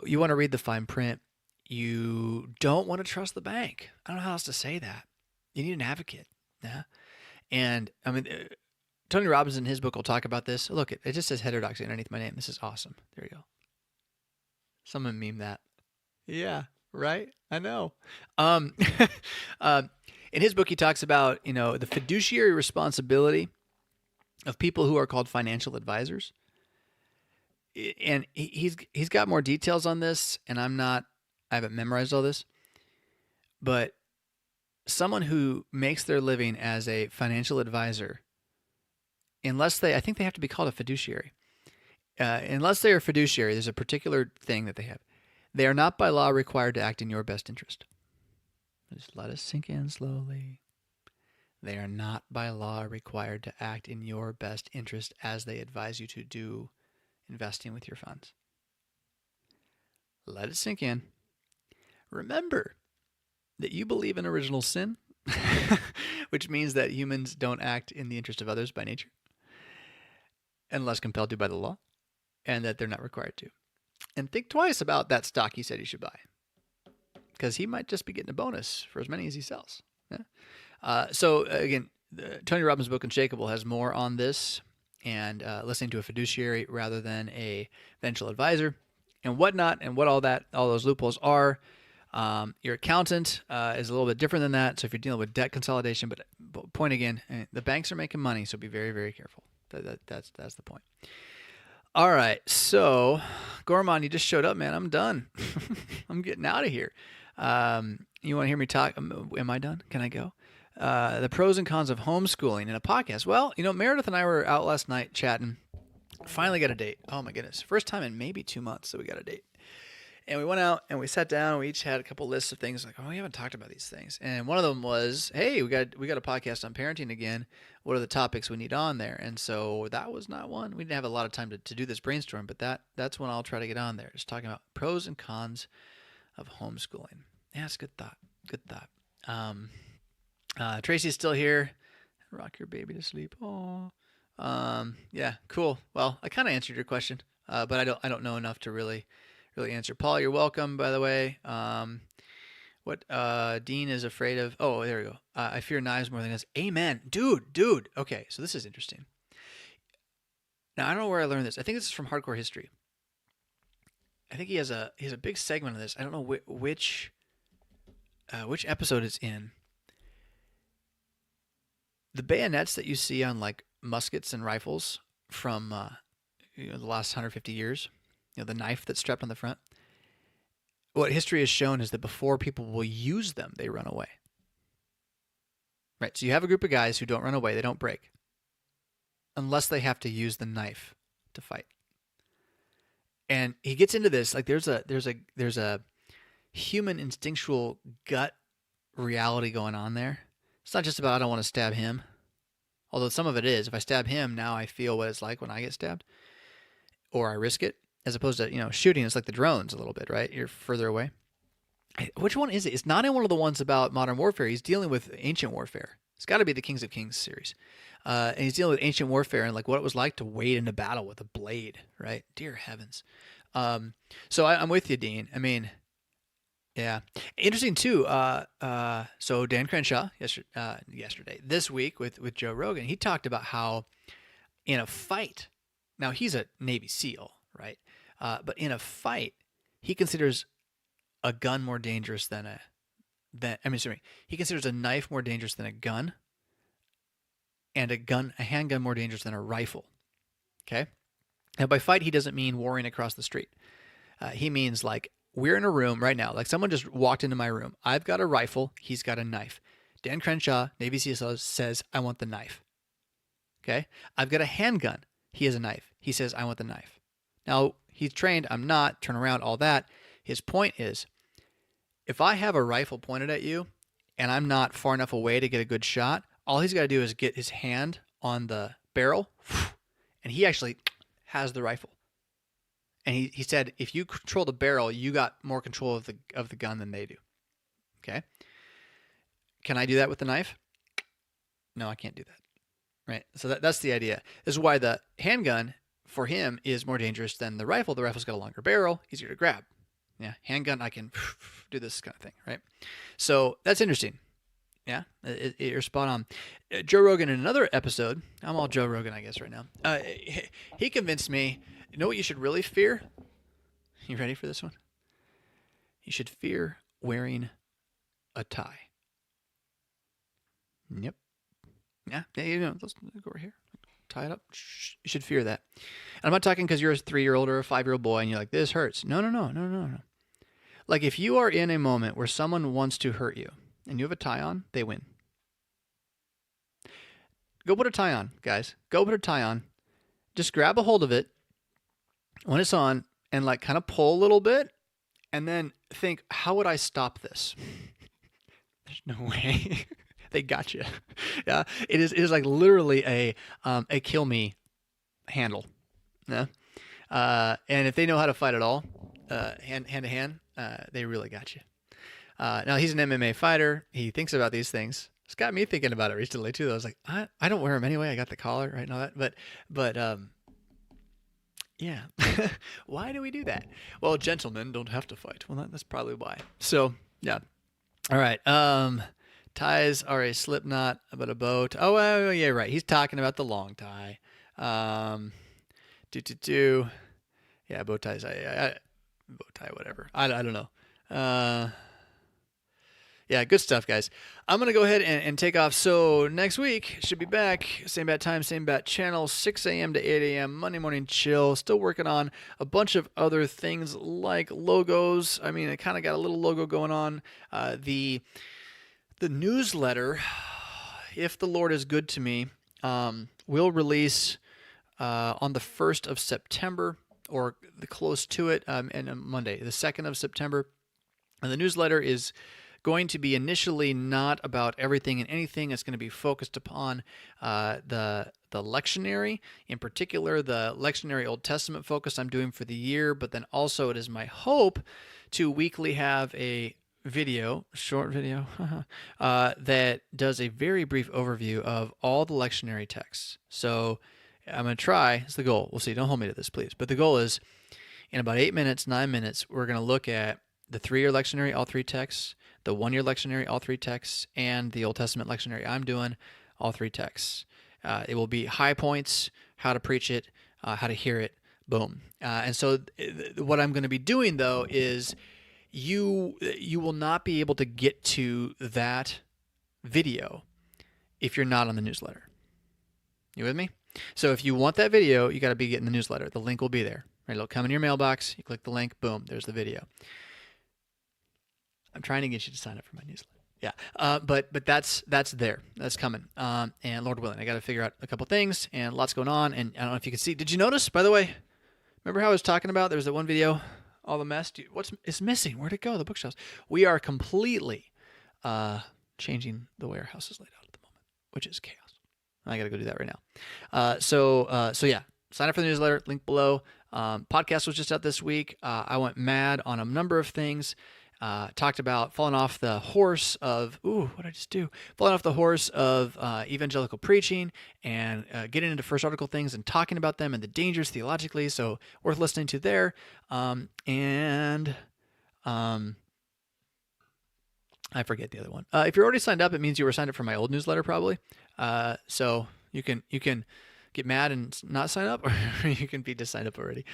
You want to read the fine print. You don't want to trust the bank. I don't know how else to say that. You need an advocate. Yeah. And I mean, Tony Robbins in his book will talk about this. Look, it just says heterodoxy underneath my name. This is awesome. There you go. Someone meme that. Yeah, right? I know. In his book, he talks about, the fiduciary responsibility of people who are called financial advisors. And he's got more details on this, and I haven't memorized all this, but someone who makes their living as a financial advisor, I think they have to be called a fiduciary. Unless they are fiduciary, there's a particular thing that they have. They are not by law required to act in your best interest. Just let us sink in slowly. They are not by law required to act in your best interest as they advise you to do investing with your funds. Let it sink in. Remember that you believe in original sin, which means that humans don't act in the interest of others by nature, unless compelled to by the law, and that they're not required to. And think twice about that stock he said he should buy, because he might just be getting a bonus for as many as he sells. Yeah? So again, Tony Robbins' book Unshakable has more on this, and listening to a fiduciary rather than a financial advisor and whatnot, and what all those loopholes are. Your accountant is a little bit different than that. So if you're dealing with debt consolidation, but point again, the banks are making money, so be very, very careful. That's the point. All right, so Gorman, you just showed up, man. I'm done. I'm getting out of here. You want to hear me talk? Am I done? Can I go? The pros and cons of homeschooling in a podcast. Well, Meredith and I were out last night chatting. Finally got a date. Oh my goodness. First time in maybe 2 months that we got a date. And we went out and we sat down and we each had a couple lists of things like, oh, we haven't talked about these things. And one of them was, hey, we got a podcast on parenting again. What are the topics we need on there? And so that was not one. We didn't have a lot of time to do this brainstorm, but that's one I'll try to get on there. Just talking about pros and cons of homeschooling. Yeah, it's a good thought. Good thought. Tracy's still here. Rock your baby to sleep. Oh. Yeah, cool. Well, I kind of answered your question, but I don't know enough to really answer. Paul, you're welcome, by the way. What Dean is afraid of. Oh, there we go. I fear knives more than guns. Amen. Dude. Okay, so this is interesting. Now, I don't know where I learned this. I think this is from Hardcore History. I think he has a big segment of this. I don't know which episode it's in. The bayonets that you see on like muskets and rifles from the last 150 years, the knife that's strapped on the front. What history has shown is that before people will use them, they run away. Right, so you have a group of guys who don't run away, they don't break, unless they have to use the knife to fight. And he gets into this like there's a human instinctual gut reality going on there. It's not just about I don't want to stab him, although some of it is. If I stab him, now I feel what it's like when I get stabbed, or I risk it, as opposed to shooting. It's like the drones a little bit, right? You're further away. Which one is it? It's not in one of the ones about modern warfare. He's dealing with ancient warfare. It's got to be the Kings of Kings series, and he's dealing with ancient warfare and like what it was like to wade into battle with a blade, right? Dear heavens. So I'm with you, Dean. I mean. Yeah. Interesting too. So Dan Crenshaw yesterday, this week with Joe Rogan, he talked about how in a fight, now he's a Navy SEAL, right? But in a fight, he considers a gun more dangerous he considers a knife more dangerous than a gun, and a handgun more dangerous than a rifle. Okay. Now by fight, he doesn't mean warring across the street. He means like, we're in a room right now. Like someone just walked into my room. I've got a rifle. He's got a knife. Dan Crenshaw, Navy SEAL, says, I want the knife. Okay? I've got a handgun. He has a knife. He says, I want the knife. Now, he's trained. I'm not. Turn around, all that. His point is, if I have a rifle pointed at you and I'm not far enough away to get a good shot, all he's got to do is get his hand on the barrel, and he actually has the rifle. And he said, if you control the barrel, you got more control of the gun than they do. Okay? Can I do that with the knife? No, I can't do that. Right? So that's the idea. This is why the handgun, for him, is more dangerous than the rifle. The rifle's got a longer barrel, easier to grab. Yeah, handgun, I can do this kind of thing, right? So that's interesting. Yeah, you're spot on. Joe Rogan in another episode, I'm all Joe Rogan, I guess, right now. He convinced me, you know what you should really fear? You ready for this one? You should fear wearing a tie. Yep. Yeah, let's go over here. Tie it up. Shh, you should fear that. And I'm not talking because you're a 3-year-old or a 5-year-old boy and you're like, this hurts. No. Like if you are in a moment where someone wants to hurt you and you have a tie on, they win. Go put a tie on, guys. Go put a tie on. Just grab a hold of it when it's on and like kind of pull a little bit and then think, how would I stop this? There's no way. They got you. Yeah. It is like literally a kill me handle. Yeah. And if they know how to fight at all, hand to hand, they really got you. Now he's an MMA fighter. He thinks about these things. It's got me thinking about it recently too. I was like, I don't wear them anyway. I got the collar, right? And all that, but yeah. Why do we do that? Well, gentlemen don't have to fight. Well, that's probably why. So yeah. All right. Ties are a slip knot, but a bow. Oh, yeah, right. He's talking about the long tie. Yeah, bow ties. Bow tie, whatever. I don't know. Yeah, good stuff, guys. I'm going to go ahead and take off. So next week, should be back. Same bat time, same bat channel, 6 a.m. to 8 a.m. Monday morning chill. Still working on a bunch of other things like logos. I mean, I kind of got a little logo going on. The newsletter, if the Lord is good to me, will release on the 1st of September or close to it, and Monday, the 2nd of September. And the newsletter is going to be initially not about everything and anything. It's going to be focused upon the lectionary, in particular the lectionary Old Testament focus I'm doing for the year, but then also it is my hope to weekly have a short video, that does a very brief overview of all the lectionary texts. So I'm going to try, it's the goal. We'll see. Don't hold me to this, please. But the goal is in about 8 minutes, 9 minutes, we're going to look at the 3-year lectionary, all 3 texts, the 1-year lectionary, all 3 texts, and the Old Testament lectionary I'm doing, all 3 texts. It will be high points, how to preach it, how to hear it, boom. And so what I'm going to be doing, though, is you will not be able to get to that video if you're not on the newsletter. You with me? So if you want that video, you got to be getting the newsletter. The link will be there. Right? It'll come in your mailbox. You click the link, boom, there's the video. I'm trying to get you to sign up for my newsletter. Yeah, but that's there. That's coming. And Lord willing, I got to figure out a couple things, and lots going on. And I don't know if you can see. Did you notice, by the way? Remember how I was talking about there was that one video, all the mess. It's missing? Where'd it go? The bookshelves. We are completely changing the way our house is laid out at the moment, which is chaos. I got to go do that right now. So yeah, sign up for the newsletter. Link below. Podcast was just out this week. I went mad on a number of things. Talked about falling off the horse of, what did I just do? Falling off the horse of evangelical preaching and getting into first article things and talking about them and the dangers theologically. So worth listening to there. I forget the other one. If you're already signed up, it means you were signed up for my old newsletter probably. So you can get mad and not sign up, or you can be just signed up already.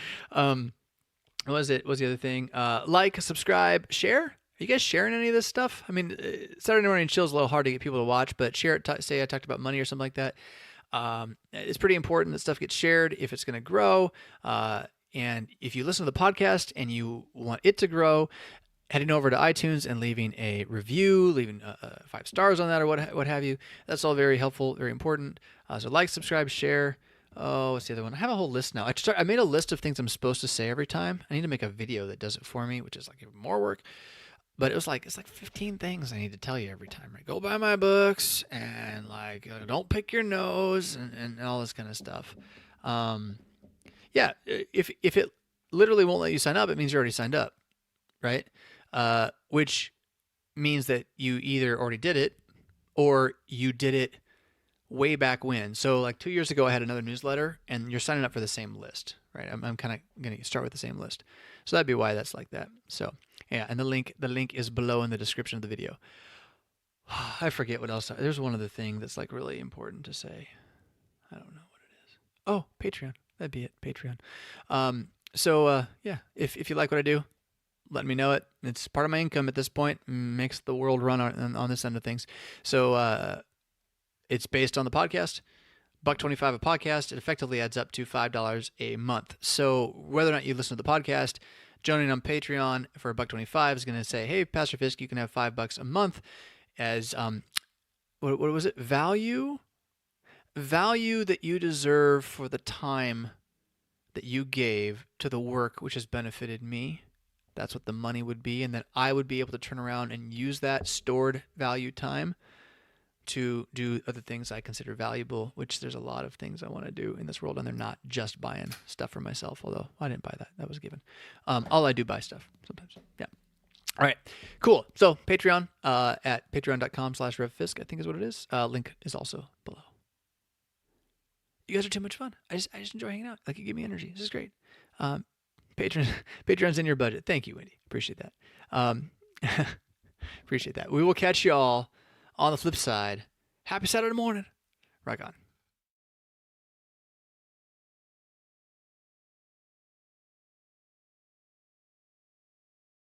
What was it? What was the other thing? Like, subscribe, share. Are you guys sharing any of this stuff? I mean, Saturday Morning Chill is a little hard to get people to watch, but share it. Say I talked about money or something like that. It's pretty important that stuff gets shared if it's going to grow. And if you listen to the podcast and you want it to grow, heading over to iTunes and leaving a review, leaving 5 stars on that or what have you. That's all very helpful, very important. So like, subscribe, share. Oh, what's the other one? I have a whole list now. I made a list of things I'm supposed to say every time. I need to make a video that does it for me, which is like even more work. But it's like 15 things I need to tell you every time. Right? Go buy my books and don't pick your nose and all this kind of stuff. Yeah, if it literally won't let you sign up, it means you're already signed up, right? Which means that you either already did it or you did it way back when. So like 2 years ago, I had another newsletter, and you're signing up for the same list, right? I'm kind of going to start with the same list. So that'd be why that's like that. So yeah, and the link is below in the description of the video. I forget what else. There's one other thing that's like really important to say. I don't know what it is. Oh, Patreon. That'd be it. Patreon. Yeah, if you like what I do, let me know it. It's part of my income at this point. Makes the world run on this end of things. So it's based on the podcast. $1.25 a podcast. It effectively adds up to $5 a month. So whether or not you listen to the podcast, joining on Patreon for $1.25 is going to say, hey, Pastor Fisk, you can have $5 a month as what was it? Value that you deserve for the time that you gave to the work which has benefited me. That's what the money would be, and then I would be able to turn around and use that stored value time to do other things I consider valuable, which there's a lot of things I want to do in this world, and they're not just buying stuff for myself, although I didn't buy that. That was given. All I do buy stuff sometimes. Yeah. All right. Cool. So Patreon at patreon.com/RevFisk, I think is what it is. Link is also below. You guys are too much fun. I just enjoy hanging out. Like, you give me energy. This is great. Patreon's in your budget. Thank you, Wendy. Appreciate that. Appreciate that. We will catch you all on the flip side. Happy Saturday morning. Rock on.